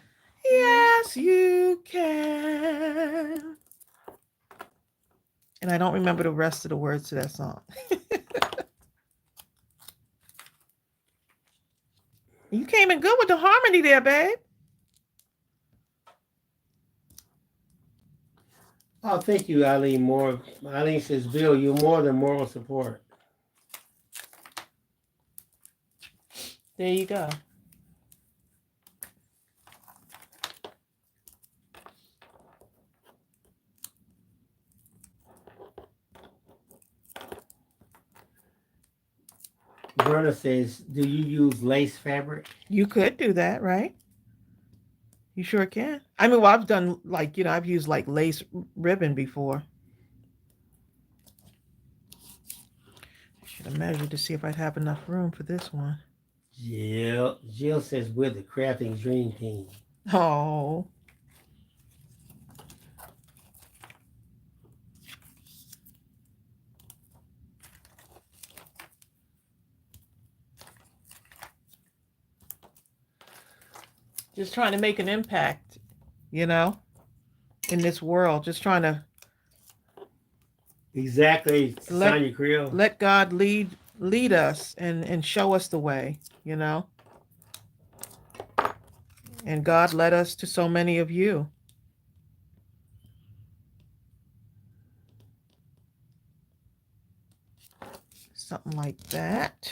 Yes, you can. And I don't remember the rest of the words to that song. You came in good with the harmony there, babe. Oh, thank you, Eileen Moore. Eileen says, Bill, you're more than moral support. There you go. Verna says, do you use lace fabric? You could do that, right? You sure can. I mean, well, I've done like, you know, I've used like lace ribbon before. I should have measured to see if I'd have enough room for this one. Jill says, we're the crafting dream team. Oh. Just trying to make an impact, you know, in this world. Just trying to. Exactly, Sonia Creel. Let God lead us and show us the way, you know. And God led us to so many of you. Something like that.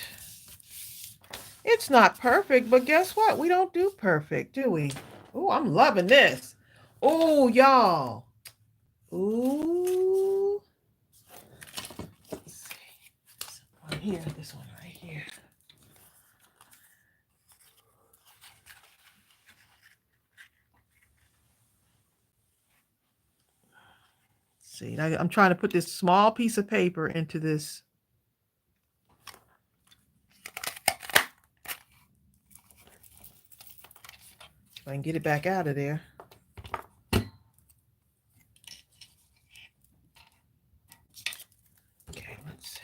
It's not perfect, but guess what? We don't do perfect, do we? Oh, I'm loving this. Oh, y'all. Ooh. Let's see. This one here, this one right here. Let's see, I'm trying to put this small piece of paper into this. If I can get it back out of there. Okay, let's see.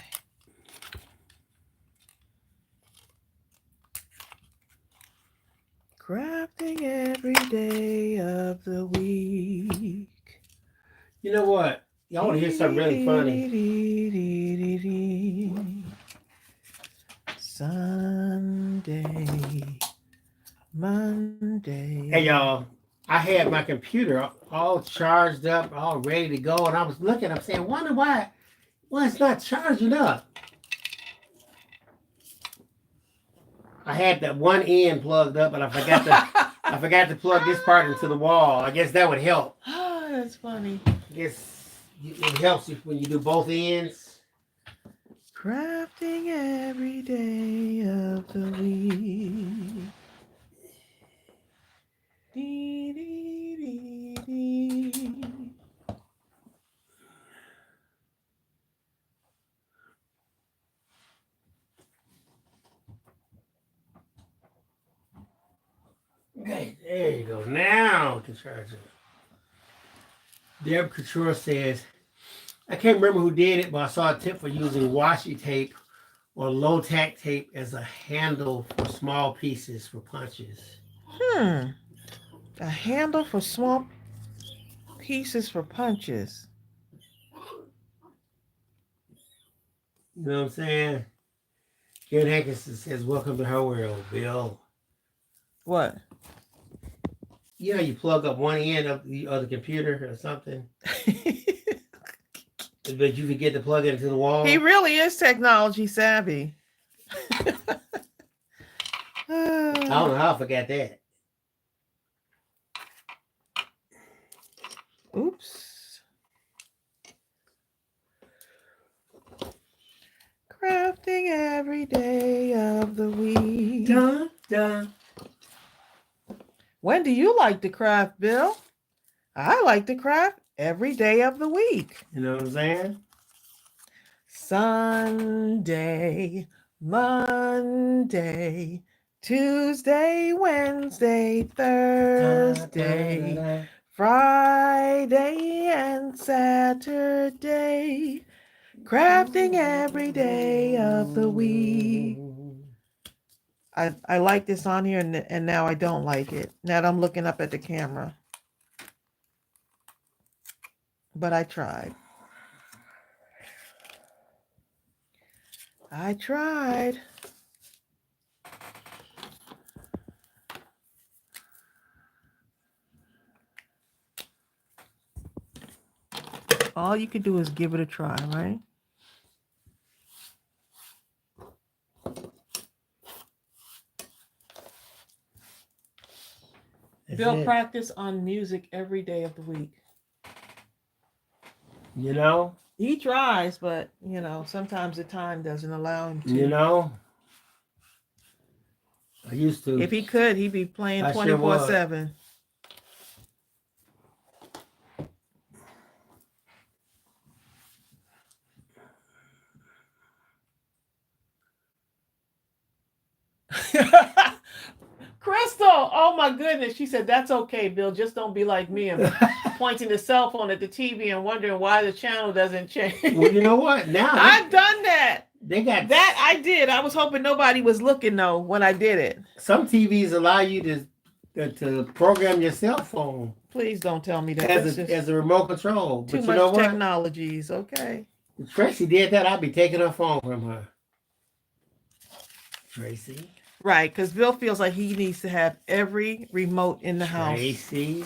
Crafting every day of the week. You know what? Y'all want to hear something really funny? Sunday, Monday. Hey, y'all. I had my computer all charged up, all ready to go, and I was looking. I'm saying, wonder why it's not charging up. I had that one end plugged up, but I forgot to plug this part into the wall. I guess that would help. Oh, that's funny. I guess it helps when you do both ends. Crafting every day of the week. Dee, dee, dee, dee. Okay, there you go. Now to charge it. Deb Couture says, I can't remember who did it, but I saw a tip for using washi tape or low tack tape as a handle for small pieces for punches. A handle for small pieces for punches. You know what I'm saying? Karen Hankinson says, welcome to her world, Bill. What? You know, you plug up one end of the other computer or something, but you forget to plug it into the wall. He really is technology savvy. I don't know how I forgot that. Oops. Crafting every day of the week. Dun, dun. When do you like to craft, Bill? I like to craft every day of the week. You know what I'm saying? Sunday, Monday, Tuesday, Wednesday, Thursday, Friday, and Saturday. Crafting every day of the week. I like this on here, and now I don't like it. Now that I'm looking up at the camera. But I tried. I tried. All you could do is give it a try, right? Bill practice on music every day of the week. You know? He tries, but, you know, sometimes the time doesn't allow him to. You know? I used to. If he could, he'd be playing 24/7. Crystal, oh my goodness. She said, that's okay, Bill. Just don't be like me and pointing the cell phone at the TV and wondering why the channel doesn't change. Well, you know what? Now I've done that. They got that. I did. I was hoping nobody was looking though when I did it. Some TVs allow you to program your cell phone. Please don't tell me that. As a remote control. Too much technologies. Okay. If Tracey did that, I'd be taking her phone from her. Tracey. Right, because Bill feels like he needs to have every remote in the house. Tracey.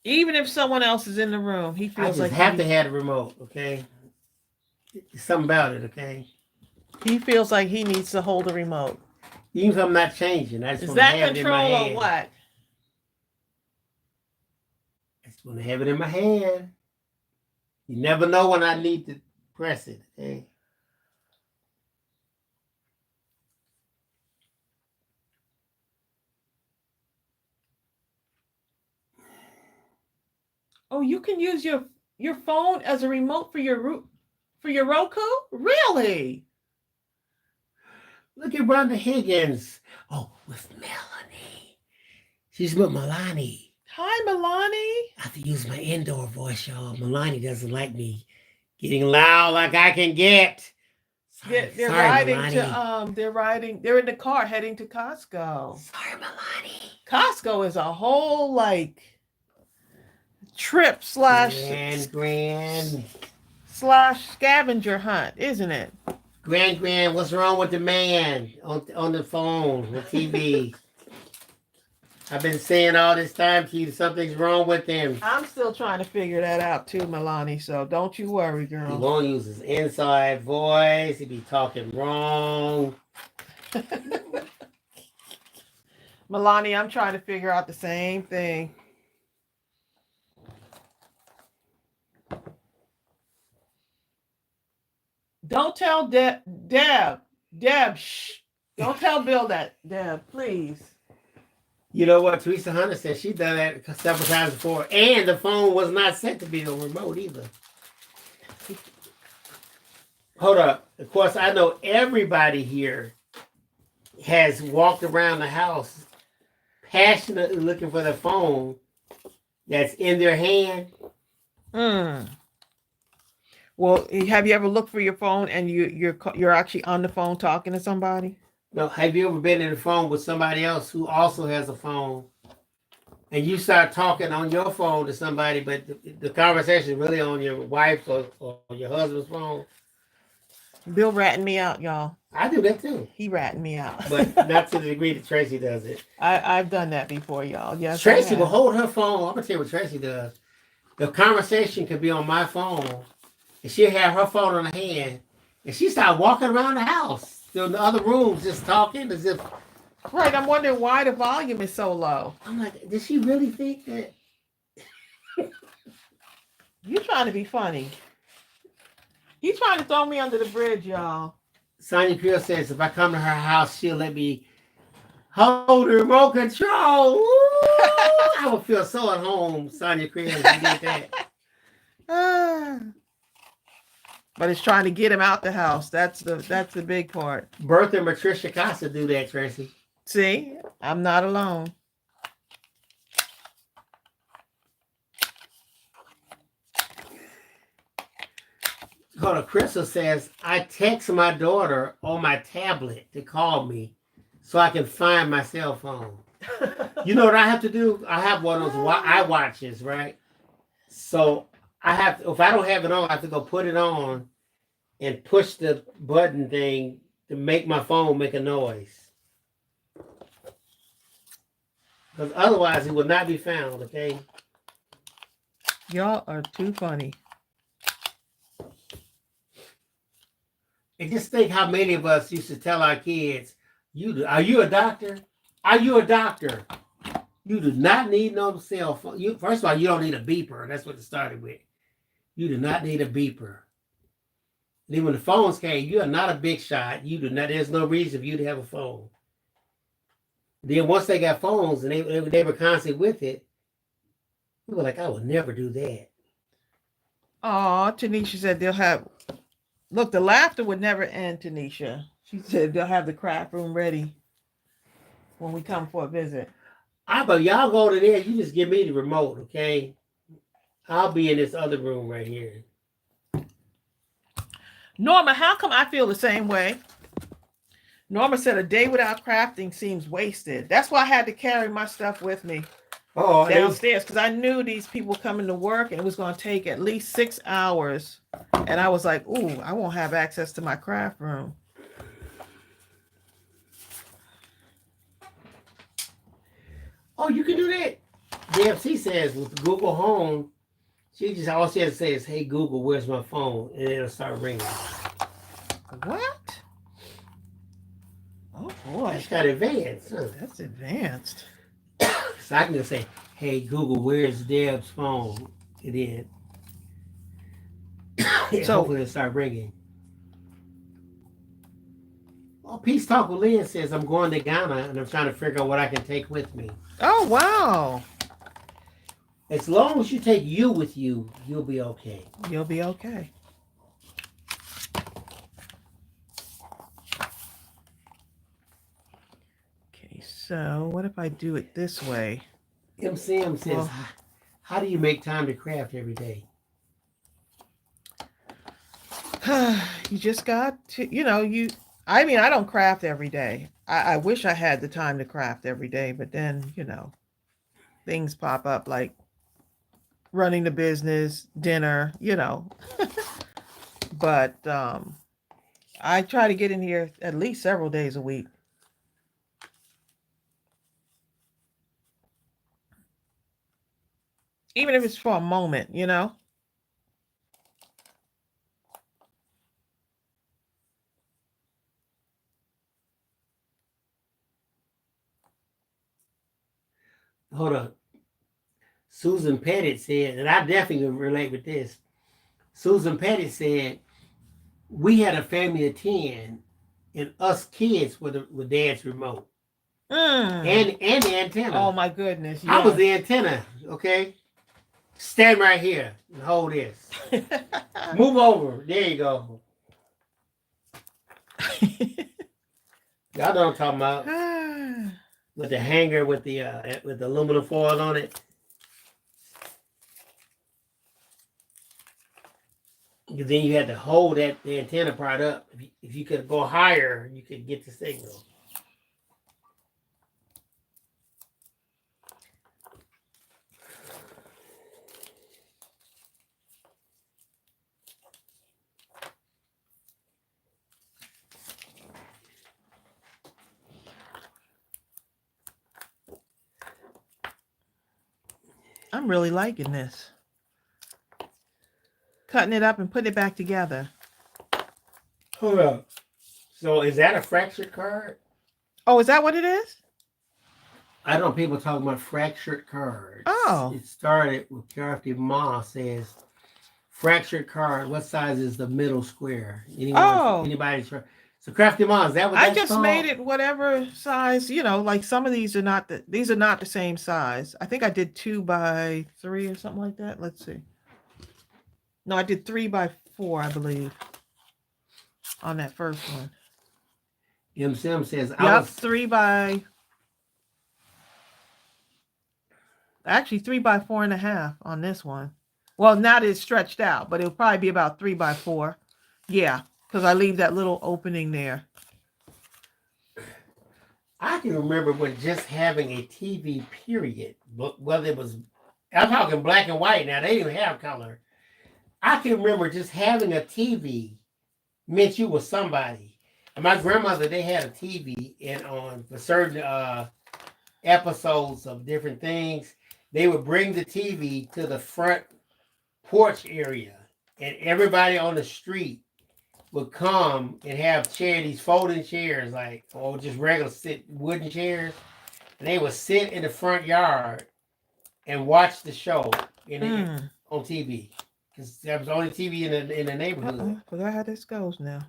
Even if someone else is in the room, he feels like I have to have the remote, okay? There's something about it, okay? He feels like he needs to hold the remote. Even if I'm not changing, I just is want to have it in my hand. Is that control or what? I just want to have it in my hand. You never know when I need to press it, okay? Oh, you can use your phone as a remote for your Roku? Really? Look at Rhonda Higgins. Oh, with Melanie. She's with Milani. Hi, Milani. I have to use my indoor voice, y'all. Milani doesn't like me getting loud like I can get. They're riding Milani. They're in the car heading to Costco. Sorry, Milani. Costco is a whole trip / grand / scavenger hunt, isn't it? Grand, what's wrong with the man on the phone, the TV? I've been saying all this time to you something's wrong with him. I'm still trying to figure that out too, Milani. So don't you worry, He girl. won't use his inside voice. He be talking wrong. Milani, I'm trying to figure out the same thing. Don't tell Deb. Shh. Don't tell Bill that, Deb, please. You know what? Teresa Hunter said she done that several times before, and the phone was not set to be a remote either. Hold up. Of course, I know everybody here has walked around the house passionately looking for the phone that's in their hand. Well, have you ever looked for your phone and you're actually on the phone talking to somebody? No, have you ever been in the phone with somebody else who also has a phone, and you start talking on your phone to somebody, but the conversation is really on your wife's or your husband's phone? Bill ratting me out, y'all. I do that too. He ratting me out. But not to the degree that Tracy does it. I've done that before, y'all. Yes. Tracy will hold her phone. I'm gonna tell you what Tracy does. The conversation could be on my phone, and she'll have her phone in her hand, and she start walking around the house. In the other rooms, just talking as if. Right, I'm wondering why the volume is so low. I'm like, did she really think that? You're trying to be funny. He's trying to throw me under the bridge, y'all. Sonia Creel says, if I come to her house, she'll let me hold the remote control. Woo! I would feel so at home, Sonia Creel, if you did that. But it's trying to get him out the house. That's the big part. Bertha and Patricia Costa do that, Tracy. See, I'm not alone. Hold on, Crystal says, I text my daughter on my tablet to call me so I can find my cell phone. You know what I have to do? I have one of those iWatches, right? So I have to, if I don't have it on, I have to go put it on and push the button thing to make my phone make a noise. Because otherwise it will not be found, okay? Y'all are too funny. And just think how many of us used to tell our kids, are you a doctor? Are you a doctor? You do not need no cell phone. First of all, you don't need a beeper. That's what it started with. You do not need a beeper. And then when the phones came, you are not a big shot. You do not. There's no reason for you to have a phone. Then once they got phones and they were constantly with it, we were like, I would never do that. Oh, Tanisha said they'll have. Look, the laughter would never end, Tanisha. She said they'll have the craft room ready when we come for a visit. But y'all go to there. You just give me the remote, okay? I'll be in this other room right here. Norma, how come I feel the same way? Norma said a day without crafting seems wasted. That's why I had to carry my stuff with me downstairs, because I knew these people coming to work and it was going to take at least 6 hours. And I was like, ooh, I won't have access to my craft room. Oh, you can do that. DFC says with Google Home, all she has to say is, hey, Google, where's my phone? And it'll start ringing. What? Oh, boy. That's got advanced. Huh? That's advanced. So I can just say, hey, Google, where's Deb's phone? And then so hopefully it'll start ringing. Well, Peace Talk with Lynn says, I'm going to Ghana and I'm trying to figure out what I can take with me. Oh, wow. As long as you take you with you, you'll be okay. You'll be okay. Okay, so what if I do it this way? MCM says, how do you make time to craft every day? You just got to, I don't craft every day. I wish I had the time to craft every day, but then, things pop up like running the business, dinner, but I try to get in here at least several days a week. Even if it's for a moment, you know? Hold on. Susan Pettit said, and I definitely can relate with this. Susan Pettit said, we had a family of 10, and us kids were dad's remote. And the antenna. Oh my goodness. Yes. I was the antenna, okay? Stand right here and hold this. Move over. There you go. Y'all know what I'm talking about. With the hanger with the aluminum foil on it. Then you had to hold the antenna part up. If you could go higher, you could get the signal. I'm really liking this. Cutting it up and putting it back together. Hold up. So is that a fractured card? Oh, is that what it is? I don't know people talking about fractured cards. Oh. It started with Crafty Ma says, fractured card, what size is the middle square? Anybody? So Crafty Ma, is that what I that's just called? made it whatever size, you know, like some of these are not these are not the same size. I think I did 2 by 3 or something like that. Let's see. No, I did 3 by 4, I believe, on that first one. M. Sim says, yep, 3 by... Actually, 3 by 4.5 on this one. Well, now that it's stretched out, but it'll probably be about 3 by 4. Yeah, because I leave that little opening there. I can remember when just having a TV, period, but whether it was, I'm talking black and white now, they didn't have color. I can remember just having a TV meant you were somebody. And my grandmother, they had a TV, and on for certain episodes of different things, they would bring the TV to the front porch area, and everybody on the street would come and have these folding chairs, like, or just regular wooden chairs. And they would sit in the front yard and watch the show on TV. Because that was the only TV in the neighborhood. Forgot how this goes now.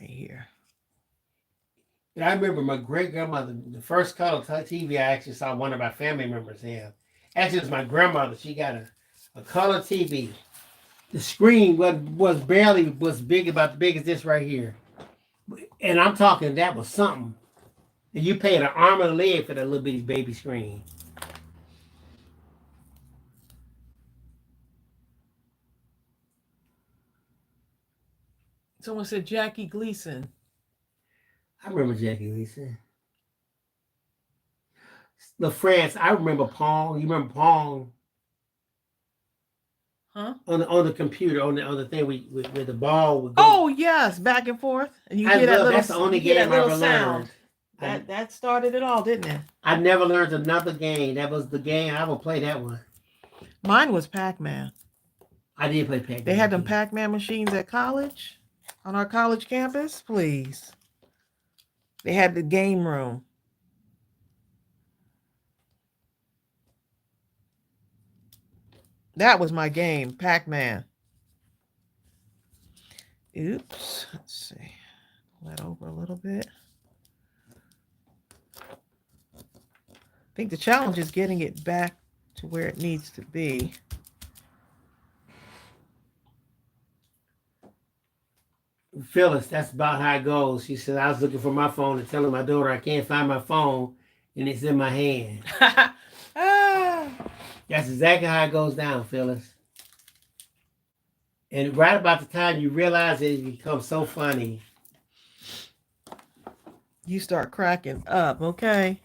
Right here. And I remember my great grandmother, the first color TV I actually saw one of my family members have. Actually, it was my grandmother. She got a color TV. The screen was big, about the big as this right here. And I'm talking, that was something. And you paid an arm and a leg for that little bitty baby screen. Someone said Jackie Gleason. I remember Jackie Gleason. LaFrance, I remember Pong. You remember Pong? Huh? On the computer, on the thing where the ball would go. Oh yes, back and forth, and you hear that little. That's the only game I ever sound. learned. That started it all, didn't it? I never learned another game. That was the game. I would play that one. Mine was Pac-Man. I did play Pac-Man. They had them Pac-Man machines at college, on our college campus. Please, they had the game room. That was my game, Pac-Man. Oops. Let's see. Pull that over a little bit. I think the challenge is getting it back to where it needs to be. Phyllis, that's about how it goes. She said, I was looking for my phone and telling my daughter I can't find my phone, and it's in my hand. That's exactly how it goes down, Phyllis. And right about the time you realize it becomes so funny, you start cracking up, okay?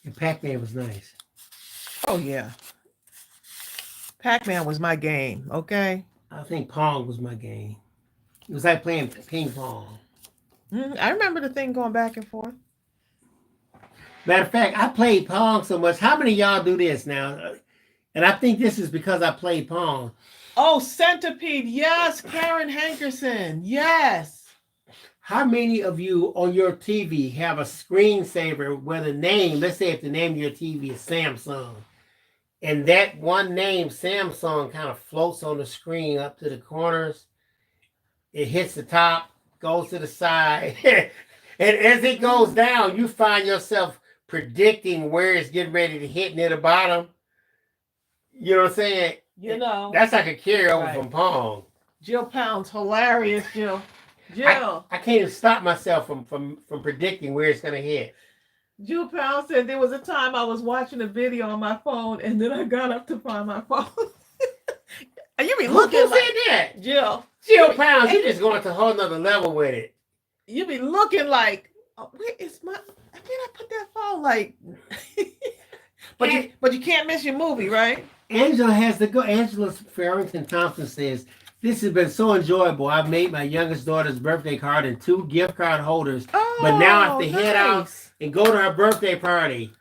And Pac-Man was nice. Oh, yeah. Pac-Man was my game, okay? I think Pong was my game. It was like playing ping pong. I remember the thing going back and forth. Matter of fact, I played Pong so much. How many of y'all do this now? And I think this is because I played Pong. Oh, Centipede. Yes. Karen Hankerson. Yes. How many of you on your TV have a screensaver where the name, let's say if the name of your TV is Samsung, and that one name, Samsung, kind of floats on the screen up to the corners? It hits the top, goes to the side, and as it goes down, you find yourself predicting where it's getting ready to hit near the bottom. You know what I'm saying? You know. That's like a carryover from Pong. Jill Pounds, hilarious, Jill. Jill. I can't even stop myself from predicting where it's gonna hit. Jill Pounds said there was a time I was watching a video on my phone and then I got up to find my phone. And you be looking Who like said that? Jill. Jill Pounds, you just going to a whole nother level with it. You be looking like, oh, where is my? Did I put that phone? Like, but you can't miss your movie, right? Angela has to go. Angela Farrington Thompson says, "This has been so enjoyable. I've made my youngest daughter's birthday card and 2 gift card holders. But now I have to head out and go to her birthday party.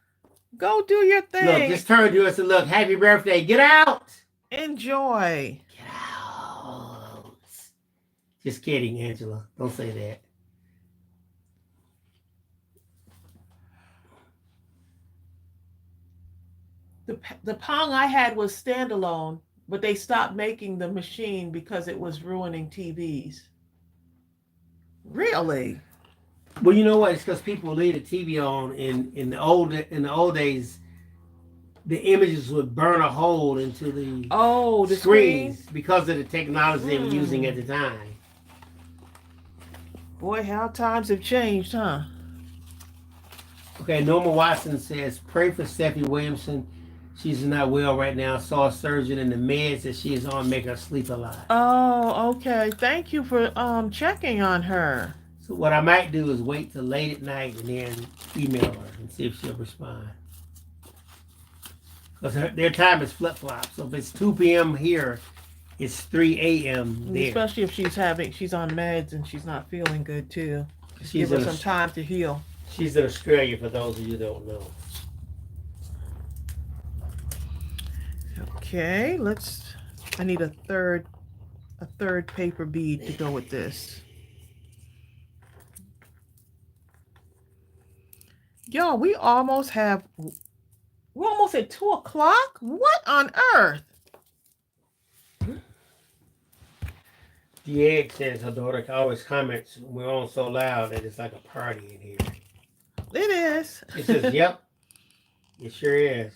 Go do your thing. Look, just turn to us and look. Happy birthday. Get out. Enjoy. Get out. Just kidding, Angela. Don't say that." The Pong I had was standalone, but they stopped making the machine because it was ruining TVs. Really? Well, you know what? It's because people leave the TV on. In the old days, the images would burn a hole into the screens because of the technology they were using at the time. Boy, how times have changed, huh? Okay, Norma Watson says, "Pray for Stephanie Williamson. She's not well right now. Saw a surgeon, and the meds that she is on make her sleep a lot." Oh, okay. Thank you for checking on her. So what I might do is wait till late at night and then email her and see if she'll respond. Because their time is flip-flop. So if it's 2 p.m. here, it's 3 a.m. there. Especially if she's on meds and she's not feeling good too. Give her some time to heal. She's in Australia, for those of you who don't know. Okay, I need a third paper bead to go with this. Yo, we're almost at 2 o'clock? What on earth? The egg says her daughter always comments, "We're on so loud that it's like a party in here." It is. It says, "Yep, it sure is."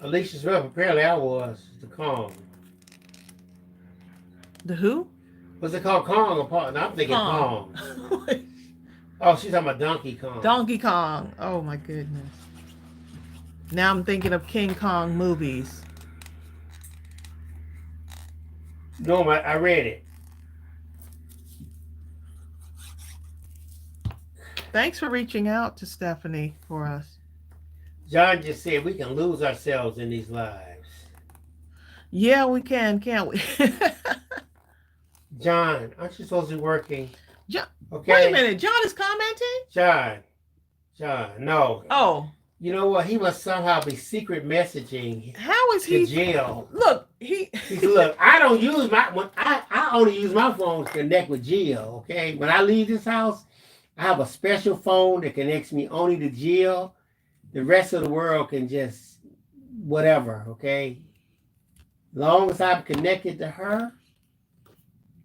Alicia's rough. Apparently, I was the Kong. The who? What's it called? Kong or Pong? No, I'm thinking Kong. Oh, she's talking about Donkey Kong. Donkey Kong. Oh my goodness. Now I'm thinking of King Kong movies. No, I read it. Thanks for reaching out to Stephanie for us. John just said we can lose ourselves in these lives. Yeah, we can, can't we? John, aren't you supposed to be working? John, okay. Wait a minute. John is commenting? John, no. Oh. You know what? He must somehow be secret messaging. How is he? To Jill. Look, look. I don't use I only use my phone to connect with Jill. Okay, when I leave this house, I have a special phone that connects me only to Jill. The rest of the world can just whatever. Okay, as long as I'm connected to her,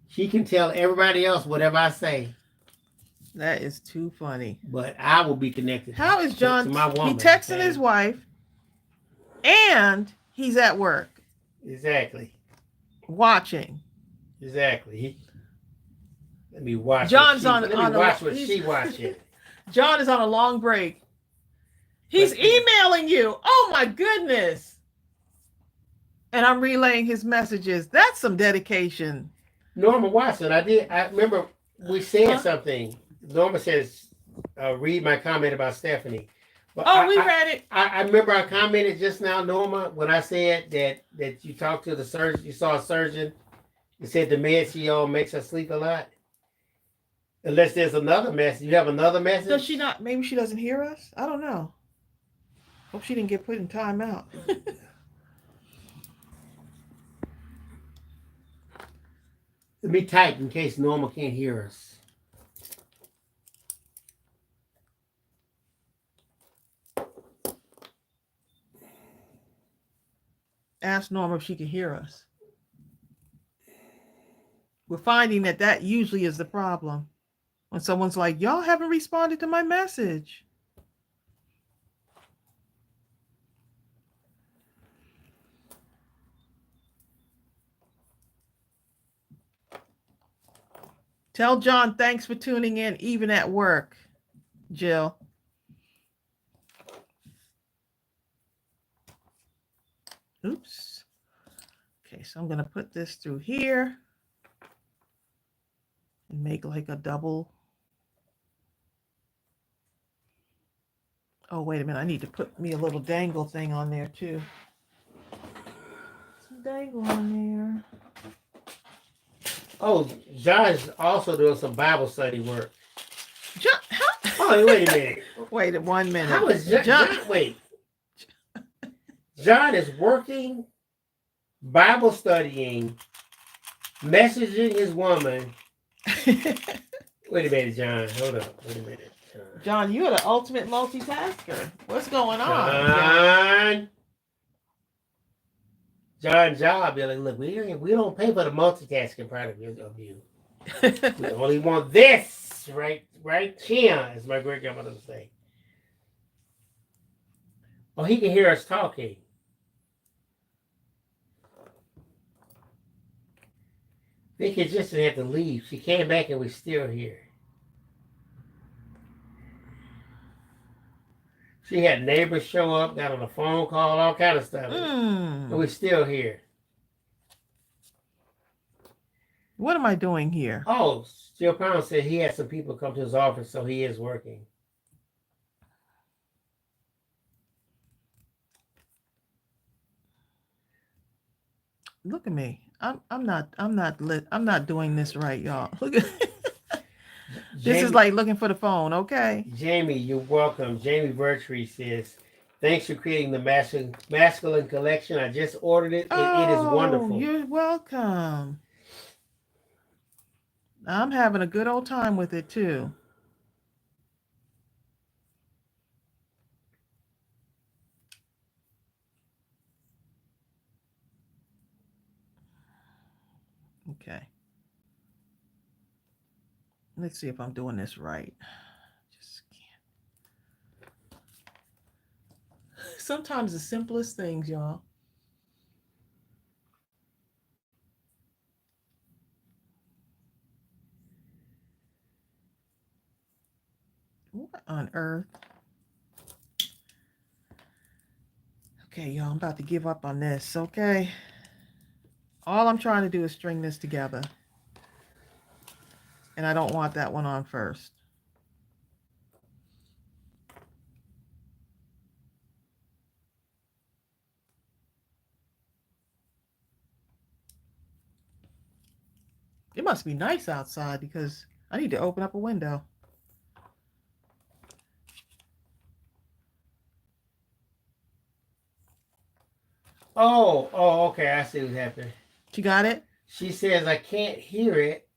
she can tell everybody else whatever I say. That is too funny. But I will be connected. How is John? To my woman, he texting his wife, and he's at work. Exactly. Watching. Exactly. Let me watch. John's what she watching. John is on a long break. He's emailing you. Oh my goodness. And I'm relaying his messages. That's some dedication. Norma Watson, I remember we said something. Norma says, read my comment about Stephanie. But Oh, we read it. I remember I commented just now, Norma, when I said that you talked to the surgeon, you saw a surgeon, you said the meds she on makes her sleep a lot. Unless there's another message. You have another message? Does she not? Maybe she doesn't hear us? I don't know. Hope she didn't get put in timeout. Let me type in case Norma can't hear us. Ask Norma if she can hear us. We're finding that usually is the problem. When someone's like, y'all haven't responded to my message. Tell John thanks for tuning in even at work, Jill. Oops. Okay, so I'm going to put this through here and make like a double. Oh, wait a minute. I need to put me a little dangle thing on there too. Some dangle on there. Oh, John's also doing some Bible study work. John, how? Oh, wait a minute. Wait 1 minute. How is John? Wait. John is working, Bible studying, messaging his woman. Wait a minute, John. Hold up. Wait a minute. John, you're the ultimate multitasker. What's going on? John Job, they're like, look, we don't pay for the multitasking part of you. We only want this, right here, as my great grandmother would say. Oh, he can hear us talking. They could just have to leave. She came back and we're still here. She had neighbors show up, got on a phone call, all kind of stuff. And we're still here. What am I doing here? Oh, Jill Pound said he had some people come to his office, so he is working. Look at me. I'm not doing this right, y'all. Look at this is like looking for the phone, okay? Jamie, you're welcome. Jamie Vertree says, thanks for creating the masculine collection. I just ordered it. It is wonderful. You're welcome. I'm having a good old time with it too. Okay. Let's see if I'm doing this right. Just can't. Sometimes the simplest things, y'all. What on earth? Okay, y'all, I'm about to give up on this, okay? All I'm trying to do is string this together. And I don't want that one on first. It must be nice outside because I need to open up a window. Oh, okay. I see what's happening. You got it? She says, I can't hear it,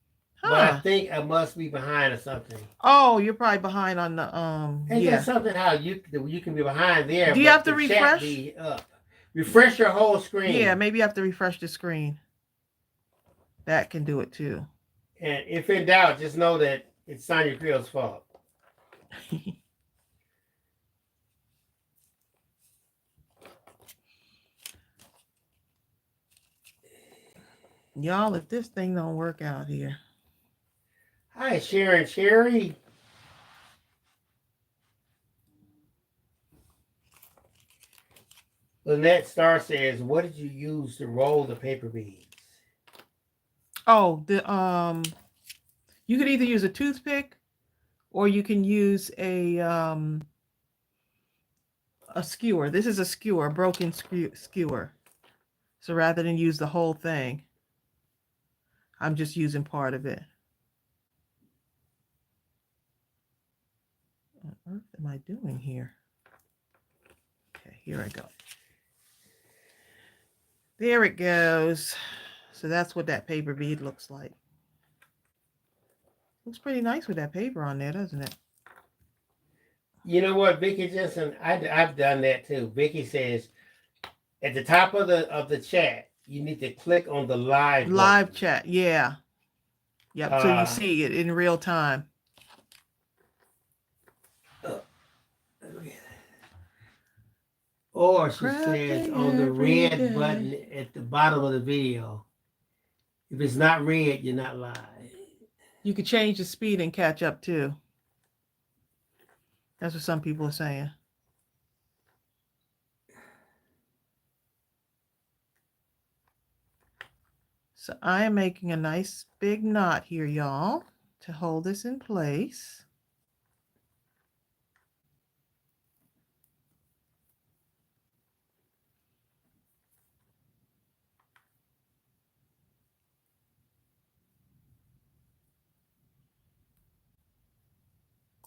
but I think I must be behind or something. Oh, you're probably behind on the, Ain't that something how you can be behind there? Do you have to refresh? Be up. Refresh your whole screen. Yeah, maybe you have to refresh the screen. That can do it too. And if in doubt, just know that it's Sonia Creel's fault. Y'all, if this thing don't work out here. Hi, Sharon Cherry. Lynette Starr says, what did you use to roll the paper beads? Oh, you could either use a toothpick or you can use a a skewer. This is a skewer, a broken skewer. So rather than use the whole thing, I'm just using part of it. What on earth am I doing here? Okay, here I go. There it goes. So that's what that paper bead looks like. Looks pretty nice with that paper on there, doesn't it? You know what, Vicky Jensen? I've done that too. Vicky says at the top of the chat, you need to click on the live button. Chat, yeah. Yep. So you see it in real time. Or she says on the red button at the bottom of the video. If it's not red, you're not live. You could change the speed and catch up too. That's what some people are saying. So I am making a nice big knot here, y'all, to hold this in place.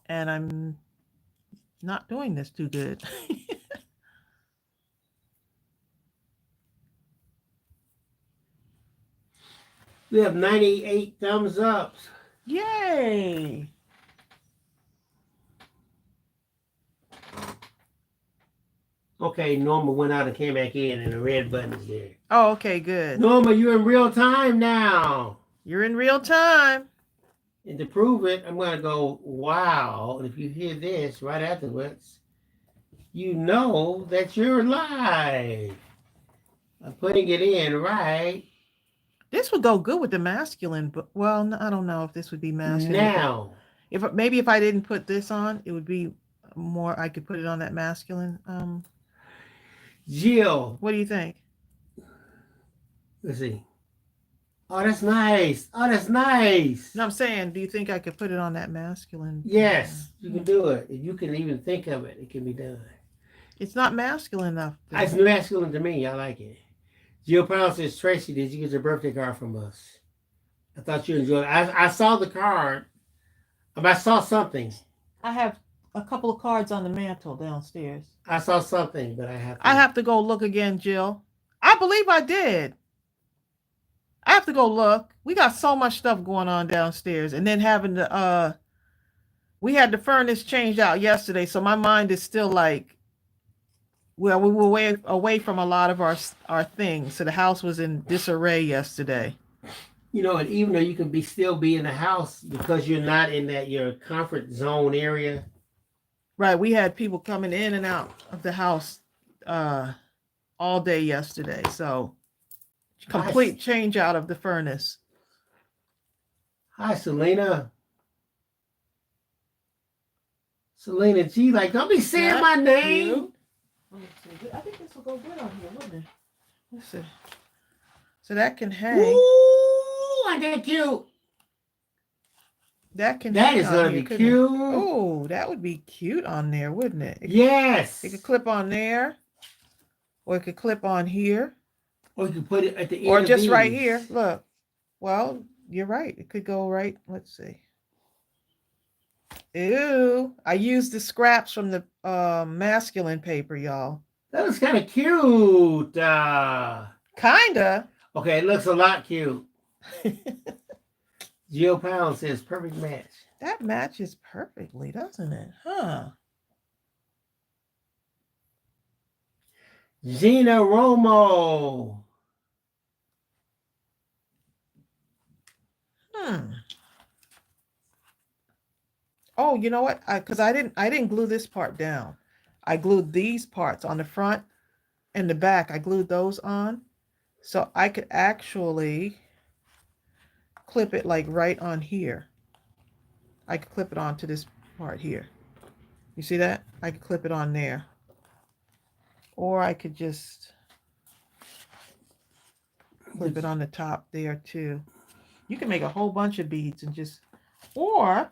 And I'm not doing this too good. We have 98 thumbs up. Yay! Okay, Norma went out and came back in, and the red button is there. Oh, okay, good. Norma, you're in real time now. You're in real time. And to prove it, I'm going to go, wow. And if you hear this right afterwards, you know that you're live. I'm putting it in right. This would go good with the masculine, but well, I don't know if this would be masculine. Now. If I didn't put this on, it would be more, I could put it on that masculine. Jill. What do you think? Let's see. Oh, that's nice. Oh, that's nice. No, I'm saying, do you think I could put it on that masculine? Yes, you can do it. If you can even think of it, it can be done. It's not masculine enough. It's masculine to me. I like it. Jill Powell says, Tracy, did you get your birthday card from us? I thought you enjoyed it. I saw the card. I saw something. I have a couple of cards on the mantle downstairs. I saw something, but I have to go look again, Jill. I believe I did. I have to go look. We got so much stuff going on downstairs, and then having the we had the furnace changed out yesterday, so my mind is still like, well, we were away from a lot of our things, so the house was in disarray yesterday. You know, and even though you can still be in the house because you're not in your comfort zone area. Right, we had people coming in and out of the house all day yesterday, so complete change out of the furnace. Hi, Selena. Selena G, like, don't be saying my name. Let me see. I think this will go good on here, wouldn't it? Let's see. So that can hang. Ooh, ain't that cute? That can. That is gonna be cute. Oh, that would be cute on there, wouldn't it? Yes. It could clip on there, or it could clip on here. Or you can put it at the end. Or just right here. Look. Well, you're right. It could go right. Let's see. Ew. I used the scraps from the masculine paper, y'all. That was kind of cute. Kinda. Okay, it looks a lot cute. Jill Pound says perfect match. That matches perfectly, doesn't it? Huh. Gina Romo. Oh, you know what? Because I didn't glue this part down. I glued these parts on the front and the back. I glued those on, so I could actually clip it like right on here. I could clip it onto this part here. You see that? I could clip it on there, or I could just clip it on the top there too. You can make a whole bunch of beads and just, or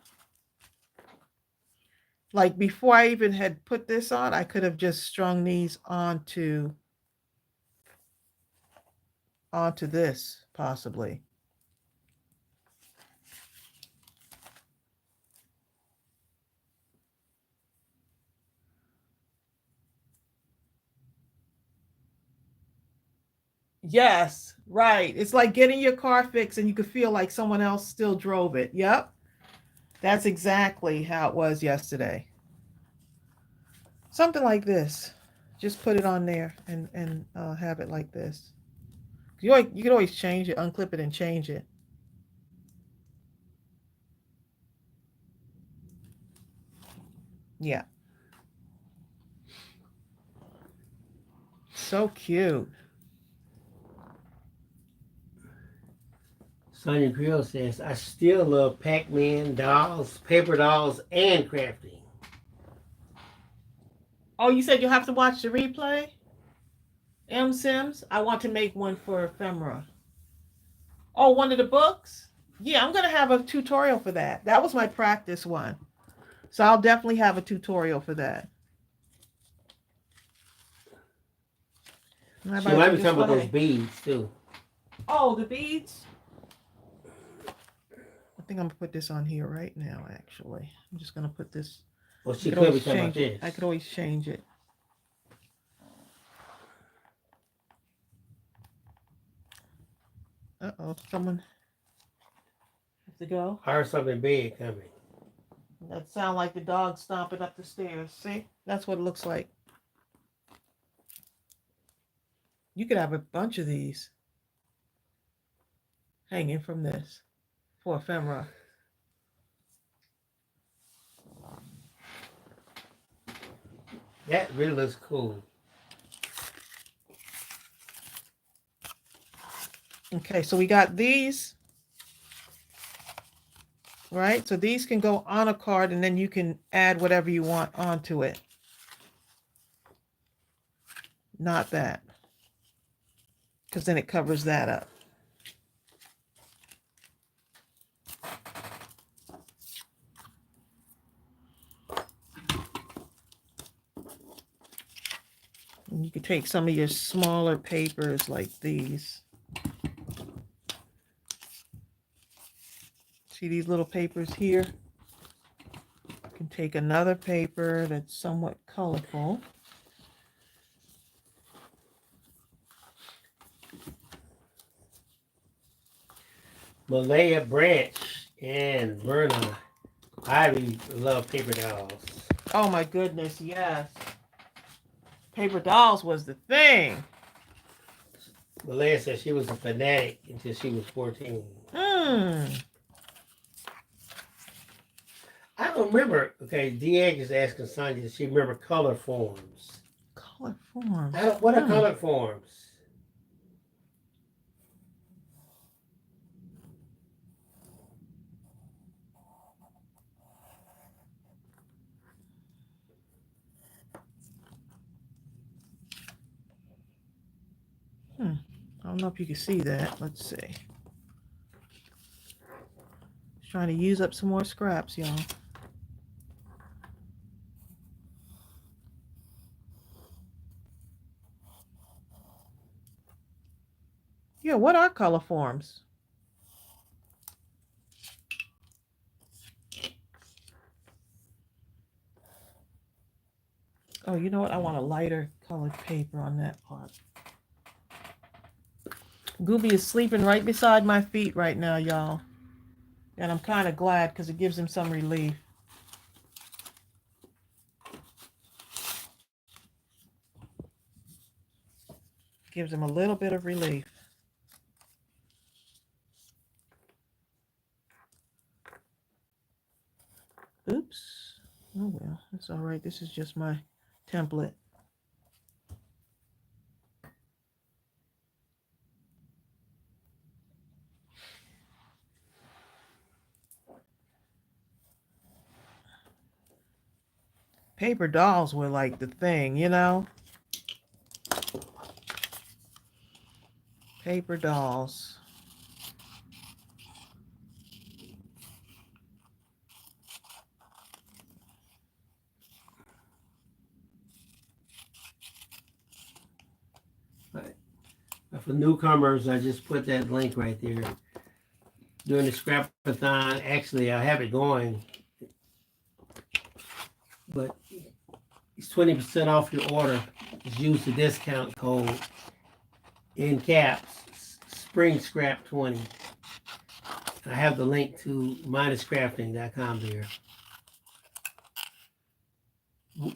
Like before I even had put this on, I could have just strung these onto this possibly. Yes, right. It's like getting your car fixed and you could feel like someone else still drove it. Yep. That's exactly how it was yesterday. Something like this. Just put it on there and have it like this. You can always change it, unclip it and change it. Yeah. So cute. Sonia Grill says, I still love Pac-Man dolls, paper dolls, and crafting. Oh, you said you'll have to watch the replay? M. Sims? I want to make one for ephemera. Oh, one of the books? Yeah, I'm going to have a tutorial for that. That was my practice one. So I'll definitely have a tutorial for that. She might be talking about those beads too. Oh, the beads? I think I'm going to put this on here right now, actually. I'm just going to put this. Well, she could be talking about this. I could always change it. Uh-oh, someone has to go. I heard something big coming. That sound like the dog stomping up the stairs. See? That's what it looks like. You could have a bunch of these hanging from this for ephemera. That really looks cool. Okay, so we got these, right? So these can go on a card and then you can add whatever you want onto it. Not that, because then it covers that up. And you could take some of your smaller papers like these. See these little papers here? You can take another paper that's somewhat colorful. Malaya Branch and Verna Ivy love paper dolls. Oh my goodness, yes. Paper dolls was the thing. Malaya said she was a fanatic until she was 14. I don't remember. Okay, Deanne is asking Sonia, does she remember color forms? Color forms? What are color forms? I don't know if you can see that. Let's see. Just trying to use up some more scraps, y'all. Yeah, what are color forms? Oh, you know what? I want a lighter colored paper on that part. Gooby is sleeping right beside my feet right now, y'all. And I'm kind of glad because it gives him some relief. Gives him a little bit of relief. Oops. Oh well, it's all right. This is just my template. Paper dolls were like the thing, you know? Paper dolls. For newcomers, I just put that link right there. During the Scrap-A-Thon, actually, I have it going, but it's 20% off your order. Just use the discount code in caps, Spring Scrap 20. I have the link to mindlesscrafting.com there.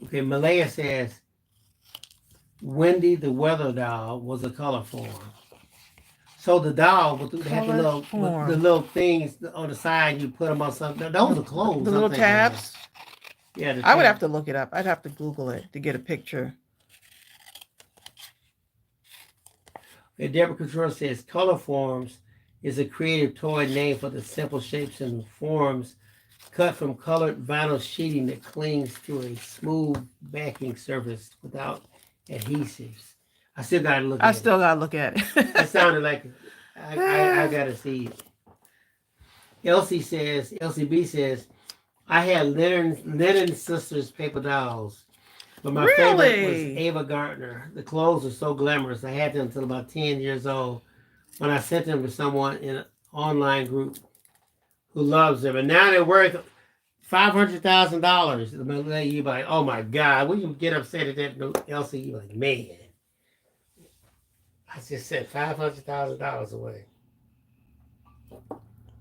Okay, Malaya says, Wendy the weather doll was a color form. So the doll with the little things on the side, you put them on something. Those are clothes. The little tabs. Yeah, I would have to look it up. I'd have to Google it to get a picture. Okay, Deborah Control says color forms is a creative toy name for the simple shapes and forms cut from colored vinyl sheeting that clings to a smooth backing surface without adhesives. I still gotta look at it. It sounded like I gotta see it. LCB says, I had Linen Sisters paper dolls, but my favorite was Ava Gardner. The clothes are so glamorous. I had them until about 10 years old when I sent them to someone in an online group who loves them. And now they're worth $500,000. You be like, oh my God, when you get upset at that, LC, you like, man. I just said $500,000 away.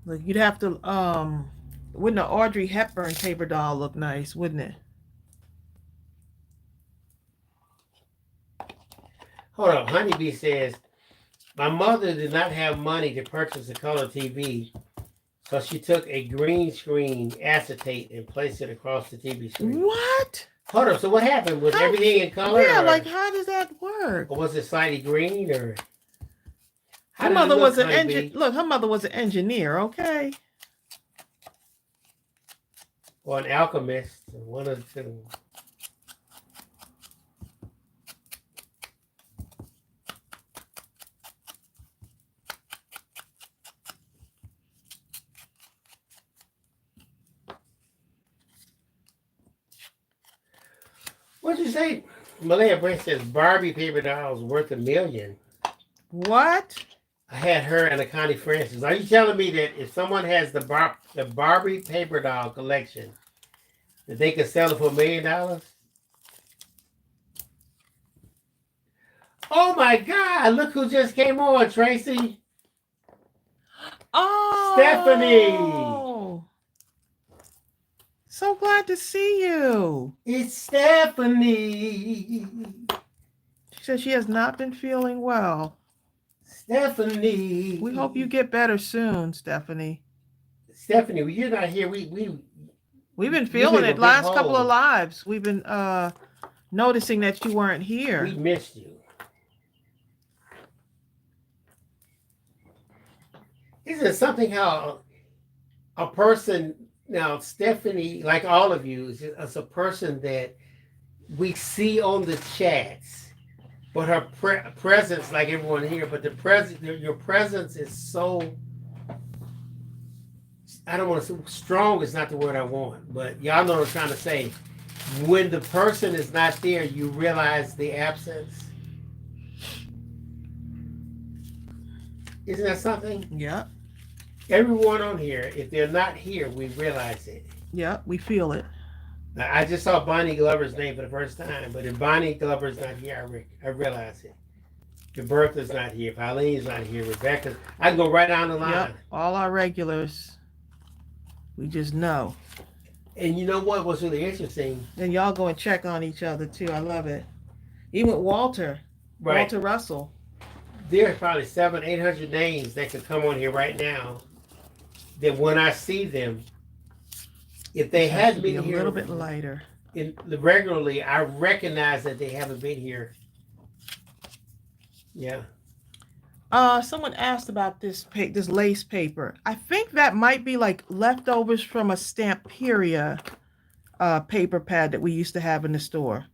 Look, you'd have to, wouldn't the Audrey Hepburn paper doll look nice, wouldn't it? Hold on, Honeybee says, my mother did not have money to purchase a color TV, so she took a green screen acetate and placed it across the TV screen. What? Hold on, so what happened? Was everything in color? Yeah, like how does that work? Or was it slightly green or? Her mother was an engineer. Look, her mother was an engineer, okay? Or an alchemist, one of the two. What'd you say? Malaya Brent says Barbie paper dolls worth $1 million. What? I had her and a Connie Francis. Are you telling me that if someone has the Barbie paper doll collection, that they could sell it for $1 million? Oh my God! Look who just came on, Tracy. Oh, Stephanie. So glad to see you. It's Stephanie. She says she has not been feeling well. Stephanie. We hope you get better soon, Stephanie. Stephanie, when you're not here, we've been feeling it. Last couple of lives, we've been noticing that you weren't here. We missed you. Isn't it something how a person, now Stephanie, like all of you, is a person that we see on the chats, but her presence, like everyone here, but your presence is so, I don't want to say strong is not the word I want, but y'all know what I'm trying to say. When the person is not there, you realize the absence. Isn't that something? Yeah. Everyone on here, if they're not here, we realize it. Yeah, we feel it. Now, I just saw Bonnie Glover's name for the first time, but if Bonnie Glover's not here, I realize it. If Bertha's not here, if Eileen's not here, Rebecca, I can go right down the line. Yep, all our regulars. We just know. And you know what was really interesting? And y'all go and check on each other too. I love it. Even with Walter. Right. Walter Russell. There's probably 700-800 names that could come on here right now that when I see them, if they hadn't been here a little bit lighter regularly, I recognize that they haven't been here. Yeah. Someone asked about this lace paper. I think that might be like leftovers from a Stamperia paper pad that we used to have in the store.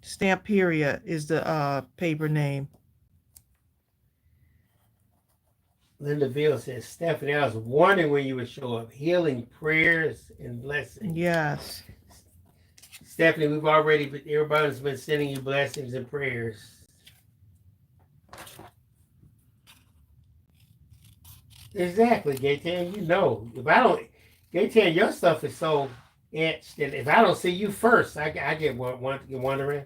Stamperia is the paper name. Linda Veal says, Stephanie, I was wondering when you would show up. Healing prayers and blessings. Yes. Stephanie, everybody's been sending you blessings and prayers. Exactly, Gaytan. You know, if I don't, Gaytan, your stuff is so etched that if I don't see you first, I get wondering.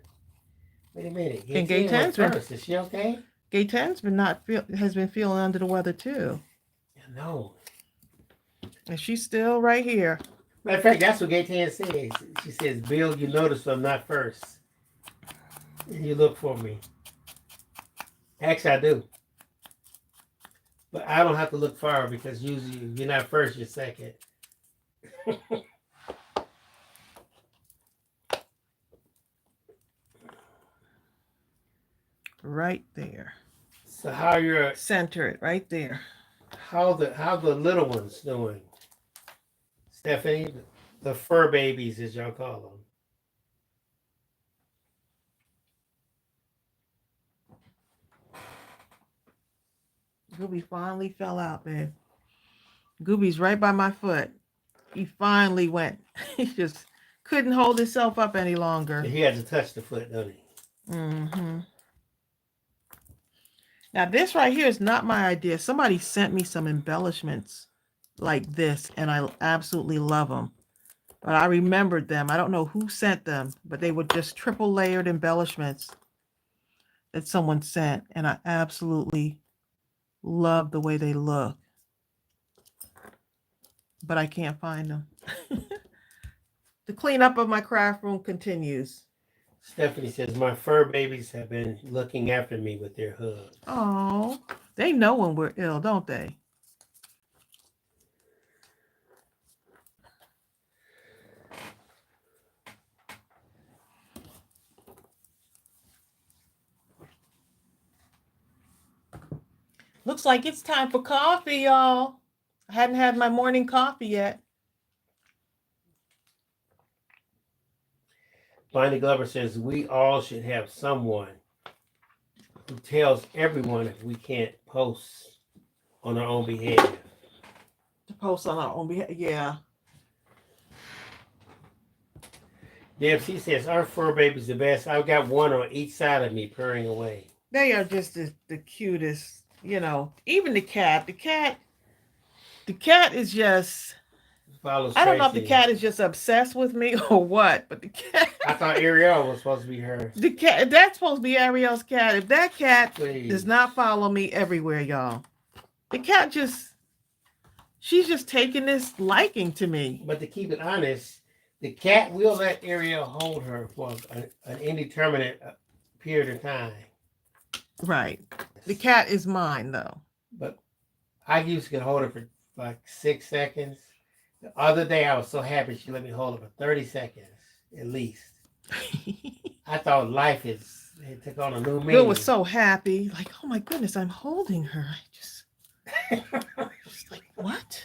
Wait a minute, And Gaytan went Gaytan's first. Is she okay? Gaytan's has been feeling under the weather too. No. And she's still right here. Matter of fact, that's what Gaytan says. She says, Bill, you notice I'm not first. And you look for me. Actually, I do. But I don't have to look far because usually if you're not first, you're second. Right there. So how you're center it right there. How the little ones doing? Stephanie, the fur babies as y'all call them. Gooby finally fell out, babe. Gooby's right by my foot. He finally went. He just couldn't hold himself up any longer. He had to touch the foot, don't he? Mm-hmm. Now, this right here is not my idea. Somebody sent me some embellishments like this, and I absolutely love them. But I remembered them. I don't know who sent them, but they were just triple layered embellishments that someone sent, and I absolutely love the way they look. But I can't find them. The cleanup of my craft room continues. Stephanie says, my fur babies have been looking after me with their hugs. Oh, they know when we're ill, don't they? Looks like it's time for coffee, y'all. I hadn't had my morning coffee yet. Bonnie Glover says, we all should have someone who tells everyone if we can't post on our own behalf. To post on our own behalf, yeah. Deb, she says, our fur baby's the best. I've got one on each side of me purring away. They are just the cutest, you know. Even the cat. The cat is just... I don't know if the cat is just obsessed with me or what, but the cat... I thought Ariel was supposed to be her. The cat, that's supposed to be Ariel's cat. If that cat does not follow me everywhere, y'all. The cat she's just taking this liking to me. But to keep it honest, the cat will let Ariel hold her for an indeterminate period of time. Right. The cat is mine, though. But I used to hold her for like 6 seconds. The other day, I was so happy she let me hold her for 30 seconds, at least. I thought it took on a new meaning. Bill was so happy. Like, oh my goodness, I'm holding her. I just like, what?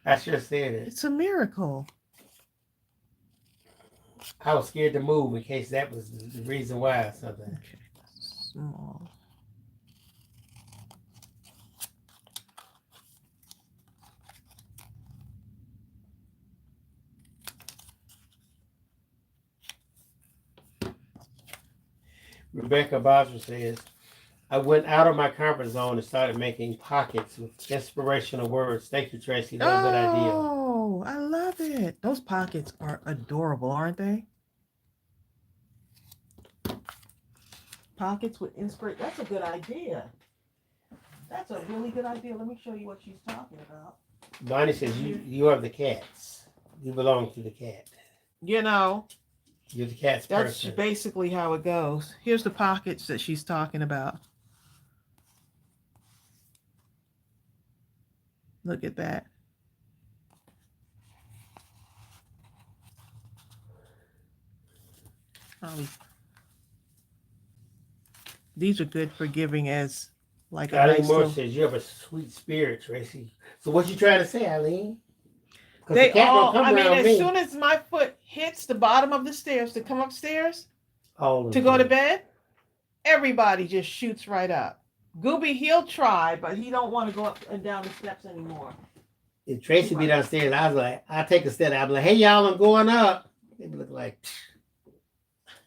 I should have said it. It's a miracle. I was scared to move in case that was the reason why or something. Okay, small. Rebecca Boswell says, I went out of my comfort zone and started making pockets with inspirational words. Thank you, Tracey. That was a good idea. Oh, I love it. Those pockets are adorable, aren't they? Pockets with inspiration. That's a good idea. That's a really good idea. Let me show you what she's talking about. Bonnie says, you are the cats. You belong to the cat. You know. You're the cat's That's person. basically how it goes. Here's the pockets that she's talking about. Look at that. These are good for giving as like a Eileen nice Moore little... says, you have a sweet spirit, Tracey. So what you trying to say, Eileen? They all, I mean, as soon as my foot hits the bottom of the stairs to come upstairs to go to bed, everybody just shoots right up. Gooby, he'll try, but he don't want to go up and down the steps anymore. If Tracey be downstairs, I was like, I take a step, I'll be like, hey, y'all, I'm going up. They be looking like,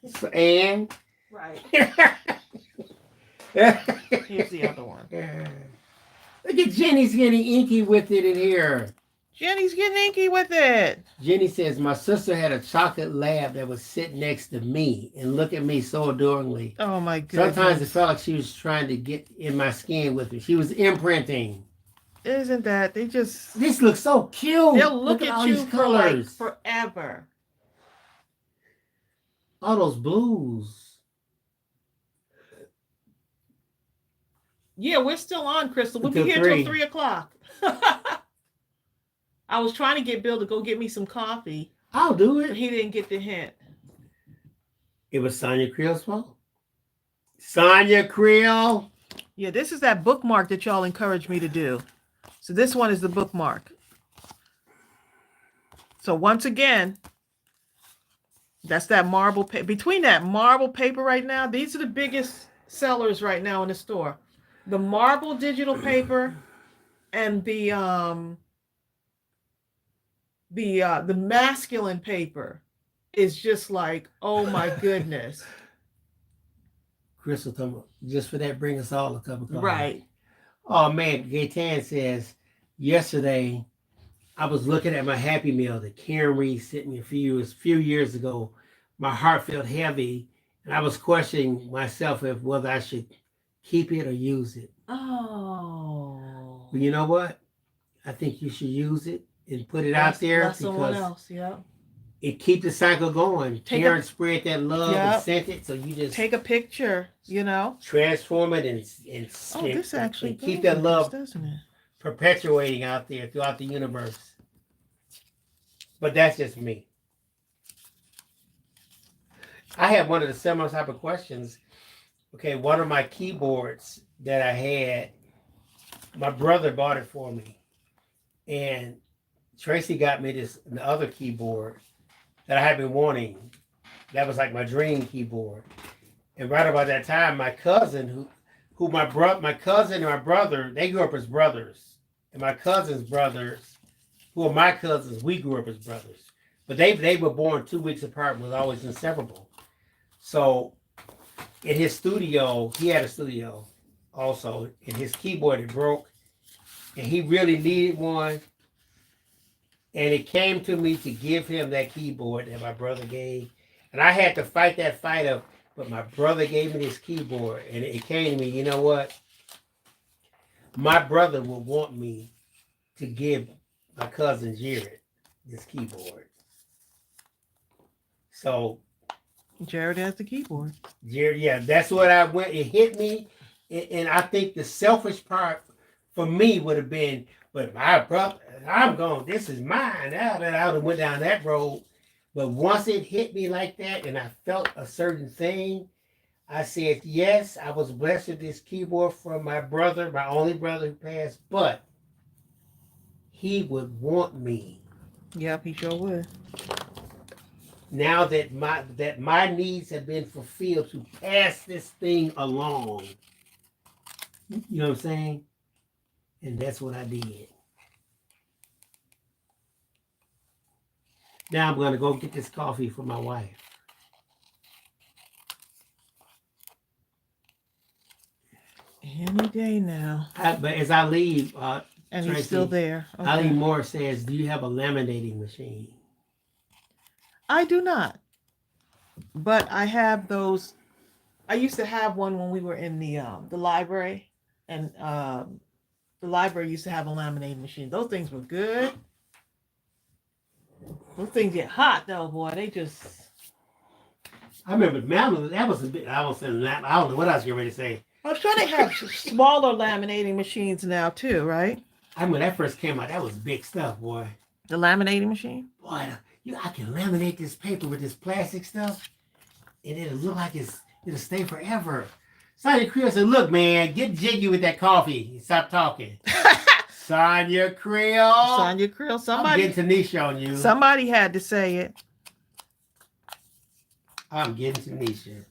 So, and Right. Here's Here's the other one. Look at Jenny's getting inky with it in here. Jenny's getting inky with it. Jenny says, my sister had a chocolate lab that would sit next to me and look at me so adoringly. Oh my goodness. Sometimes it felt like she was trying to get in my skin with me. She was imprinting. Isn't that? They just... This looks so cute. They'll look at all you these for colors. like forever. All those blues. Yeah, we're still on, Crystal. We'll be Until here 3. till 3 o'clock. I was trying to get Bill to go get me some coffee. I'll do But it. he didn't get the hint. It was Sonia Creel's fault. Sonia Creel. Yeah, this is that bookmark that y'all encouraged me to do. So this one is the bookmark. So once again, that's that marble paper. Between that marble paper right now, these are the biggest sellers right now in the store. The marble digital paper and the masculine paper is just like, oh my goodness. Crystal, just for that, bring us all a cup of coffee. Right. Oh man, Gaytan says, yesterday I was looking at my Happy Meal that Karen Reed sent me a few years ago. My heart felt heavy, and I was questioning myself of whether I should keep it or use it. Oh. But you know what? I think you should use it and put it out there because it keeps the cycle going. Karen spread that love and sent it, so you just take a picture, you know, transform it and this actually keep that love, doesn't it? Perpetuating out there throughout the universe. But that's just me. I have one of the similar type of questions. Okay, one of my keyboards that I had, my brother bought it for me. And Tracey got me the other keyboard that I had been wanting. That was like my dream keyboard. And right about that time, my cousin, my cousin and my brother, they grew up as brothers. And my cousin's brothers, who are my cousins, we grew up as brothers. But they were born 2 weeks apart and was always inseparable. So in his studio, he had a studio also, and his keyboard had broke, and he really needed one. And it came to me to give him that keyboard that my brother gave. And I had to fight that fight of, but my brother gave me this keyboard. And it came to me, you know what? My brother would want me to give my cousin Jared this keyboard. So Jared has the keyboard. Jared, yeah, that's what I went. It hit me. And I think the selfish part for me would have been, but my brother, I'm going, this is mine. I would have went down that road. But once it hit me like that and I felt a certain thing, I said, yes, I was blessed with this keyboard from my brother, my only brother who passed, but he would want me. Yep, he sure would. Now that my needs have been fulfilled to pass this thing along. You know what I'm saying? And that's what I did. Now I'm going to go get this coffee for my wife. Any day now. But as I leave, and Tracey, he's still there. Okay. Eileen Moore says, do you have a laminating machine? I do not. But I have those. I used to have one when we were in the library. And the library used to have a laminating machine. Those things were good. Those things get hot though, boy. They just. I remember that was a bit. I don't know what I was getting ready to say. I'm sure they have smaller laminating machines now too, right? I mean, when that first came out, that was big stuff, boy. The laminating machine? Boy, I can laminate this paper with this plastic stuff, and it'll look like it'll stay forever. Sonia Creel said, look, man, get jiggy with that coffee. Stop talking. Sonia Creel. Sonia Creel. Somebody. I'm getting Tanisha on you. Somebody had to say it. I'm getting Tanisha.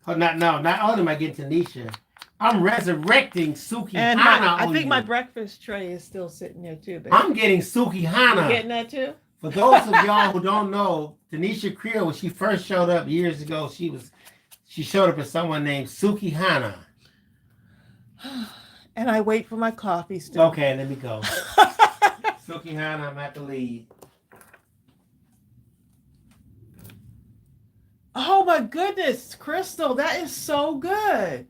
Oh, not only am I getting Tanisha, I'm resurrecting Suki Hana. I think my breakfast tray is still sitting there too, baby. I'm getting Suki Hana. You getting that too? For those of y'all who don't know, Tanisha Creel, when she first showed up years ago, she showed up as someone named Suki Hana. And I wait for my coffee still. Okay, let me go. Suki Hana, I'm at the lead. Oh my goodness, Crystal, that is so good.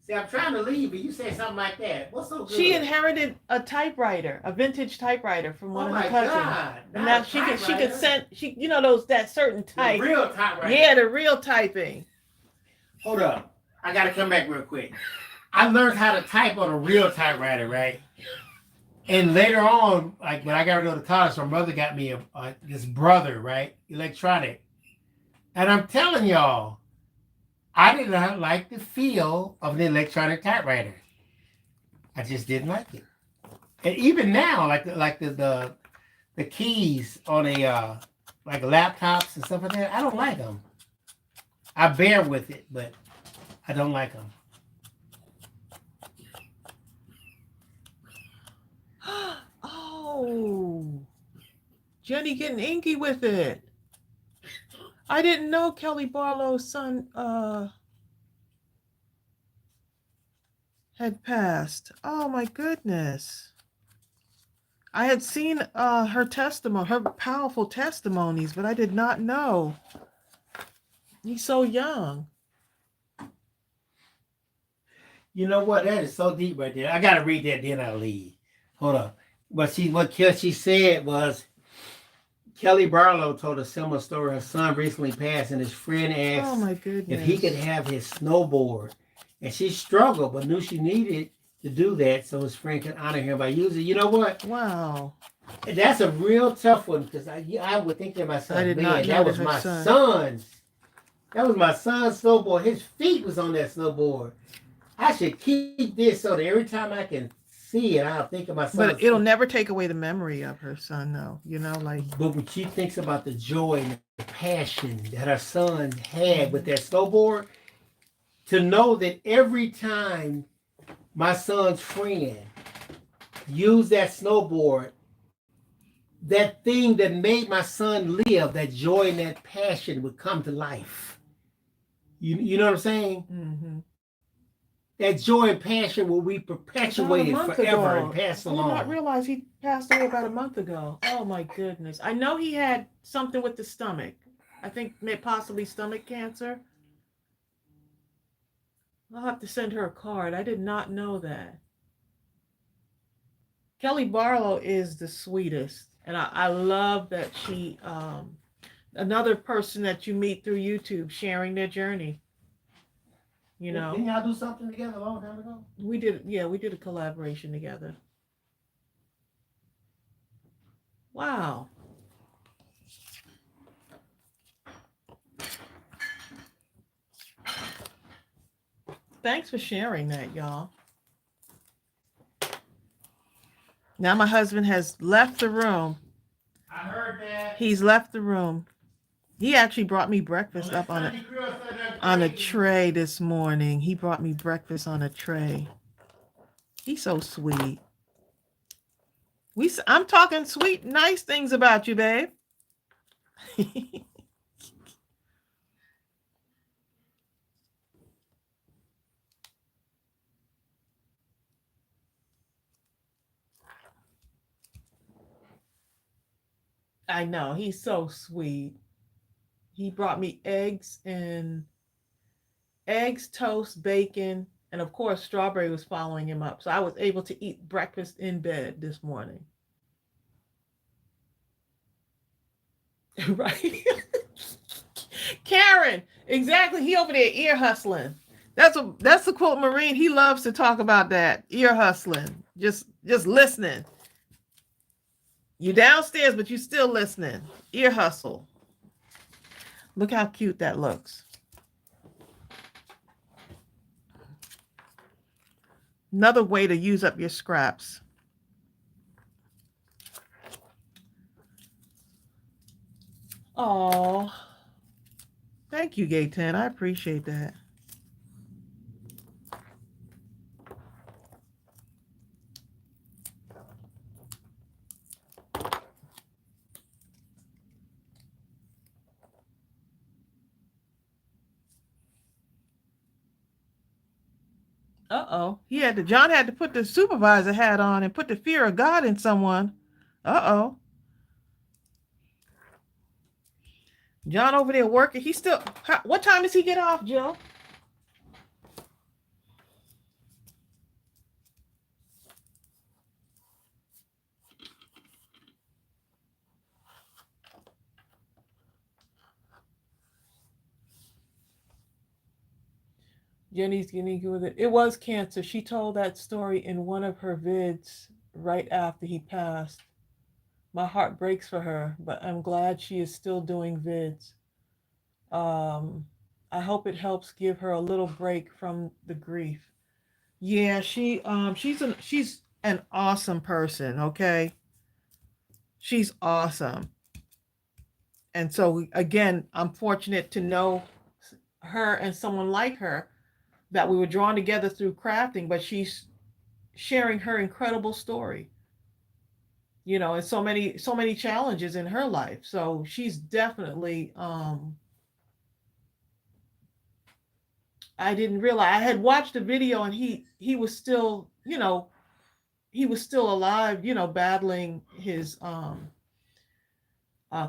See, I'm trying to leave, but you say something like that. What's so good? She inherited a typewriter, a vintage typewriter from one of her cousins. God, and now she could send that certain type. The real typewriter. Yeah, the real typing. Hold up. I gotta come back real quick. I learned how to type on a real typewriter, right? And later on, like when I got to go to college, my mother got me this brother, right? Electronic. And I'm telling y'all, I did not like the feel of an electronic typewriter. I just didn't like it. And even now, like the keys on a like laptops and stuff like that, I don't like them. I bear with it, but I don't like them. Oh, Jenny getting inky with it. I didn't know Kelly Barlow's son had passed. Oh my goodness. I had seen her testimony, her powerful testimonies, but I did not know. He's so young. You know what? That is so deep right there. I gotta read that, then I'll leave. Hold on. But what she said was, Kelly Barlow told a similar story. Her son recently passed, and his friend asked Oh my goodness. if he could have his snowboard. And she struggled, but knew she needed to do that so his friend could honor him by using it. You know what? Wow. And that's a real tough one, because I would think to myself, I did not know that was my son's. That was my son's snowboard. His feet was on that snowboard. I should keep this so that every time I can see it, I'll think of my son. But it'll never take away the memory of her son, though. You know, like. But when she thinks about the joy and the passion that her son had with that snowboard, to know that every time my son's friend used that snowboard, that thing that made my son live, that joy and that passion would come to life. You know what I'm saying? Mm-hmm. That joy and passion will be perpetuated forever and passed along. I did not realize he passed away about a month ago. Oh my goodness. I know he had something with the stomach. I think possibly stomach cancer. I'll have to send her a card. I did not know that. Kelly Barlow is the sweetest. And I love that she, another person that you meet through YouTube sharing their journey. You know, didn't y'all do something together a long time ago? We did a collaboration together. Wow. Thanks for sharing that, y'all. Now my husband has left the room. I heard that. He's left the room. He actually brought me breakfast up on a tray this morning. He brought me breakfast on a tray. He's so sweet. I'm talking sweet, nice things about you, babe. I know, he's so sweet. He brought me eggs, toast, bacon, and of course, Strawberry was following him up. So I was able to eat breakfast in bed this morning. Right? Karen, exactly. He over there ear hustling. That's the quote, Marine. He loves to talk about that. Ear hustling. Just listening. You downstairs, but you still listening. Ear hustle. Look how cute that looks. Another way to use up your scraps. Oh, thank you, Gay 10. I appreciate that. Uh-oh. John had to put the supervisor hat on and put the fear of God in someone. Uh-oh. John over there working. What time does he get off, Jill? Jenny's getting good with it. It was cancer. She told that story in one of her vids right after he passed. My heart breaks for her, but I'm glad she is still doing vids. I hope it helps give her a little break from the grief. Yeah, she's an awesome person, okay? She's awesome. And so again, I'm fortunate to know her and someone like her that we were drawn together through crafting, but she's sharing her incredible story. And so many challenges in her life. So she's definitely I didn't realize. I had watched the video and he was still, he was still alive, battling his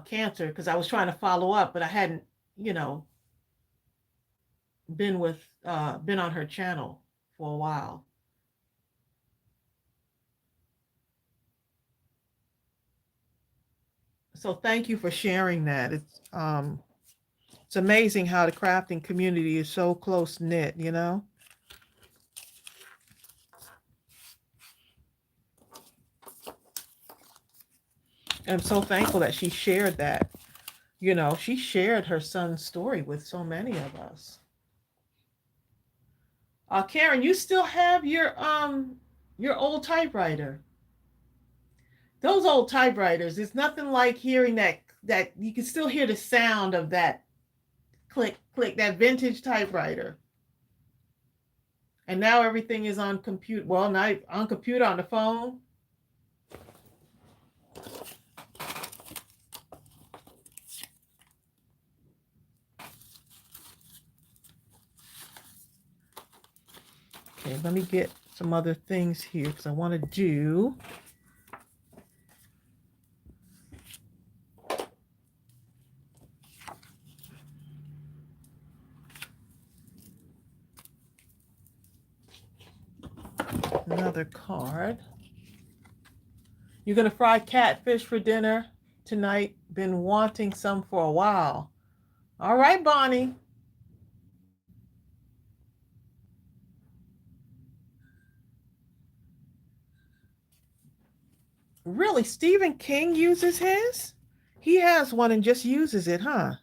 cancer, because I was trying to follow up, but I hadn't, you know, been on her channel for a while. So thank you for sharing that. It's amazing how the crafting community is so close knit, I'm so thankful that she shared that. She shared her son's story with so many of us. Karen, you still have your old typewriter. Those old typewriters, it's nothing like hearing that you can still hear the sound of that click, click, that vintage typewriter. And now everything is on computer. Well, not on computer, on the phone. Okay, let me get some other things here because I want to do another card. You're going to fry catfish for dinner tonight. Been wanting some for a while. All right, Bonnie. Really, Stephen King uses his? He has one and just uses it, huh?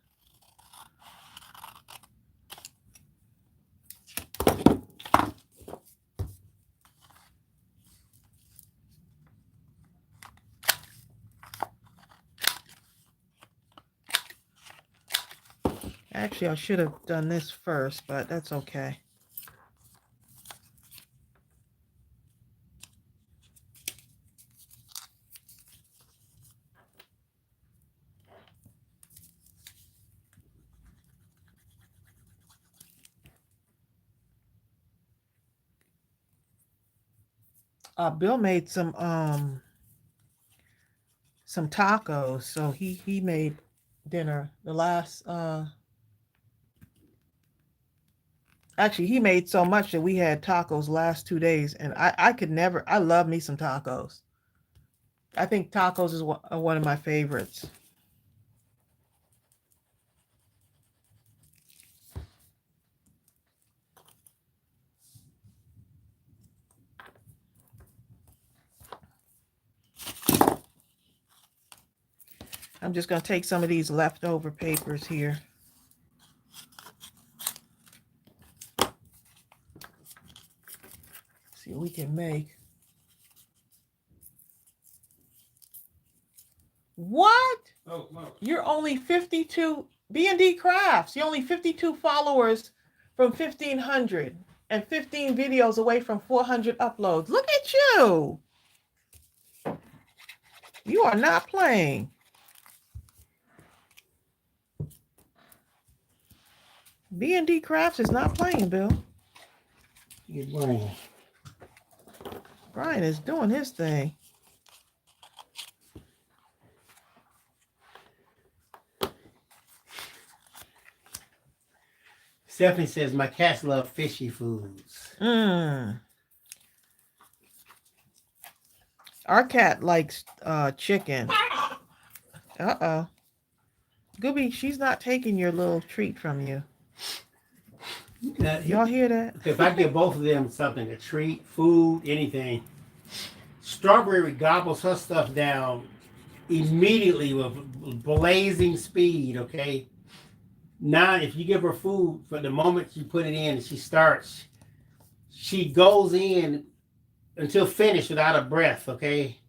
Actually, I should have done this first, but that's okay. Bill made some tacos, so he made dinner the last actually he made so much that we had tacos last 2 days, and I could never. I love me some tacos. I think tacos is one of my favorites. I'm just going to take some of these leftover papers here. See what we can make. What? Oh, no. You're only 52 B&D Crafts. You're only 52 followers from 1,500 and 15 videos away from 400 uploads. Look at you. You are not playing. B&D Crafts is not playing, Bill. Get Brian. Brian is doing his thing. Stephanie says my cats love fishy foods. Our cat likes chicken. Uh-oh. Gooby, she's not taking your little treat from you. Y'all hear that? If I give both of them something, a treat, food, anything, Strawberry gobbles her stuff down immediately with blazing speed, okay? Now, if you give her food, for the moment you put it in and she goes in until finished without a breath, okay?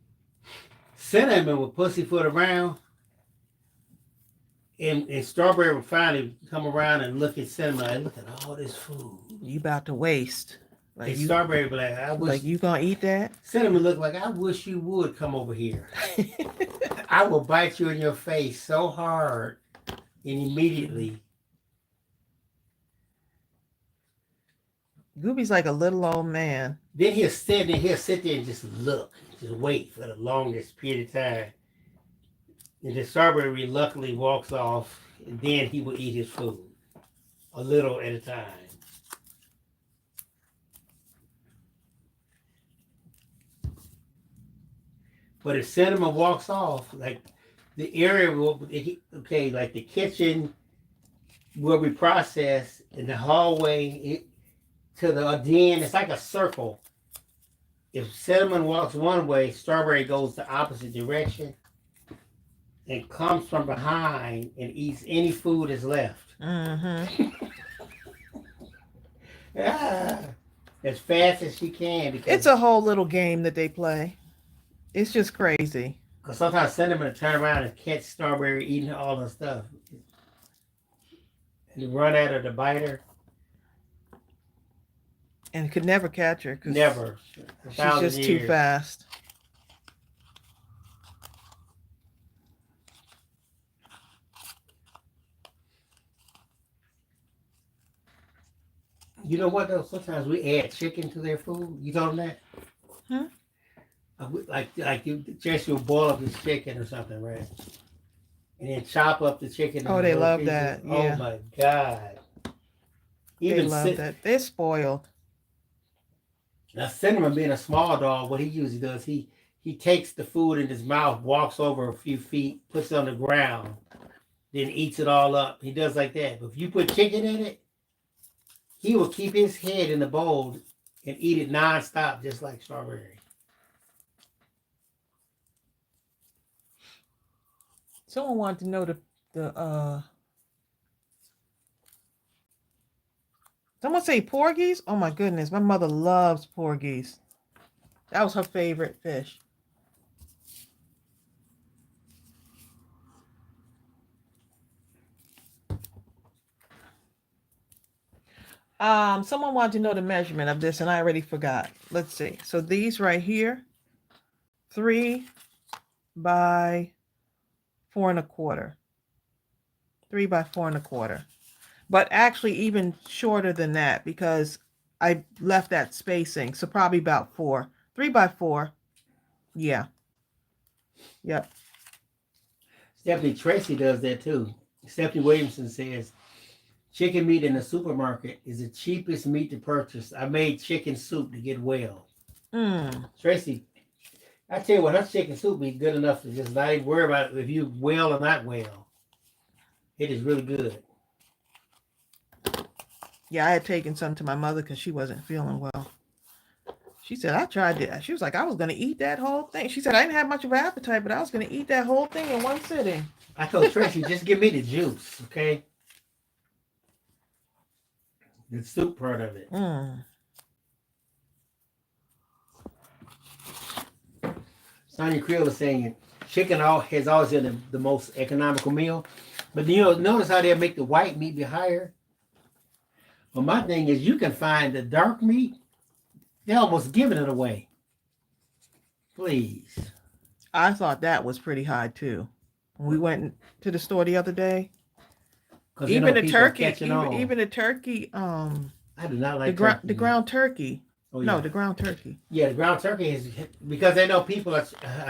Cinnamon will pussyfoot around, and Strawberry will finally come around and look at Cinnamon and look at all this food. You about to waste. Like Strawberry be like, I wish. Like you gonna eat that? Cinnamon look like, I wish you would come over here. I will bite you in your face so hard and immediately. Gooby's like a little old man. Then he'll sit there and just look, just wait for the longest period of time. And the Strawberry reluctantly walks off, and then he will eat his food, a little at a time. But if Cinnamon walks off, like the area like the kitchen will be processed, and the hallway to the den, it's like a circle. If Cinnamon walks one way, Strawberry goes the opposite direction and comes from behind and eats any food that's left. As fast as she can. Because it's a whole little game that they play. It's just crazy. Because sometimes Cinnamon will turn around and catch Strawberry eating all her stuff. And run at her to bite her. And could never catch her. Never. She's just too fast. You know what though? Sometimes we add chicken to their food. You know that? Like Jesse will boil up his chicken or something, right? And then chop up the chicken. Oh, they love that. Yeah. Oh my God. They love that. They're spoiled. Now Cinnamon being a small dog, what he usually does, he takes the food in his mouth, walks over a few feet, puts it on the ground, then eats it all up. He does like that. But if you put chicken in it, he will keep his head in the bowl and eat it nonstop, just like Strawberry. Someone wanted to know the someone say porgies? Oh my goodness, my mother loves porgies. That was her favorite fish. Someone wanted to know the measurement of this, and I already forgot. Let's see. So these right here, 3 by 4 1/4. 3 by 4 1/4. But actually even shorter than that because I left that spacing. So probably about 4. 3 by 4. Yeah. Yep. Stephanie Tracey does that too. Stephanie Williamson says, chicken meat in the supermarket is the cheapest meat to purchase. I made chicken soup to get well. Tracey, I tell you what, her chicken soup be good enough to just not even worry about if you well or not well. It is really good. Yeah, I had taken some to my mother because she wasn't feeling well. She said, I tried it. She was like, I was going to eat that whole thing. She said, I didn't have much of an appetite, but I was going to eat that whole thing in one sitting. I told Tracey, just give me the juice, okay? The soup part of it. Sonia Creel is saying chicken has always been the most economical meal. But notice how they make the white meat be higher? Well, my thing is you can find the dark meat, they're almost giving it away. Please. I thought that was pretty high too. When we went to the store the other day. Even the turkey, I do not The like ground turkey the meat. ground turkey. Oh No, yeah, the ground turkey. yeah. The ground turkey is because they know people are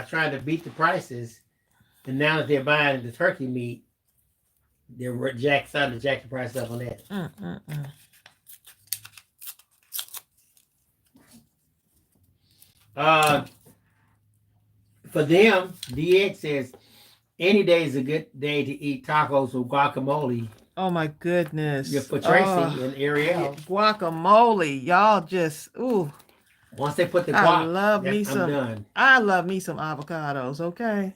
trying to beat the prices, and now that they're buying the turkey meat, they're starting to jack the price up on that. Uh, for them, DX says any day is a good day to eat tacos with guacamole. Oh my Yeah, goodness. for Tracy Oh, and Ariel. guacamole. Y'all just ooh. Once they put the I guac, love me I'm some done. avocados, okay?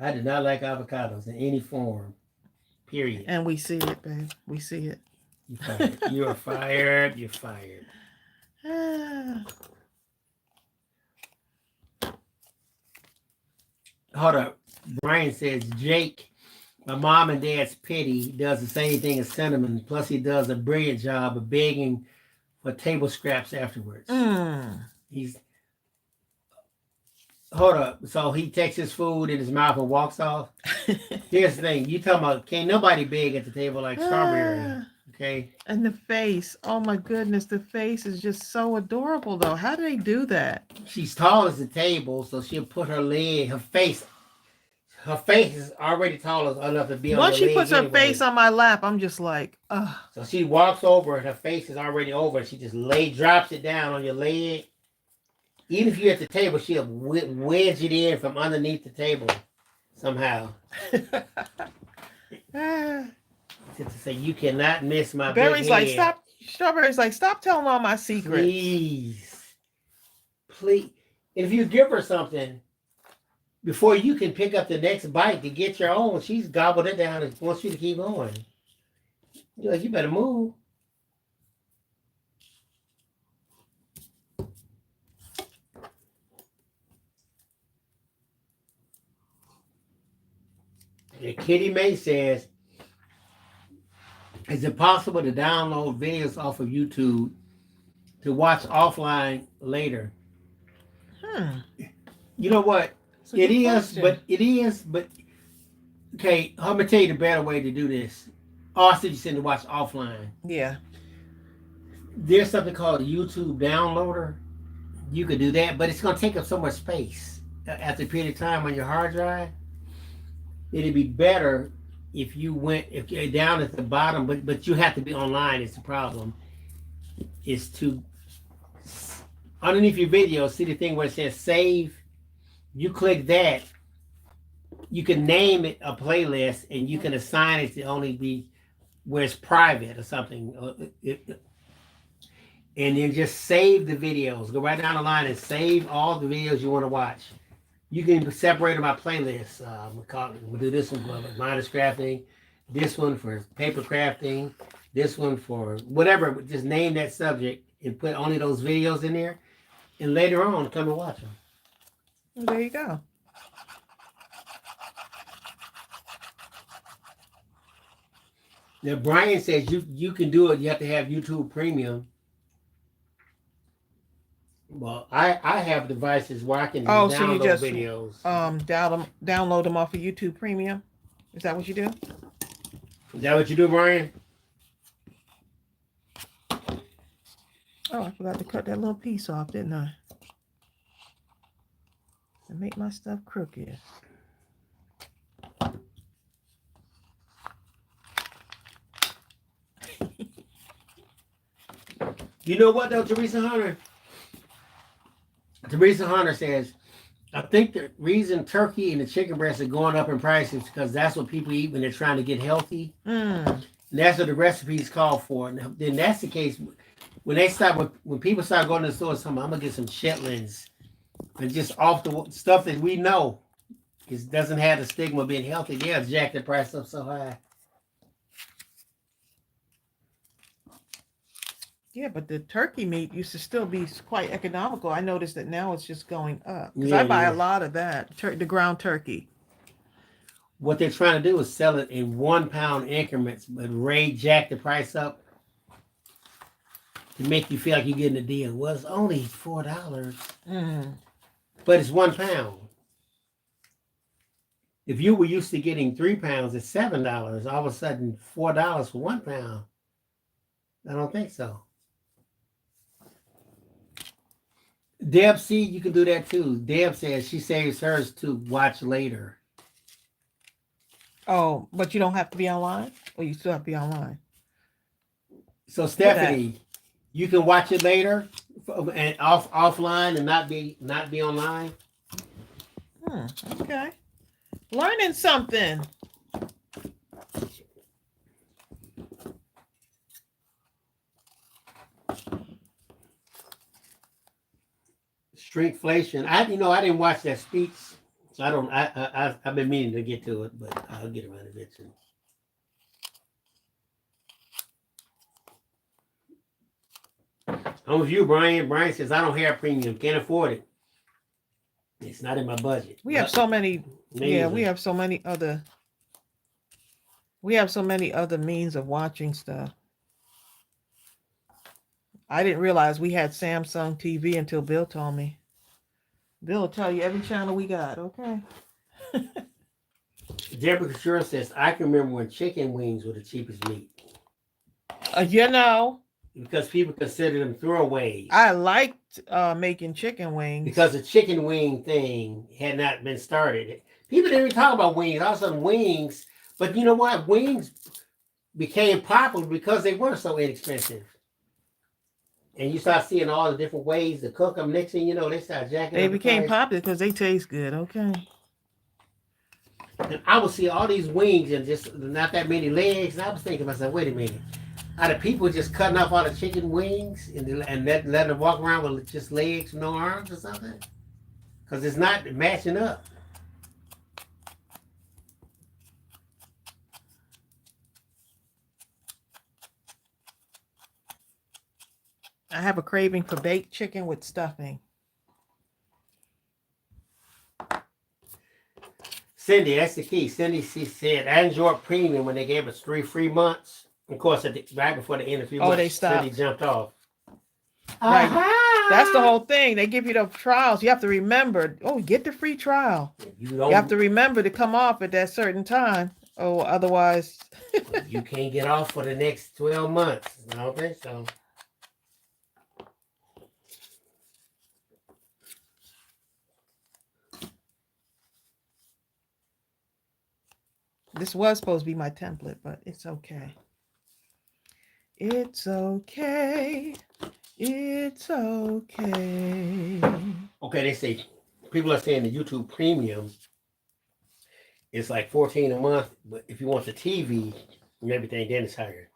I do not like avocados in any form. Period. And we see it, babe. We see it. You fired. You are fired. You're fired. Hold up. Brian says Jake, my mom and dad's pity, does the same thing as Cinnamon. Plus, he does a brilliant job of begging for table scraps afterwards. He's hold up. So he takes his food in his mouth and walks off. Here's the thing. You talking about can't nobody beg at the table like Strawberry. Okay. And the face. Oh my goodness. The face is just so adorable though. How do they do that? She's tall as the table, so she'll put her leg, her face is already tall enough to be on Once your she leg puts her anyway. face on my lap, I'm just like, ugh. So she walks over and her face is already over. She just drops it down on your leg. Even if you're at the table, she'll wedge it in from underneath the table somehow. To say you cannot miss my Berry's big like, head. stop. Strawberry's like, stop telling all my secrets. Please. If you give her something, before you can pick up the next bite to get your own, she's gobbled it down and wants you to keep going. You're like, you better move. And Kitty May says, is it possible to download videos off of YouTube to watch offline later? You know what? It is, but okay, I'm gonna tell you the better way to do this. Also, you send to watch offline. Yeah. There's something called a YouTube downloader. You could do that, but it's gonna take up so much space after a period of time on your hard drive. It'd be better if you're down at the bottom, but you have to be online. Is the problem? Is to underneath your video, see the thing where it says save. You click that. You can name it a playlist, and you can assign it to only be where it's private or something, and then just save the videos. Go right down the line and save all the videos you want to watch. You can separate them by playlists. We'll do this one for Mindless Crafting, this one for paper crafting, this one for whatever. Just name that subject and put only those videos in there, and later on come and watch them. Well, there you go. Now Brian says you can do it. You have to have YouTube Premium. Well, I have devices where I can download so you just videos. Download them off of YouTube Premium. Is that what you do? Is that what you do, Brian? Oh, I forgot to cut that little piece off, didn't I? And make my stuff crooked. You know what though, Teresa Hunter? Teresa Hunter says, I think the reason turkey and the chicken breast are going up in price is because that's what people eat when they're trying to get healthy. And that's what the recipes call for. And then that's the case when people start going to the store and saying, I'm gonna get some chitlins, and just off the stuff that we know doesn't have the stigma of being healthy. They'll jack the price up so high. Yeah, but the turkey meat used to still be quite economical. I noticed that now it's just going up. Because I buy a lot of that, the ground turkey. What they're trying to do is sell it in 1 pound increments, but jack the price up to make you feel like you're getting a deal. Well, it's only $4. But it's 1 pound. If you were used to getting 3 pounds, it's $7. All of a sudden, $4 for 1 pound. I don't think so. Deb C, you can do that too. Deb says she saves hers to watch later. Oh, but you don't have to be online? Or you still have to be online? So Stephanie, you can watch it later and offline and not be online. Okay. Learning something. Shrinkflation. I didn't watch that speech, so I don't. I've been meaning to get to it, but I'll get around eventually. I'm with you, Brian. Brian says I don't have premium, can't afford it. It's not in my budget. We have so many. Amazing. Yeah, we have so many other. We have so many other means of watching stuff. I didn't realize we had Samsung TV until Bill told me. Bill will tell you every channel we got, okay? Deborah Couture says, I can remember when chicken wings were the cheapest meat. You know. Because people considered them throwaways. I liked making chicken wings. Because the chicken wing thing had not been started. People didn't even talk about wings. All of a sudden, wings. But you know what? Wings became popular because they were so inexpensive. And you start seeing all the different ways to cook them. Next thing you know, they start jacking. They became popular because they taste good. Okay. And I would see all these wings and just not that many legs. And I was thinking to myself, wait a minute. Are the people just cutting off all the chicken wings and letting them walk around with just legs, no arms or something? Because it's not matching up. I have a craving for baked chicken with stuffing. Cindy, that's the key. Cindy, she said, I enjoyed premium when they gave us 3 free months. Of course, right before the end of 3 months, they stopped. Cindy jumped off. Right. That's the whole thing. They give you the trials. You have to remember, get the free trial. You have to remember to come off at that certain time. Oh, otherwise. You can't get off for the next 12 months. I don't think so. This was supposed to be my template, but it's okay. It's okay. It's okay. Okay, they say people are saying the YouTube Premium is like $14 a month, but if you want the TV and everything, then it's higher.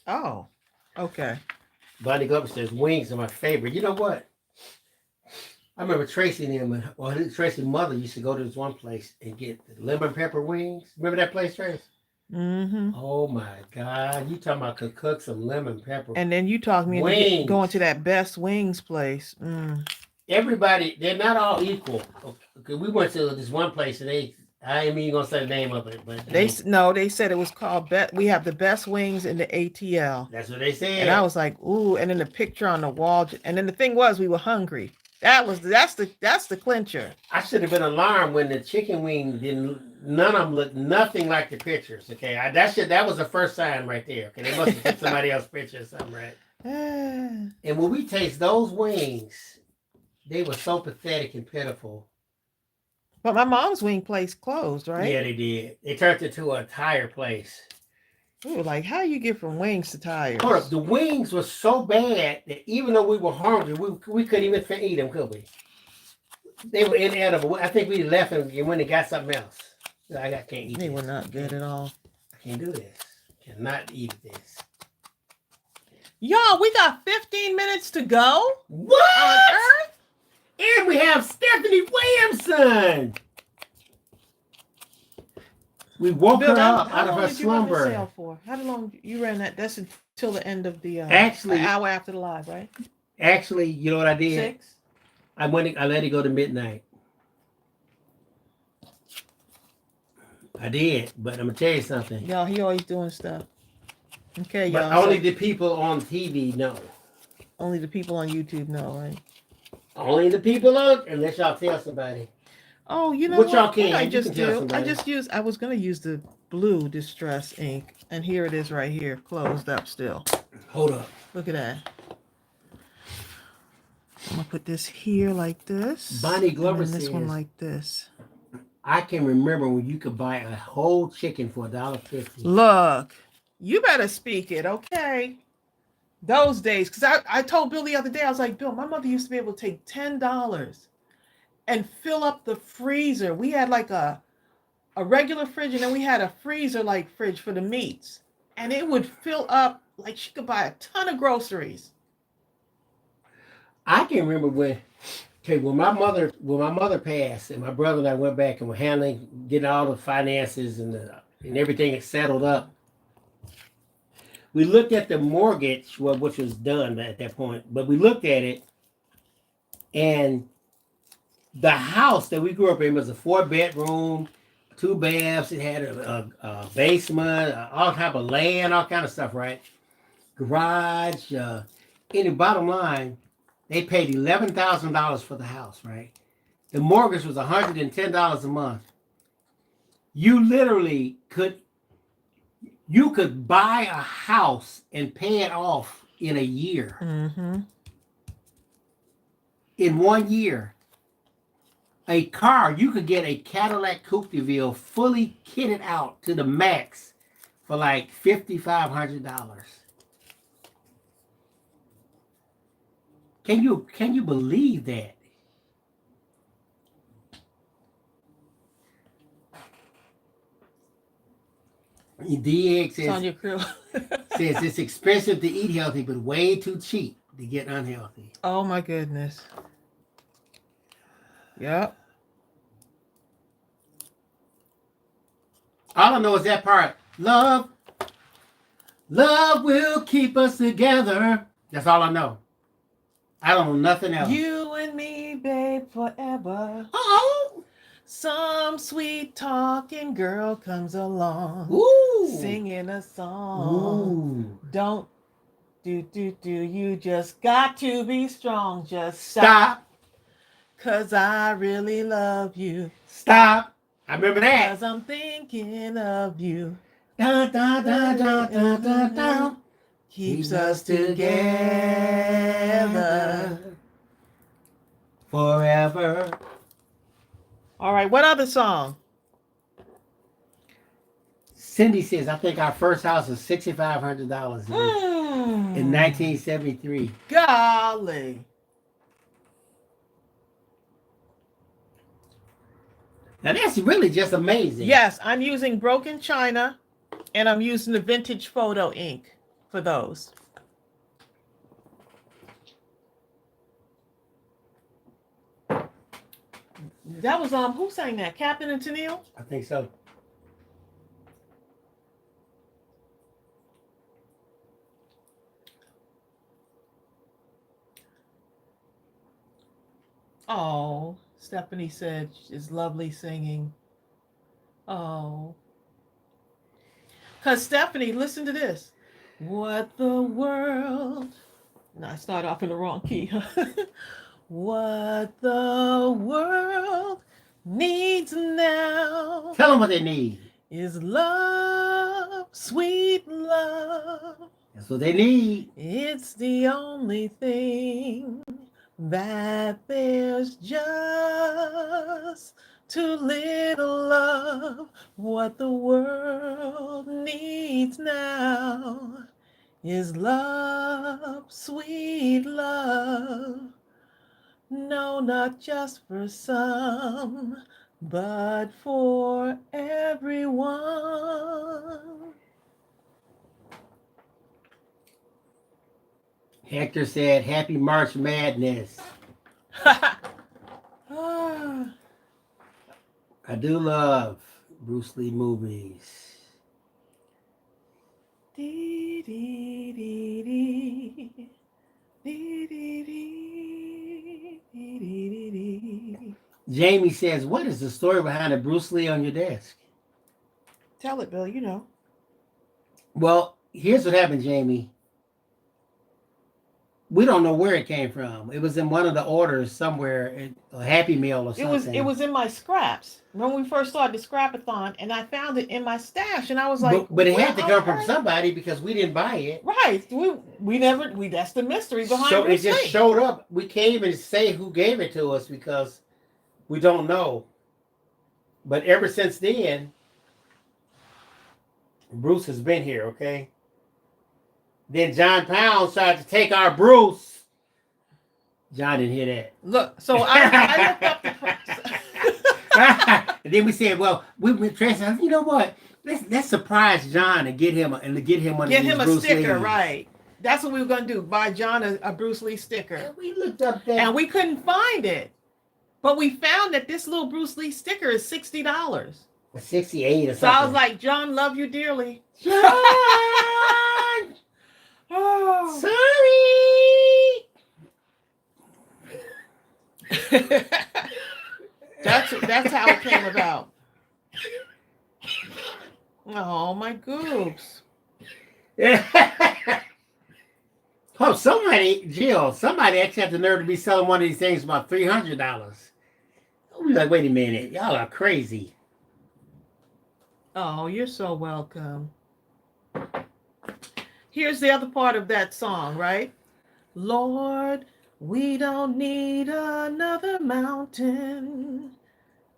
Oh, okay. Bonnie Glover says wings are my favorite. You know what? I remember Tracey and him, Tracy's mother used to go to this one place and get the lemon pepper wings. Remember that place, Trace? Mm-hmm. Oh my God. You talking about cook some lemon pepper. And then you talk me into going to that Best Wings place. Everybody, they're not all equal. Okay, we went to this one place and I ain't even gonna say the name of it, but they said it was called we have the best wings in the ATL. That's what they said. And I was like, ooh, and then the picture on the wall, and then the thing was we were hungry. That's the clincher. I should have been alarmed when the chicken wing none of them looked nothing like the pictures. Okay, that was the first sign right there. Okay, they must have put somebody else's picture or something, right? And when we taste those wings, they were so pathetic and pitiful. But my mom's wing place closed, right? Yeah, they did. They turned it into a tire place. We were like, how you get from wings to tires? Hold up, the wings were so bad that even though we were hungry, we couldn't even eat them, could we? They were inedible. I think we left and went and got something else. I can't eat They were not good at all. I can't do this. Cannot eat this. Y'all, we got 15 minutes to go. What? On Earth? And we have Stephanie Williamson. We woke her up out of her slumber. How long you ran that? That's until the end of the actually an hour after the live, right? Actually, you know what I did? 6. I let it go to midnight. I did, but I'm gonna tell you something. Y'all, he always doing stuff. Okay, but y'all. Only the people on TV know. Only the people on YouTube know, right? Only the people on, unless y'all tell somebody. Oh, you know what y'all can. I just do. I was gonna use the blue distress ink. And here it is right here, closed up still. Hold up. Look at that. I'm going to put this here like this. Bonnie Glover and then this says, one like this. I can remember when you could buy a whole chicken for $1.50. Look, you better speak it, okay? Those days, because I told Bill the other day, I was like, Bill, my mother used to be able to take $10 and fill up the freezer. We had like a regular fridge, and then we had a freezer like fridge for the meats. And it would fill up, like she could buy a ton of groceries. I can remember when my mother passed, and my brother and I went back and were getting all the finances and everything settled up. We looked at the mortgage, which was done at that point, but we looked at it, and the house that we grew up in was a 4-bedroom, 2 baths. It had a basement, all type of land, all kind of stuff, right? Garage. In the bottom line, they paid $11,000 for the house, right? The mortgage was $110 a month. You literally could buy a house and pay it off in a year. Mm-hmm. In 1 year. A car, you could get a Cadillac Coupe de Ville fully kitted out to the max for like $5,500. Can you believe that? DX says it's expensive to eat healthy, but way too cheap to get unhealthy. Oh my goodness. Yep. All I know is that part. Love will keep us together. That's all I know. I don't know nothing else. You and me, babe, forever. Oh, Some sweet talking girl comes along, ooh, singing a song. Ooh. Don't do. You just got to be strong. Just Stop. 'Cause I really love you. Stop. I remember that. 'Cause I'm thinking of you. Da, da, da, da, da, da, da. Keeps us together. Forever. All right, what other song? Cindy says, I think our first house was $6,500 in 1973. Golly. Now that's really just amazing. Yes, I'm using broken china, and I'm using the vintage photo ink for those. That was who sang that? Captain and Tennille? I think so. Oh, Stephanie said it's lovely singing. Oh. Because Stephanie, listen to this. What the world. No, I started off in the wrong key. What the world needs now. Tell them what they need. Is love, sweet love. That's what they need. It's the only thing that there's just too little love. What the world needs now is love, sweet love. No, not just for some, but for everyone. Hector said, Happy March Madness. I do love Bruce Lee movies. Dee, dee, dee, dee. Dee, dee, dee, dee, dee, dee. Jamie says, what is the story behind the Bruce Lee on your desk? Tell it, Bill, you know. Well, here's what happened, Jamie. We don't know where it came from. It was in one of the orders somewhere, a Happy Meal or something. It was in my scraps when we first started the Scrap-A-Thon, and I found it in my stash, and I was like, but it had to come from somebody because we didn't buy it. Right. We never that's the mystery behind So Bruce it just Lee. showed up. We can't even say who gave it to us because we don't know. But ever since then, Bruce has been here, okay? Then John Pound tried to take our Bruce. John didn't hear that. Look, so I looked up the And then we said, well, Tracey, you know what? Let's surprise John and get him one of these Bruce sticker, Lees. right? That's what we were gonna do. Buy John a Bruce Lee sticker. And we looked up that, and we couldn't find it, but we found that this little Bruce Lee sticker is $60. 68 or something. So I was like, John, love you dearly. John, oh. sorry. That's how it came about. Oh, my goobs. Oh, somebody actually had the nerve to be selling one of these things for about $300. We like, wait a minute, y'all are crazy. Oh, you're so welcome. Here's the other part of that song, right? Lord, we don't need another mountain.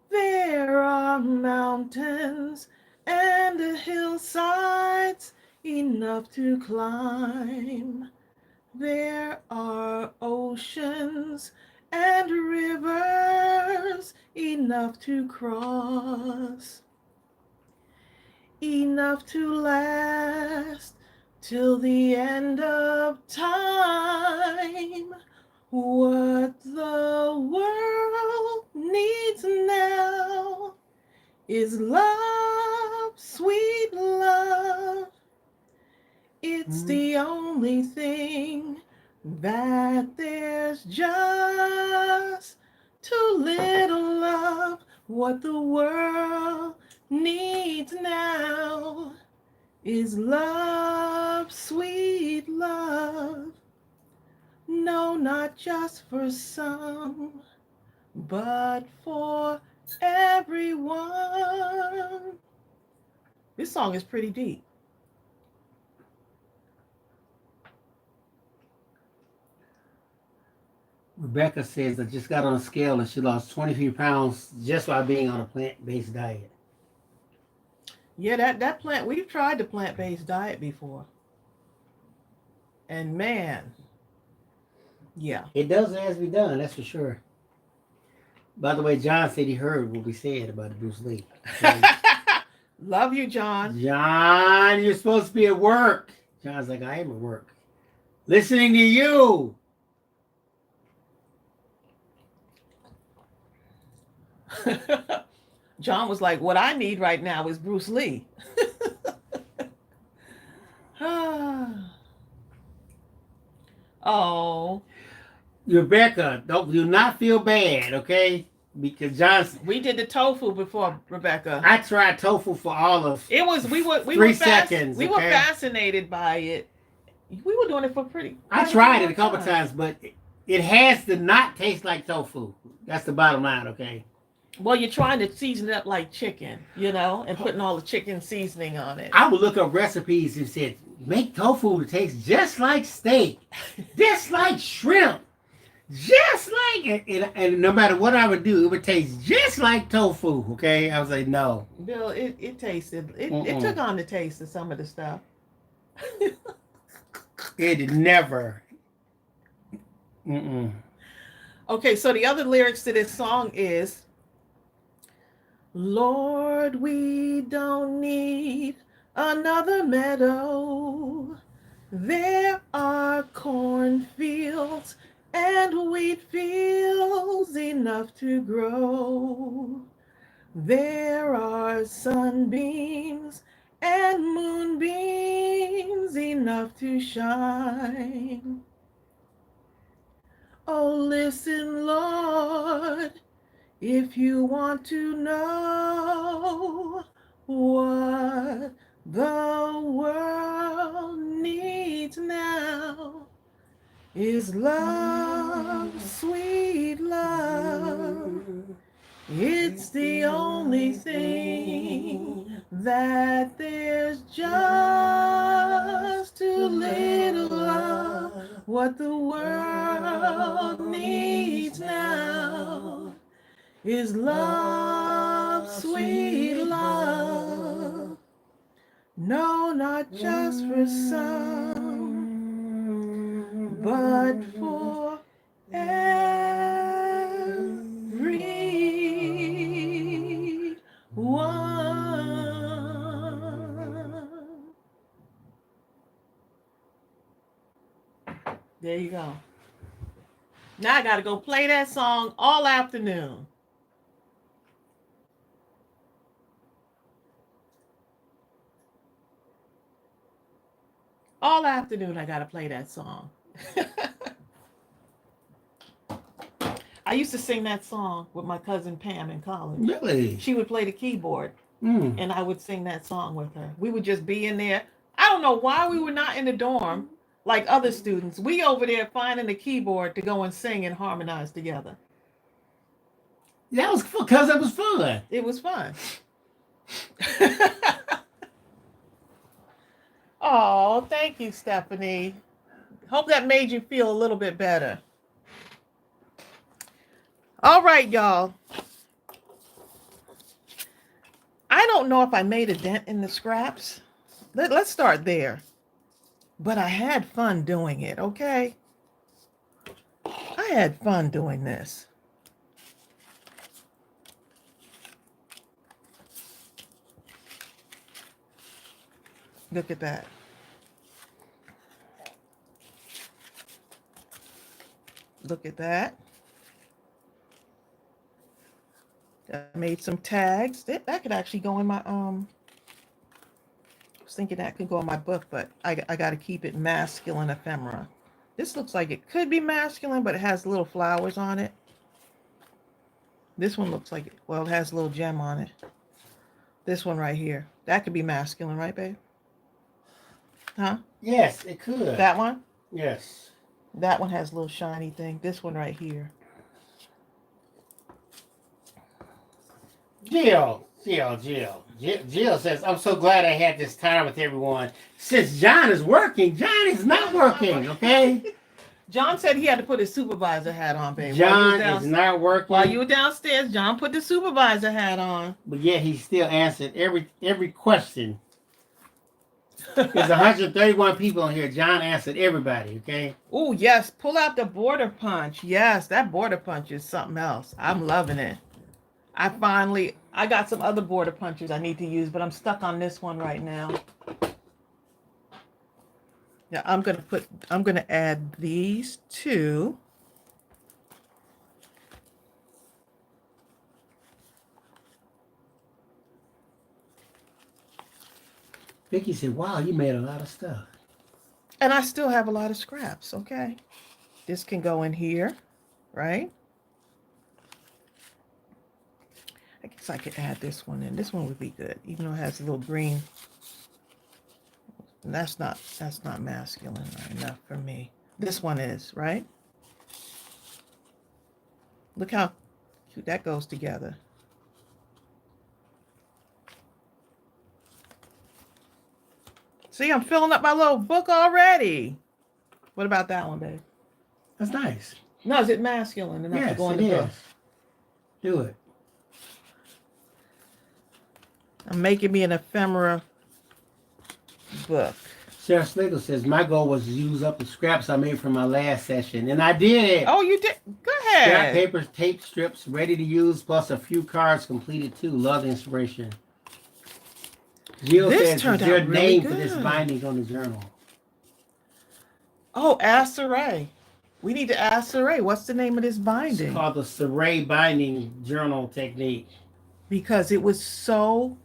There are mountains and the hillsides enough to climb. There are oceans and rivers enough to cross, enough to last till the end of time. What the world needs now is love, sweet love. It's the only thing that there's just too little of. What the world needs now is love, sweet love. No, not just for some, but for everyone. This song is pretty deep. Rebecca says, I just got on a scale and she lost 23 pounds just by being on a plant-based diet. Yeah, that plant, we've tried the plant-based diet before. And man, yeah. It does has to be done, that's for sure. By the way, John said he heard what we said about Bruce Lee. So, love you, John. John, you're supposed to be at work. John's like, I am at work. Listening to you. John was like, what I need right now is Bruce Lee. Oh. Rebecca, do not feel bad, okay? Because we did the tofu before, Rebecca. I tried tofu for all of it was we were 3 seconds. We were fascinated by it. We were doing it for I tried it a couple times, but it has to not taste like tofu. That's the bottom line, okay? Well, you're trying to season it up like chicken, and putting all the chicken seasoning on it. I would look up recipes and said, make tofu to taste just like steak, just like shrimp, just like it. And no matter what I would do, it would taste just like tofu, okay? I was like, no. Bill, it tasted, it took on the taste of some of the stuff. It never. Okay, so the other lyrics to this song is, Lord, we don't need another meadow. There are cornfields and wheat fields enough to grow. There are sunbeams and moonbeams enough to shine. Oh, listen, Lord, if you want to know what the world needs now is love, sweet love. It's the only thing that there's just too little of. What the world needs now is love, sweet love. No, not just for some, but for everyone. There you go. Now I gotta go play that song all afternoon. All afternoon I gotta play that song. I used to sing that song with my cousin Pam in college. Really? She would play the keyboard, and I would sing that song with her. We would just be in there. I don't know why we were not in the dorm like other students. We over there finding the keyboard to go and sing and harmonize together. That was because it was fun. It was fun. Oh, thank you, Stephanie. Hope that made you feel a little bit better. All right, y'all. I don't know if I made a dent in the scraps. Let's start there. But I had fun doing it, okay? I had fun doing this. Look at that. Look at that. I made some tags. That could actually go in my I was thinking that could go in my book, but I got to keep it masculine ephemera. This looks like it could be masculine, but it has little flowers on it. This one looks like it. Well, it has a little gem on it. This one right here. That could be masculine, right, babe? Huh? Yes, it could. That one? Yes. That one has a little shiny thing. This one right here. Jill says, I'm so glad I had this time with everyone. Since John is working, John is not working, okay? John said he had to put his supervisor hat on, baby. John is not working. While you were downstairs, John put the supervisor hat on. But yet he still answered every question. There's 131 people on here. John answered everybody, okay? Oh, yes. Pull out the border punch. Yes, that border punch is something else. I'm loving it. I got some other border punches I need to use, but I'm stuck on this one right now. Yeah, I'm gonna add these two. Vicky said, wow, you made a lot of stuff. And I still have a lot of scraps, okay? This can go in here, right? I guess I could add this one in. This one would be good, even though it has a little green. And that's not masculine enough for me. This one is, right? Look how cute that goes together. See, I'm filling up my little book already. What about that one, babe? That's nice. No, is it masculine enough to go in the book? Do it. I'm making me an ephemera book. Sarah Slagle says, my goal was to use up the scraps I made from my last session. And I did. Oh, you did? Go ahead. Scrap papers, tape strips, ready to use, plus a few cards completed too. Love the inspiration. Jill says, is there a name for this binding on the journal? Oh, ask Saray. We need to ask Saray. What's the name of this binding? It's called the Saray binding journal technique. Because it was so,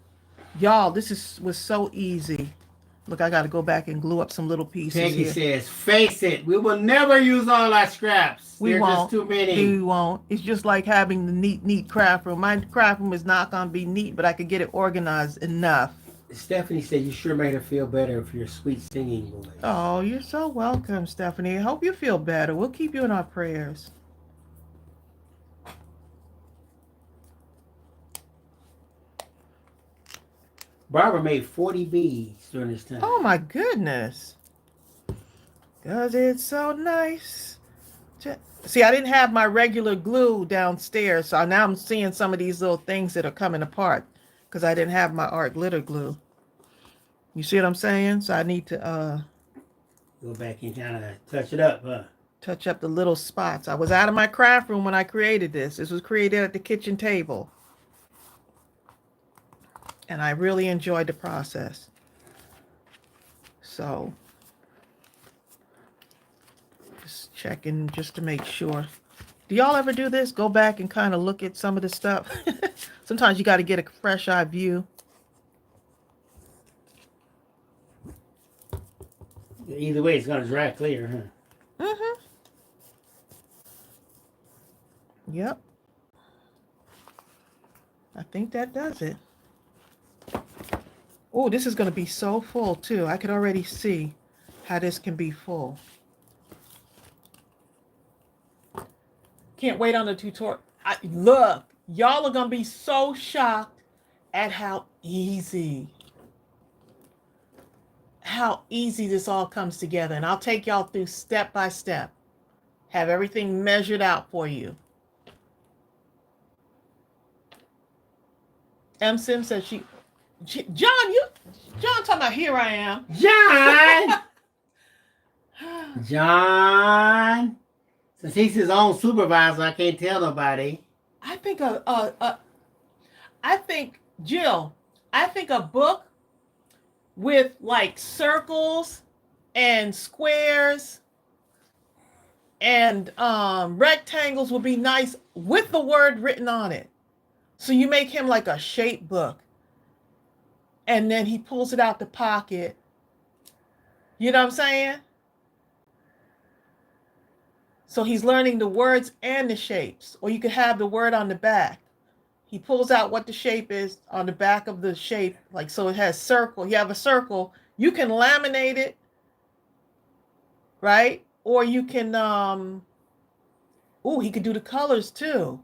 y'all, was so easy. Look, I got to go back and glue up some little pieces. Peggy says, face it, we will never use all our scraps. They're just too many. We won't. It's just like having the neat craft room. My craft room is not going to be neat, but I could get it organized enough. Stephanie said you sure made her feel better for your sweet singing voice. Oh, you're so welcome, Stephanie. I hope you feel better. We'll keep you in our prayers. Barbara made 40 beads during this time. Oh my goodness. Cause it's so nice. See, I didn't have my regular glue downstairs, so now I'm seeing some of these little things that are coming apart because I didn't have my art glitter glue. You see what I'm saying? So I need to Go back and kind of touch it up, huh? touch up the little spots. I was out of my craft room when I created this. This was created at the kitchen table. And I really enjoyed the process. So just checking just to make sure. Do y'all ever do this? Go back and kind of look at some of the stuff. Sometimes you got to get a fresh eye view. Either way, it's going to dry clear, huh? Mm-hmm. Yep. I think that does it. Oh, this is going to be so full too. I could already see how this can be full. Can't wait on the tutorial. Look, y'all are going to be so shocked at how easy this all comes together. And I'll take y'all through step by step. Have everything measured out for you. M. Sim says John talking about here I am. John! Since he's his own supervisor, I can't tell nobody. I think Jill, a book with like circles and squares and rectangles would be nice with the word written on it. So you make him like a shape book. And then he pulls it out the pocket. You know what I'm saying? So he's learning the words and the shapes. Or you could have the word on the back. He pulls out what the shape is on the back of the shape. Like, so it has circle. You have a circle. You can laminate it. Right? Or you can, he could do the colors too.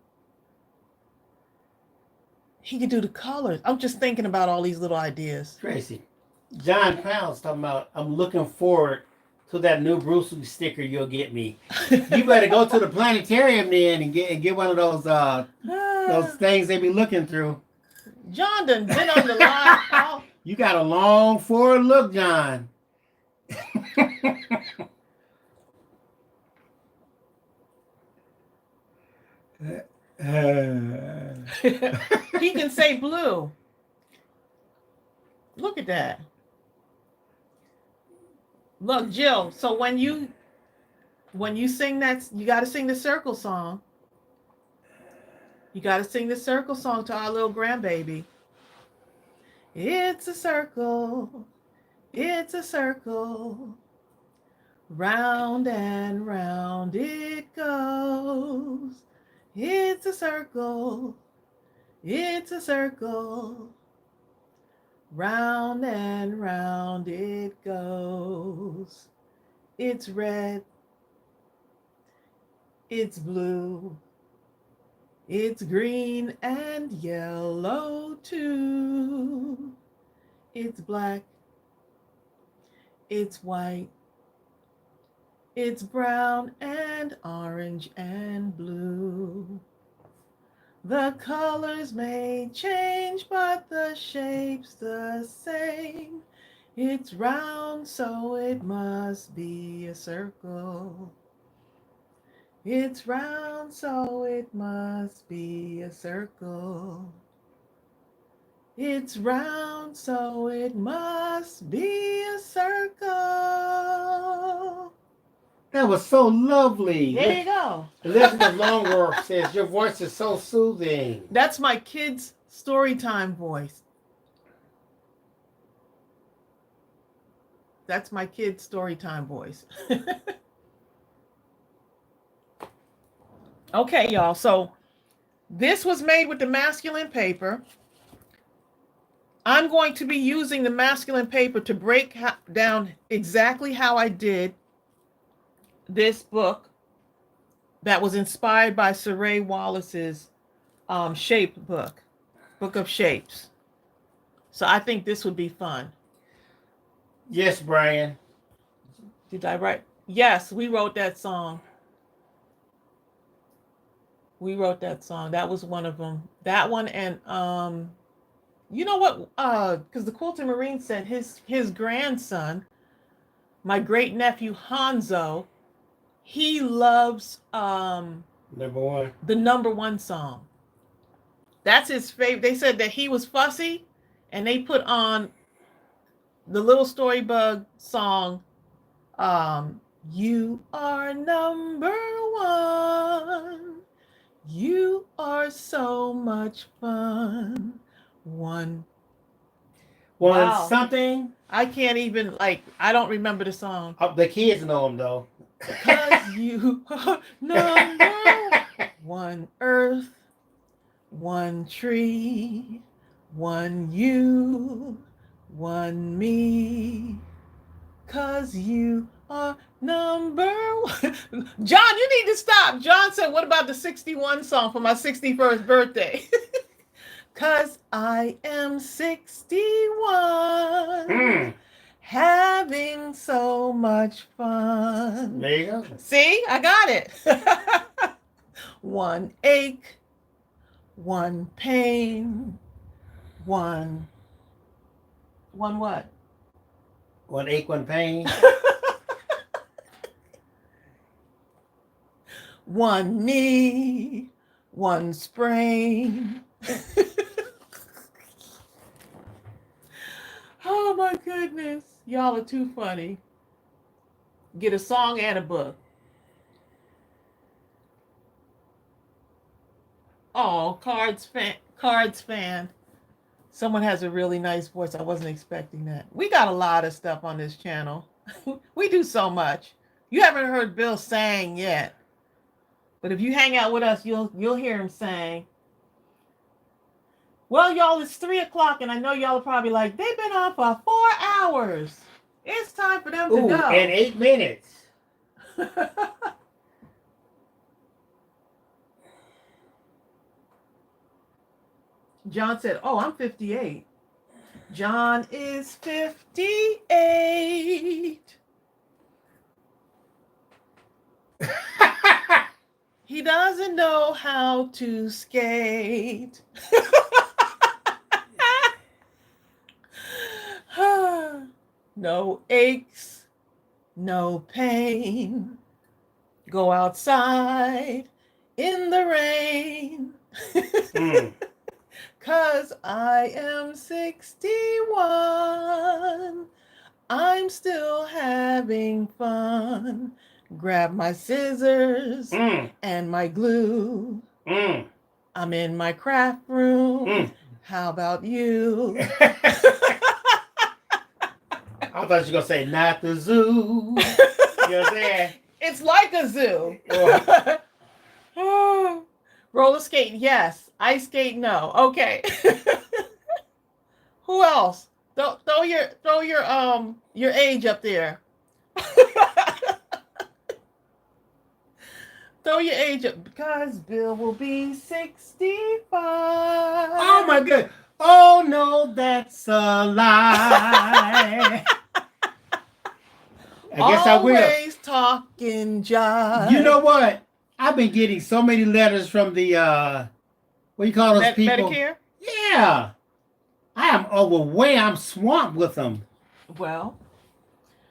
He could do the colors. I'm just thinking about all these little ideas. Tracy, John Pound's talking about, I'm looking forward to that new Bruce Lee sticker you'll get me. You better go to the planetarium then and get one of those things they be looking through. John done been on the line. You got a long forward look, John. He can say blue. Look at that. Look, Jill, so when you sing that, you got to sing the circle song. You got to sing the circle song to our little grandbaby. It's a circle. It's a circle. Round and round it goes. It's a circle. It's a circle. Round and round it goes. It's red. It's blue. It's green and yellow too. It's black. It's white. It's brown and orange and blue. The colors may change, but the shape's the same. It's round, so it must be a circle. It's round, so it must be a circle. It's round, so it must be a circle. That was so lovely. There you go. Elizabeth Longworth says your voice is so soothing. That's my kids' story time voice. That's my kids' story time voice. Okay, y'all. So this was made with the masculine paper. I'm going to be using the masculine paper to break down exactly how I did this book that was inspired by Saray Wallace's shape book of shapes. So I think this would be fun. Yes, Brian. Did I write? Yes, we wrote that song. We wrote that song. That was one of them. That one and you know what? Because the Quilted Marine said his grandson, my great nephew Hanzo, he loves Number one. the number one song. That's his favorite. They said that he was fussy, and they put on the Little Storybug song. You are number one. You are so much fun. One wow. Something. I can't even I don't remember the song. The kids know them though. Cause you are number one earth, one tree, one you, one me. Cause you are number one. John, you need to stop. John said, what about the 61 song for my 61st birthday? Cause I am 61. Having so much fun. There you go. See, I got it. One ache, one pain, one what? One ache, one pain. One knee, one sprain. Oh my goodness. Y'all are too funny. Get a song and a book. Oh, Cards fan. Someone has a really nice voice. I wasn't expecting that. We got a lot of stuff on this channel. We do so much. You haven't heard Bill sang yet. But if you hang out with us, you'll hear him sing. Well, y'all, it's 3:00, and I know y'all are probably like, they've been on for 4 hours. It's time for them to go. And 8 minutes. John said, oh, I'm 58. John is 58. He doesn't know how to skate. No aches, no pain. Go outside in the rain. 'Cause I am 61. I'm still having fun. Grab my scissors and my glue. I'm in my craft room. How about you? I thought you were going to say, not the zoo. You know what I'm saying? It's like a zoo. Roller skate, yes. Ice skate, no. Okay. Who else? Throw your age up there. Throw your age up, because Bill will be 65. Oh my God. Oh no, that's a lie. I guess I will. Always talking jive. You know what? I've been getting so many letters from the what do you call those people? Medicare? Yeah. I am overwhelmed. I'm swamped with them. Well,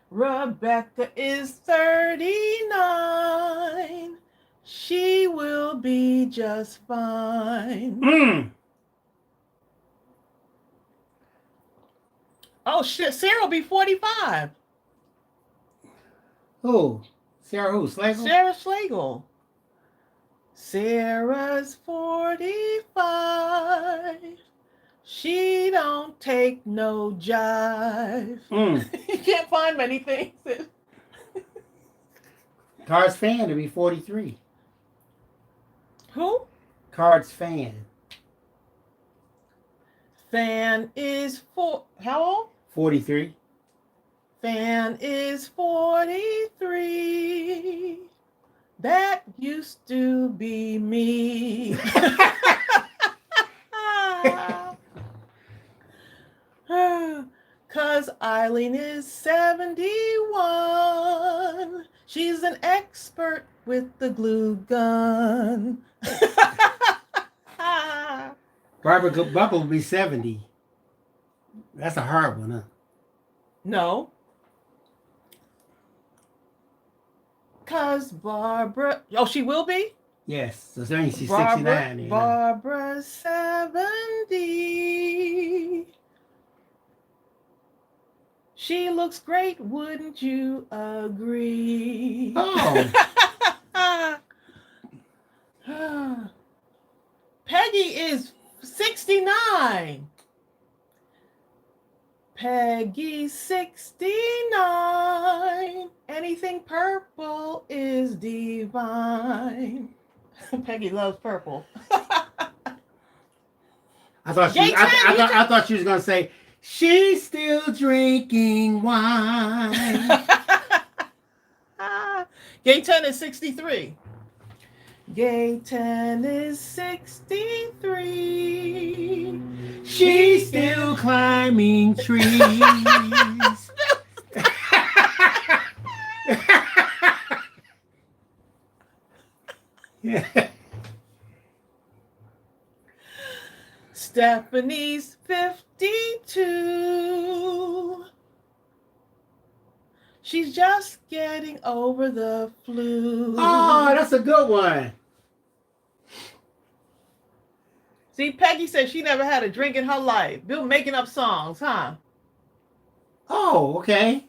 Rebecca is 39. She will be just fine. Oh shit, Sarah will be 45. Who? Sarah who? Slagle? Sarah Slagle. Sarah's 45. She don't take no jive. You can't find many things. Cards fan to be 43. Who? Cards fan. Fan is how old? 43. Fan is 43. That used to be me. Cause Eileen is 71. She's an expert with the glue gun. Barbara Bubba will be 70. That's a hard one, huh? No. Cause Barbara, she will be? Yes. So that means she's 69. Barbara 70. She looks great, wouldn't you agree? Oh. Peggy is 69. Peggy 69. Anything purple is divine. Peggy loves purple. I thought she was gonna say she's still drinking wine. Gay 10 is 63. Gay 10 is 63. She's still climbing trees. Stephanie's 52. She's just getting over the flu. Oh, that's a good one. See, Peggy said she never had a drink in her life. Bill making up songs, huh? Oh, okay.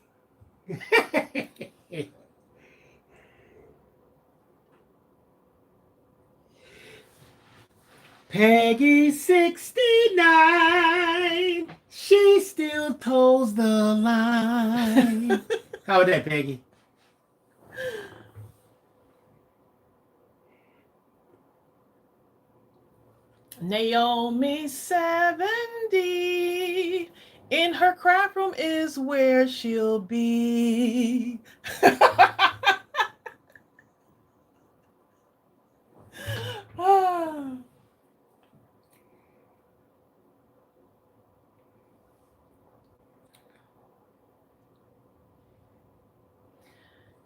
Peggy 69. She still toes the line. How about that, Peggy? Naomi 70. In her craft room is where she'll be.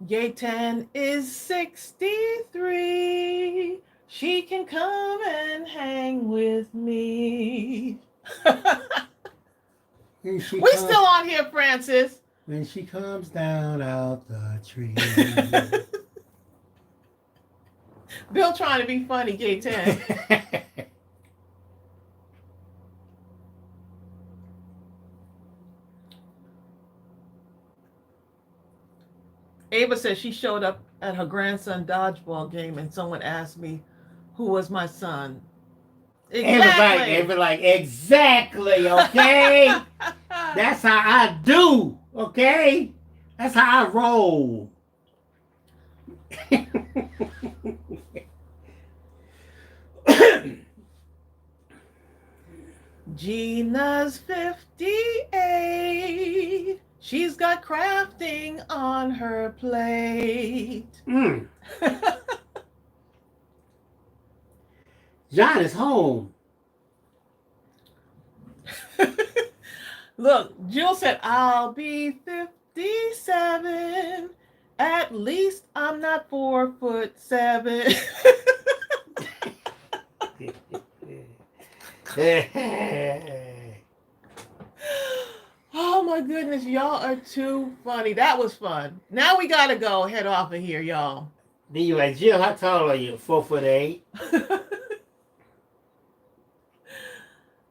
Gay 10 is 63. She can come and hang with me. We still on here, Francis. When she comes down out the tree. Bill trying to be funny, Gay 10. Ava said she showed up at her grandson's dodgeball game and someone asked me who was my son. Exactly. Ava like, exactly, okay? That's how I do, okay? That's how I roll. Gina's 58. She's got crafting on her plate. John is home. Look, Jill said, I'll be 57. At least I'm not 4'7". Oh my goodness, y'all are too funny. That was fun. Now we gotta go head off of here, y'all. Then you like, Jill, how tall are you? 4'8".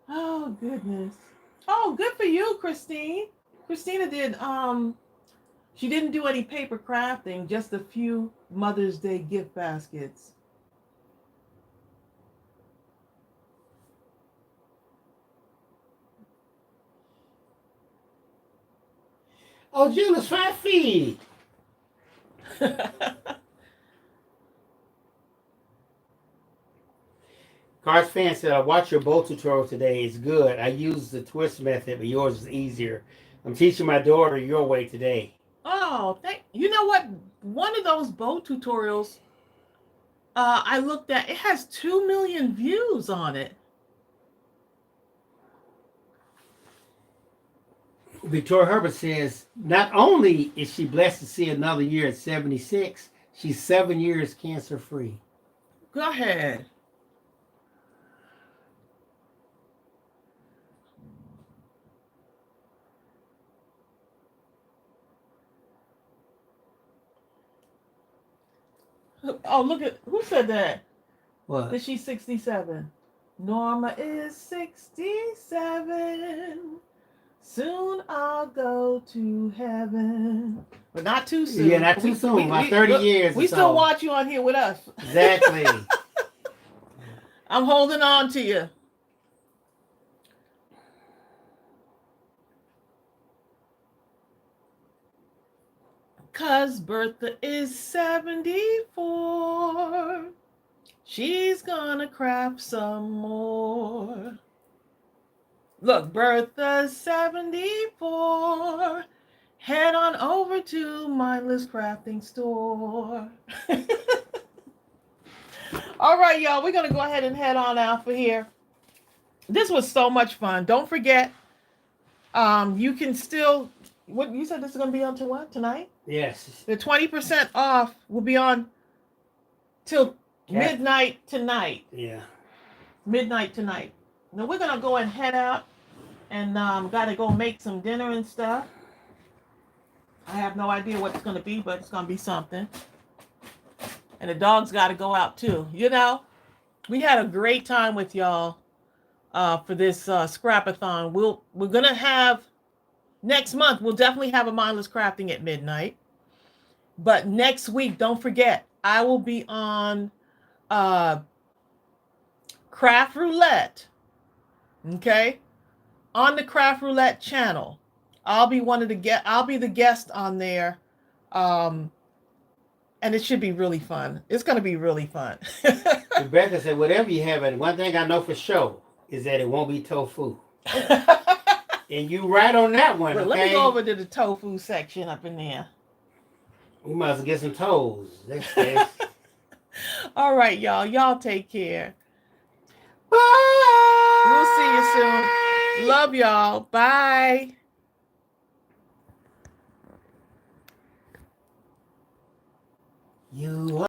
Oh goodness. Oh, good for you, Christine. Christina did she didn't do any paper crafting, just a few Mother's Day gift baskets. Oh, Jill is 5 feet. Cars fan said, I watched your bow tutorial today. It's good. I used the twist method, but yours is easier. I'm teaching my daughter your way today. Oh, you know what? One of those bow tutorials I looked at, it has 2 million views on it. Victoria Herbert says, not only is she blessed to see another year at 76, she's 7 years cancer free. Go ahead. Oh, look at who said that? What? That she's 67. Norma is 67. Soon I'll go to heaven. But not too soon. Yeah, not too soon. About 30 years. We still watch you on here with us. Exactly. I'm holding on to you. Cause Bertha is 74. She's gonna craft some more. Look, Bertha's 74. Head on over to Mindless Crafting store. All right, y'all, we're gonna go ahead and head on out for here. This was so much fun. Don't forget, you can still, what you said this is gonna be on to what, tonight? Yes. The 20% off will be on till midnight tonight. Yeah. Midnight tonight. Now we're gonna go and head out and gotta go make some dinner and stuff. I have no idea what it's gonna be, but it's gonna be something. And the dog's gotta go out too. You know, we had a great time with y'all for this Scrap-A-Thon. We're gonna have next month. We'll definitely have a Mindless Crafting at midnight. But next week, don't forget, I will be on Craft Roulette. Okay, on the Craft Roulette channel. I'll be the guest on there. And it should be really fun. It's going to be really fun. Rebecca said, whatever you have, and one thing I know for sure is that it won't be tofu. And you right on that one, Well, okay? let me go over to the tofu section up in there. We might as well get some toes. That's All right, y'all. Y'all take care. Bye! We'll see you soon. Love y'all. Bye. You